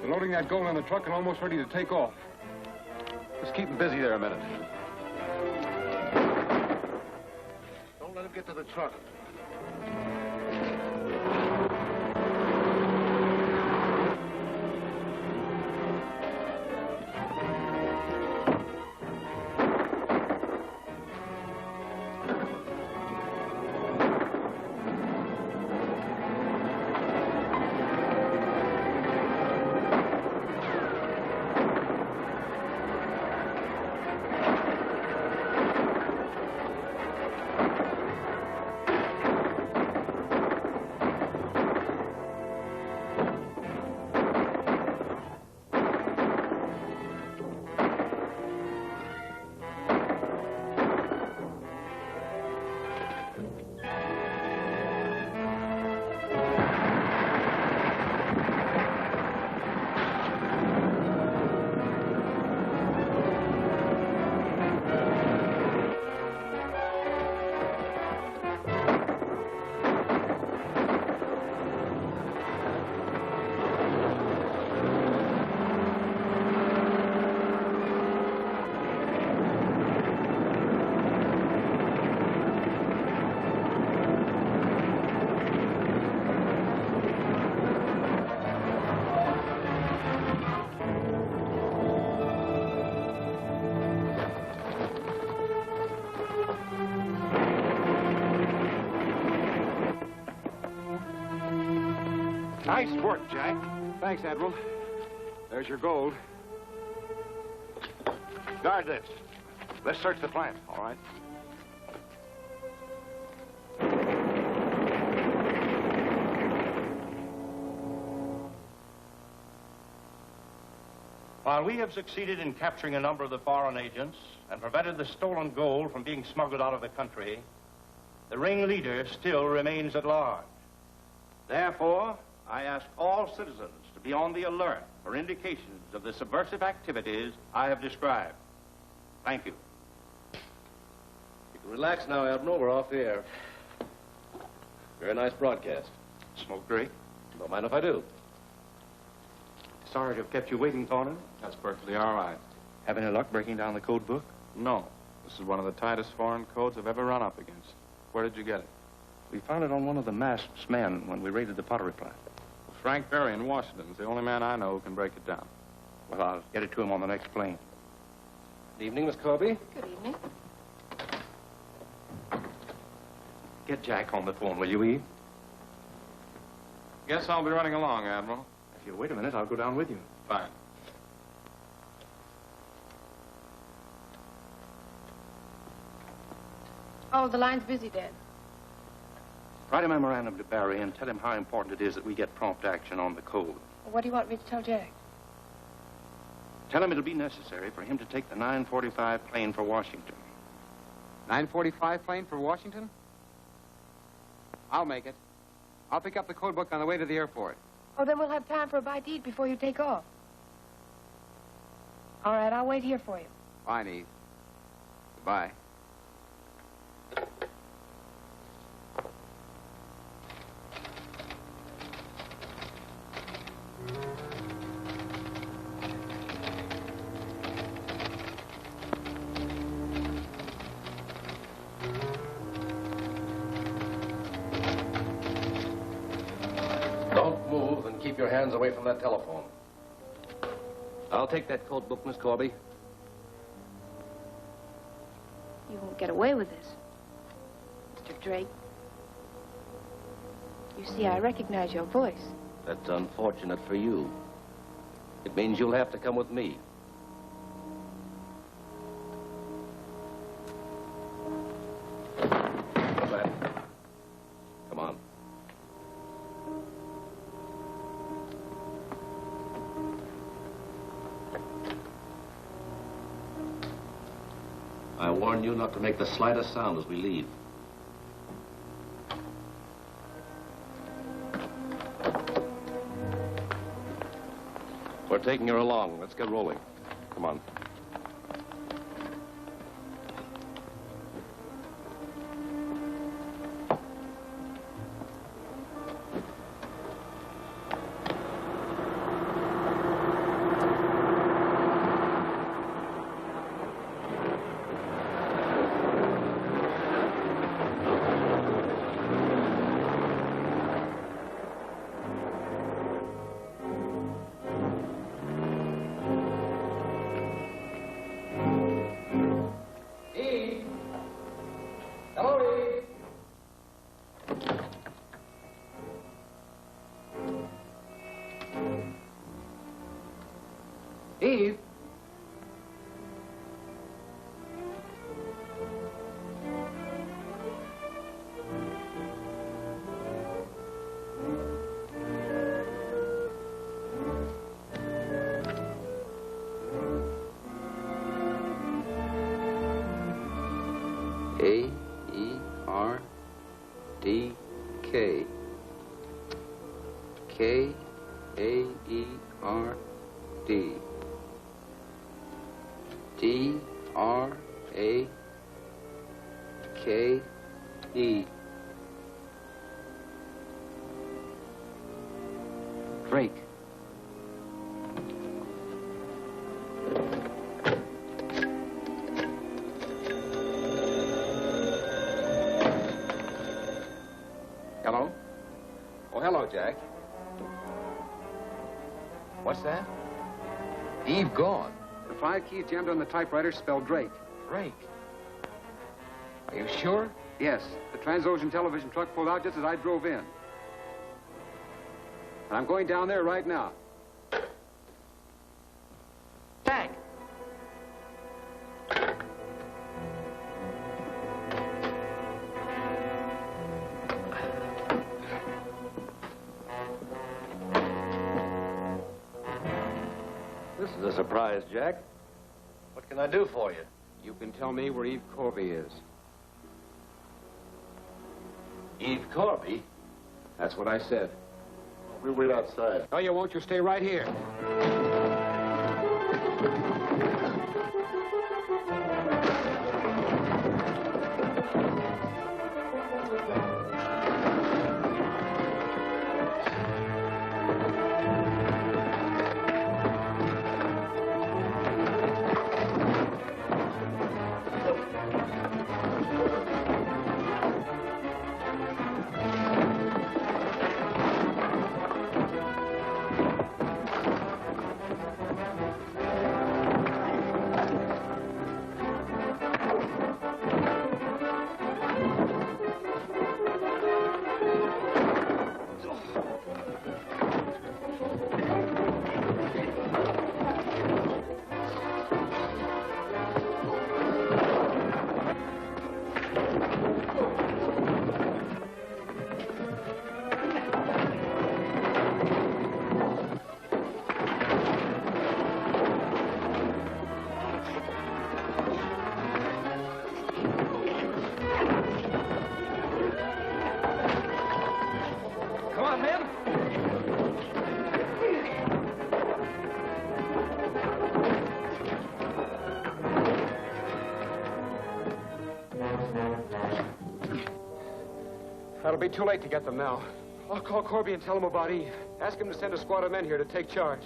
They're loading that gold on the truck and almost ready to take off. Just keep them busy there a minute. Don't let him get to the truck. Nice work, Jack. Thanks, Admiral. There's your gold. Guard this. Let's search the plant. All right. While we have succeeded in capturing a number of the foreign agents and prevented the stolen gold from being smuggled out of the country, the ringleader still remains at large. Therefore, I ask all citizens to be on the alert for indications of the subversive activities I have described. Thank you. You can relax now, Admiral. We're off the air. Very nice broadcast. Smoke break? Don't mind if I do. Sorry to have kept you waiting, Thornton. That's perfectly all right. Have any luck breaking down the code book? No. This is one of the tightest foreign codes I've ever run up against. Where did you get it? We found it on one of the masked men when we raided the pottery plant. Frank Berry in Washington is the only man I know who can break it down. Well, I'll get it to him on the next plane. Good evening, Miss Corby. Good evening. Get Jack on the phone, will you, Eve? Guess I'll be running along, Admiral. If you'll wait a minute, I'll go down with you. Fine. Oh, the line's busy, Dad. Write a memorandum to Barry and tell him how important it is that we get prompt action on the code. What do you want me to tell Jack? Tell him it'll be necessary for him to take the 9:45 plane for Washington. 9:45 plane for Washington? I'll make it. I'll pick up the code book on the way to the airport. Oh, then we'll have time for a bite to eat before you take off. All right, I'll wait here for you. Fine, Eve. Goodbye. Don't move and keep your hands away from that telephone. I'll take that code book, Miss Corby. You won't get away with this, Mr. Drake. You see, I recognize your voice. That's unfortunate for you. It means you'll have to come with me. Come on. I warn you not to make the slightest sound as we leave. We're taking her along. Let's get rolling. Come on. Eve? A-E-R-D-K. K-A-E-R-D. D-R-A-K-E. Drake. Hello? Oh, hello, Jack. What's that? Eve gone. The 5 keys jammed on the typewriter spelled Drake. Drake? Are you sure? Yes. The Transocean television truck pulled out just as I drove in. I'm going down there right now. Jack! This is a surprise, Jack. What can I do for you? You can tell me where Eve Corby is. Eve Corby? That's what I said. We'll wait outside. No, you won't. You stay right here. It'll be too late to get them now. I'll call Corby and tell him about Eve. Ask him to send a squad of men here to take charge.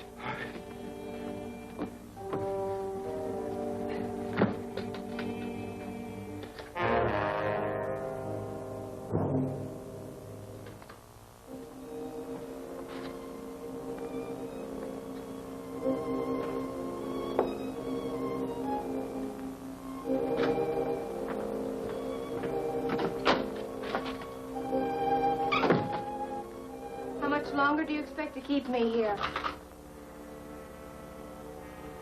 To keep me here.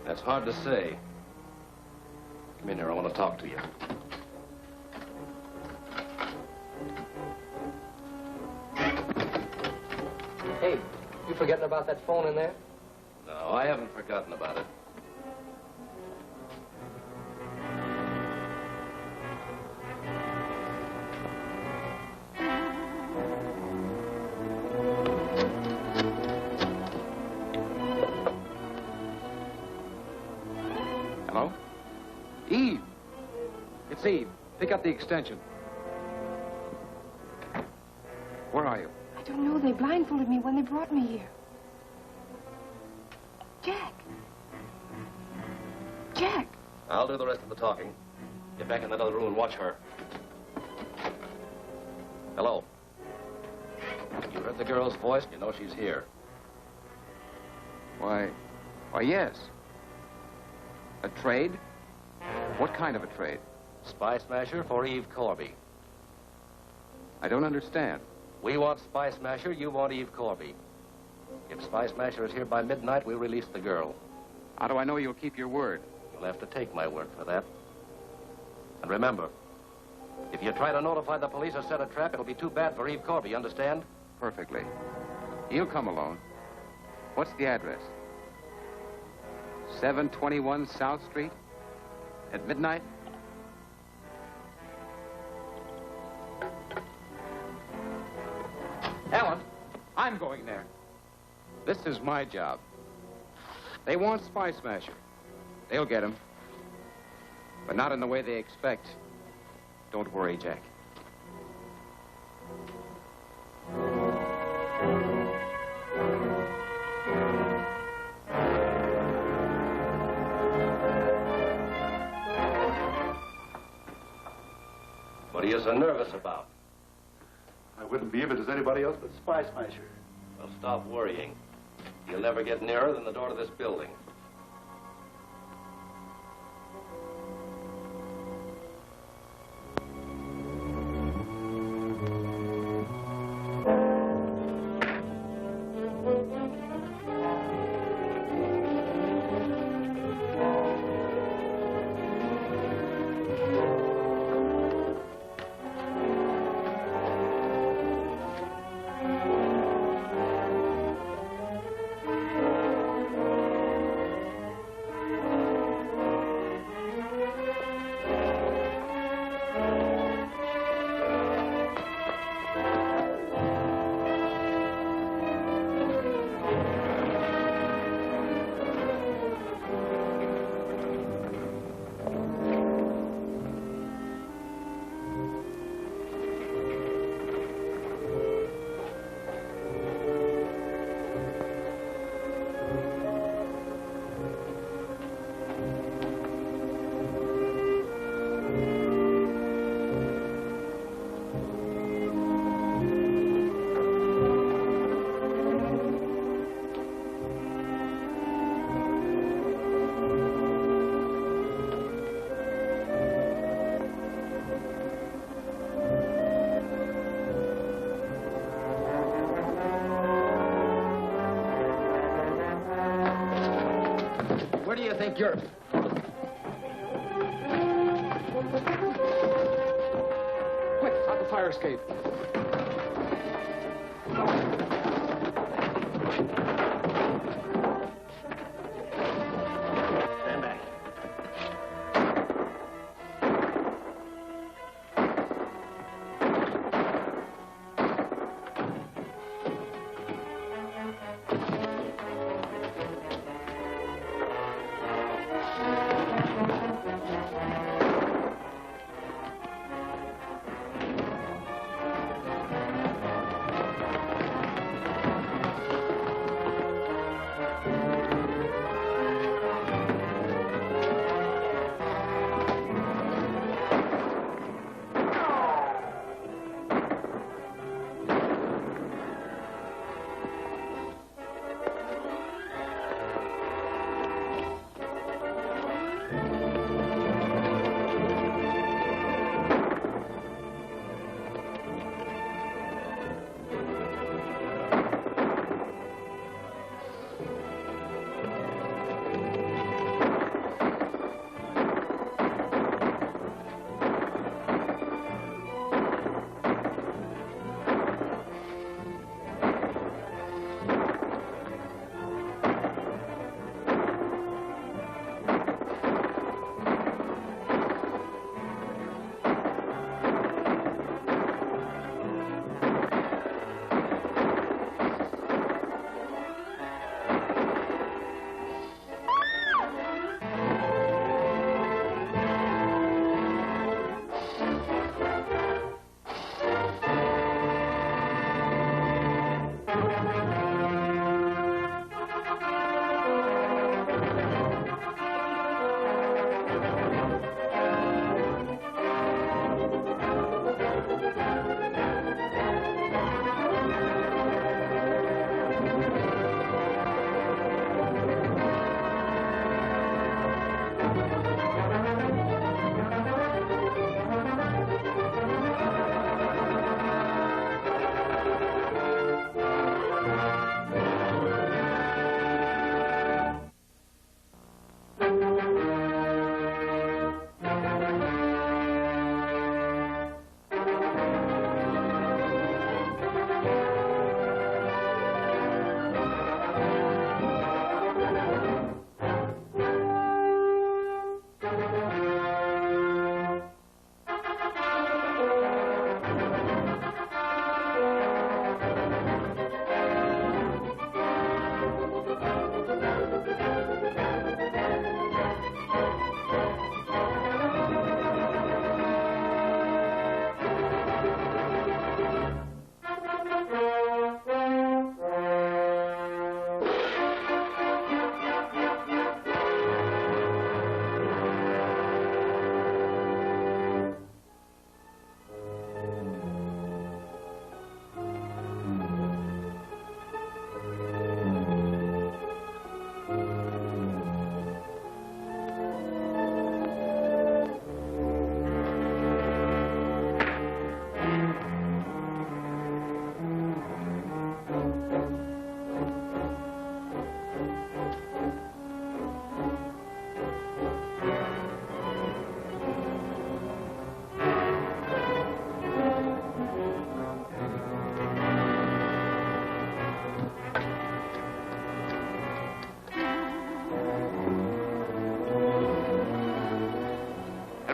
That's hard to say. Come in here, I want to talk to you. Hey, you forgetting about that phone in there? No, I haven't forgotten about it. Hello? Eve! It's Eve. Pick up the extension. Where are you? I don't know. They blindfolded me when they brought me here. Jack! Jack! I'll do the rest of the talking. Get back in that other room and watch her. Hello? You heard the girl's voice? You know she's here. Why, yes. A trade? What kind of a trade? Spy Smasher for Eve Corby. I don't understand. We want Spy Smasher, you want Eve Corby. If Spy Smasher is here by midnight, we'll release the girl. How do I know you'll keep your word? You'll have to take my word for that. And remember, if you try to notify the police or set a trap, it'll be too bad for Eve Corby, you understand? Perfectly. He'll come alone. What's the address? 721 South Street? At midnight? Ellen, I'm going there. This is my job. They want Spy Smasher. They'll get him. But not in the way they expect. Don't worry, Jack. What are you so nervous about? I wouldn't be if it was anybody else but Spy Smasher. Well, stop worrying. You'll never get nearer than the door to this building. do you think you're... Quick, out the fire escape. Stand back.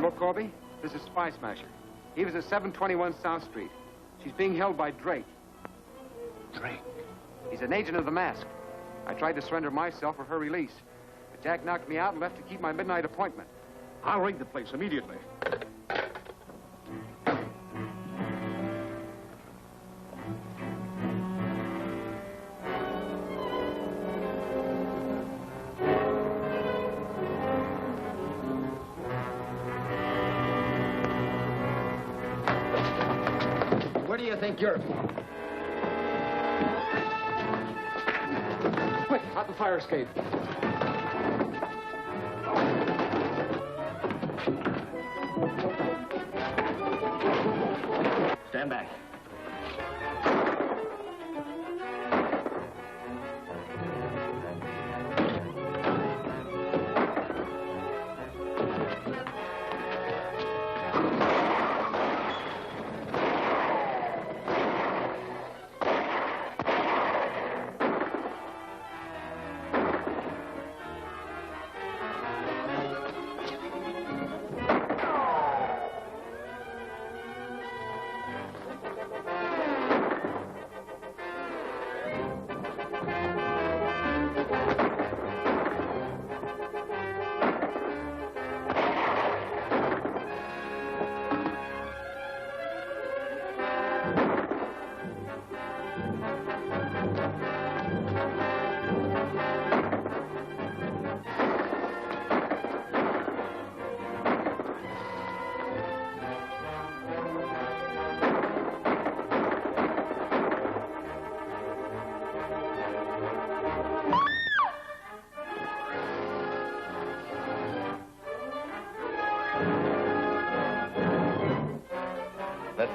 Admiral Corby, this is Spy Smasher. He was at 721 South Street. She's being held by Drake. Drake? He's an agent of the mask. I tried to surrender myself for her release. But Jack knocked me out and left to keep my midnight appointment. I'll raid the place immediately. Where do you think you're... Quick, out the fire escape. Stand back.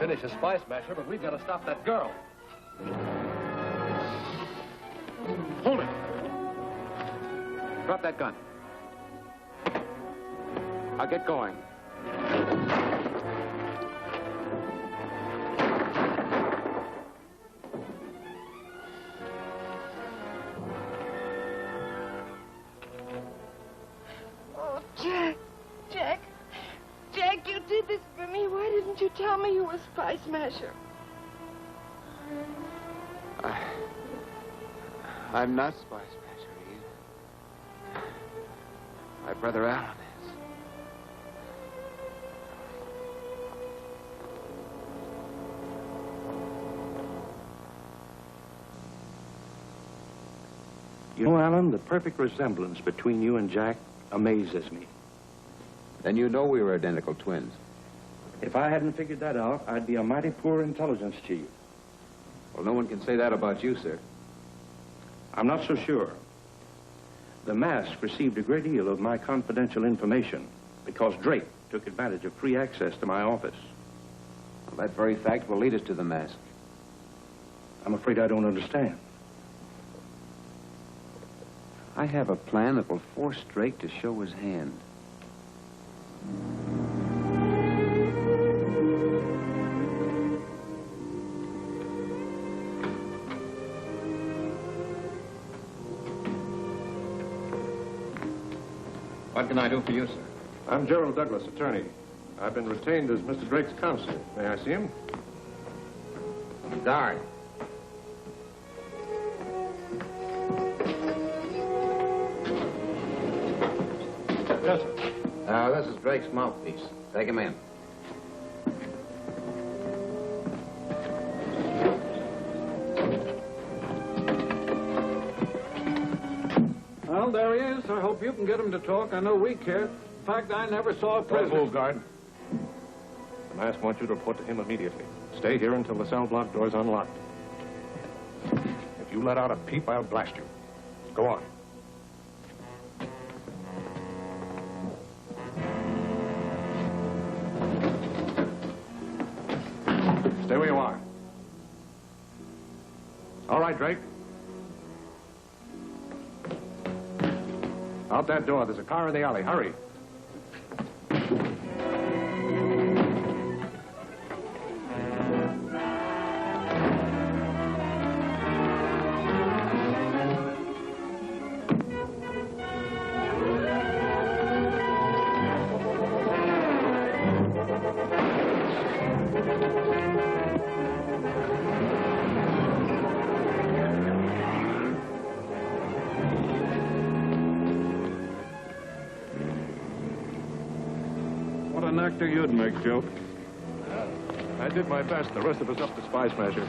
finish a spy smasher, but we've got to stop that girl. Hold it. Drop that gun. I'll get going. Oh, Jack. Jack, you did this for me. Why didn't you tell me you were Spy Smasher? I'm not Spy Smasher, Eve. My brother Alan is. You know, Alan, the perfect resemblance between you and Jack amazes me. Then you know we were identical twins. If I hadn't figured that out, I'd be a mighty poor intelligence chief. Well, no one can say that about you, sir. I'm not so sure. The mask received a great deal of my confidential information because Drake took advantage of free access to my office. Well, that very fact will lead us to the mask. I'm afraid I don't understand. I have a plan that will force Drake to show his hand. What can I do for you, sir? I'm Gerald Douglas, attorney. I've been retained as Mr. Drake's counsel. May I see him? Guard. Yes, sir. This is Drake's mouthpiece. Take him in. Well, there he is. I hope you can get him to talk. I know we care. In fact, I never saw a prisoner. Don't move, guard. The mask wants you to report to him immediately. Stay here until the cell block door's unlocked. If you let out a peep, I'll blast you. Go on. Stay where you are. All right, Drake. Out that door. There's a car in the alley. Hurry. What an actor you'd make, Joe. I did my best. The rest of us up to Spy Smasher.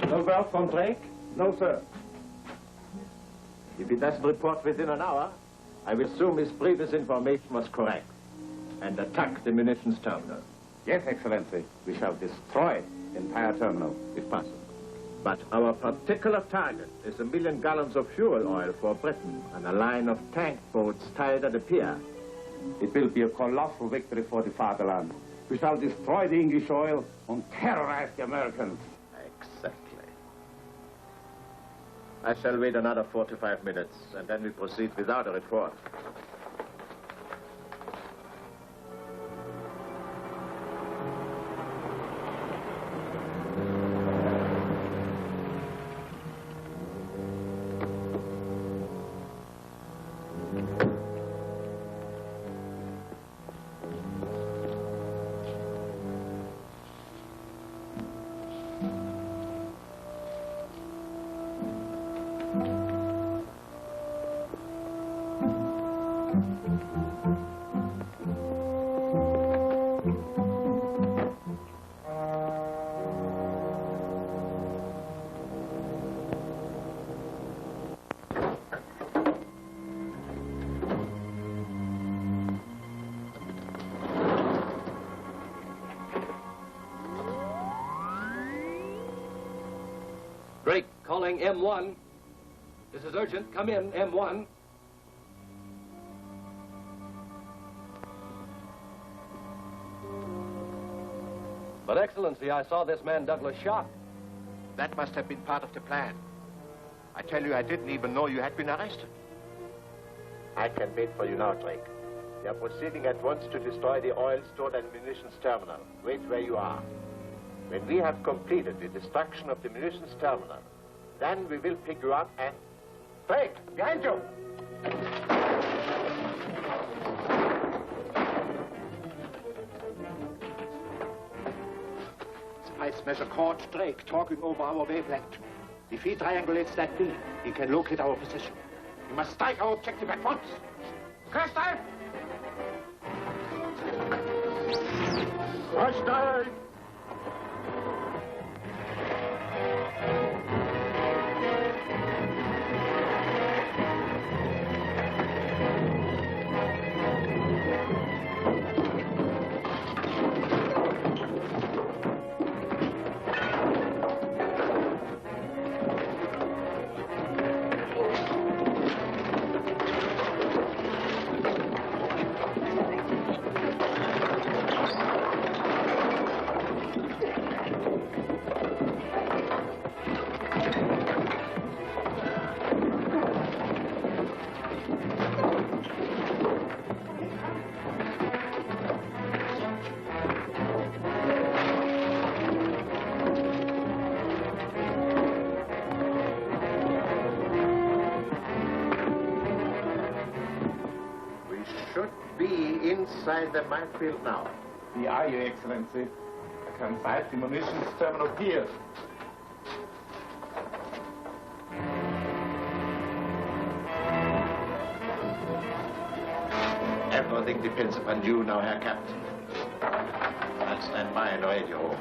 No word from Drake? No, sir. If he doesn't report within an hour, I will assume his previous information was correct and attack the munitions terminal. Yes, Excellency. We shall destroy the entire terminal, if possible. But our particular target is 1 million gallons of fuel oil for Britain and a line of tank boats tied at the pier. It will be a colossal victory for the fatherland. We shall destroy the English oil and terrorize the Americans. Exactly. I shall wait another 45 minutes, and then we proceed without a report. Drake, calling M1. This is urgent. Come in, M1. But, Excellency, I saw this man Douglas shot. That must have been part of the plan. I tell you, I didn't even know you had been arrested. I can wait for you now, Drake. We are proceeding at once to destroy the oil store and munitions terminal. Wait where you are. When we have completed the destruction of the munitions terminal, then we will pick you up and... Drake, behind you! Spies Smasher caught Drake talking over our wavelength. If he triangulates that beam, he can locate our position. We must strike our objective at once. Crash dive! Crash dive! Inside the minefield now. Wie are you, Excellency? I can find the munitions terminal here. Everything depends upon you now, Herr Captain. I'll stand by and radio.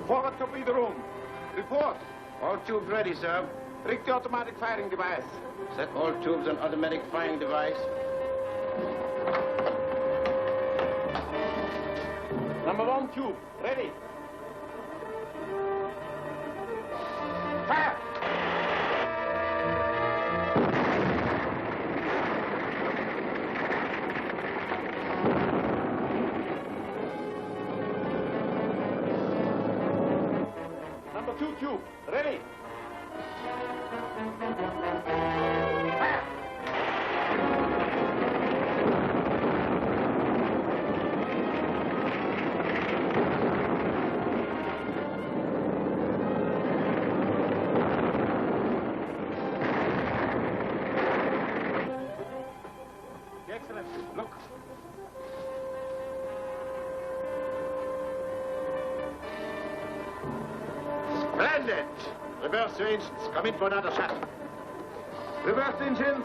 Forward to be the room. Report. All tubes ready, sir. Rig the automatic firing device. Set all tubes on automatic firing device. Number 1 tube, ready. Fire! Number 2 tube, ready. Fire! Look. Splendid! Reverse your engines. Come in for another shot. Reverse engines.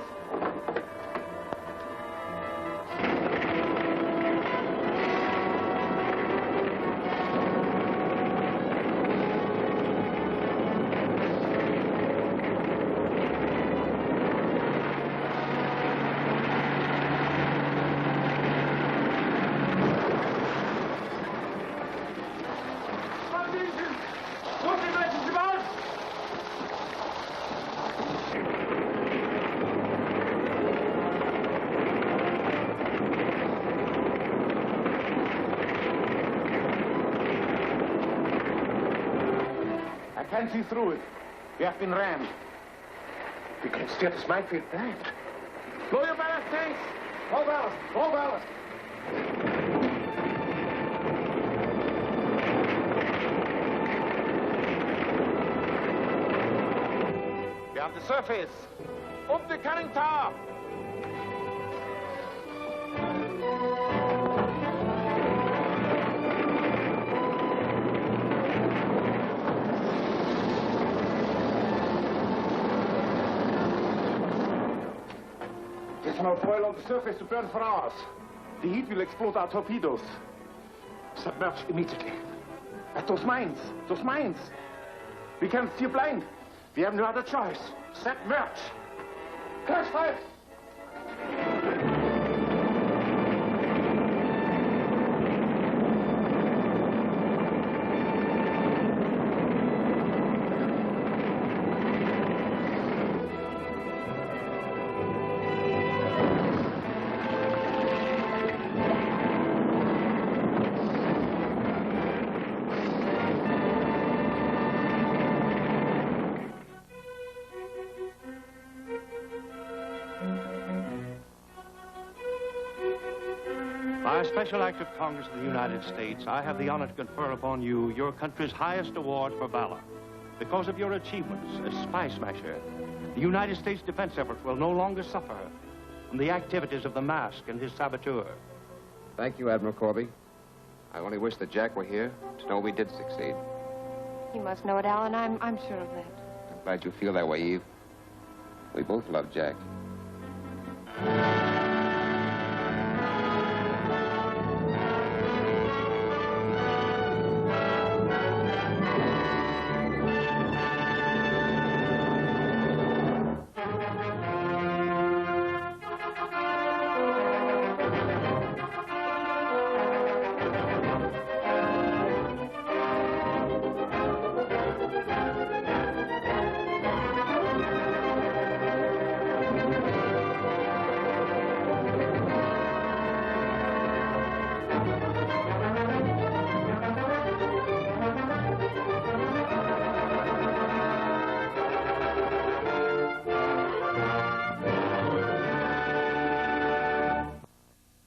can't see through it. We have been rammed. We can steer this minefield right. Blow your ballast tanks! All ballast! All ballast! We have the surface. Up the cannon tower! There's no oil on the surface to burn for hours. The heat will explode our torpedoes. Submerge immediately. At those mines! Those mines! We can't steer blind. We have no other choice. Submerge! Crash fire! By a special act of Congress of the United States, I have the honor to confer upon you your country's highest award for valor. Because of your achievements as spy smasher, the United States defense efforts will no longer suffer from the activities of the Mask and his saboteur. Thank you, Admiral Corby. I only wish that Jack were here to know we did succeed. He must know it, Alan. I'm sure of that. I'm glad you feel that way, Eve. We both love Jack.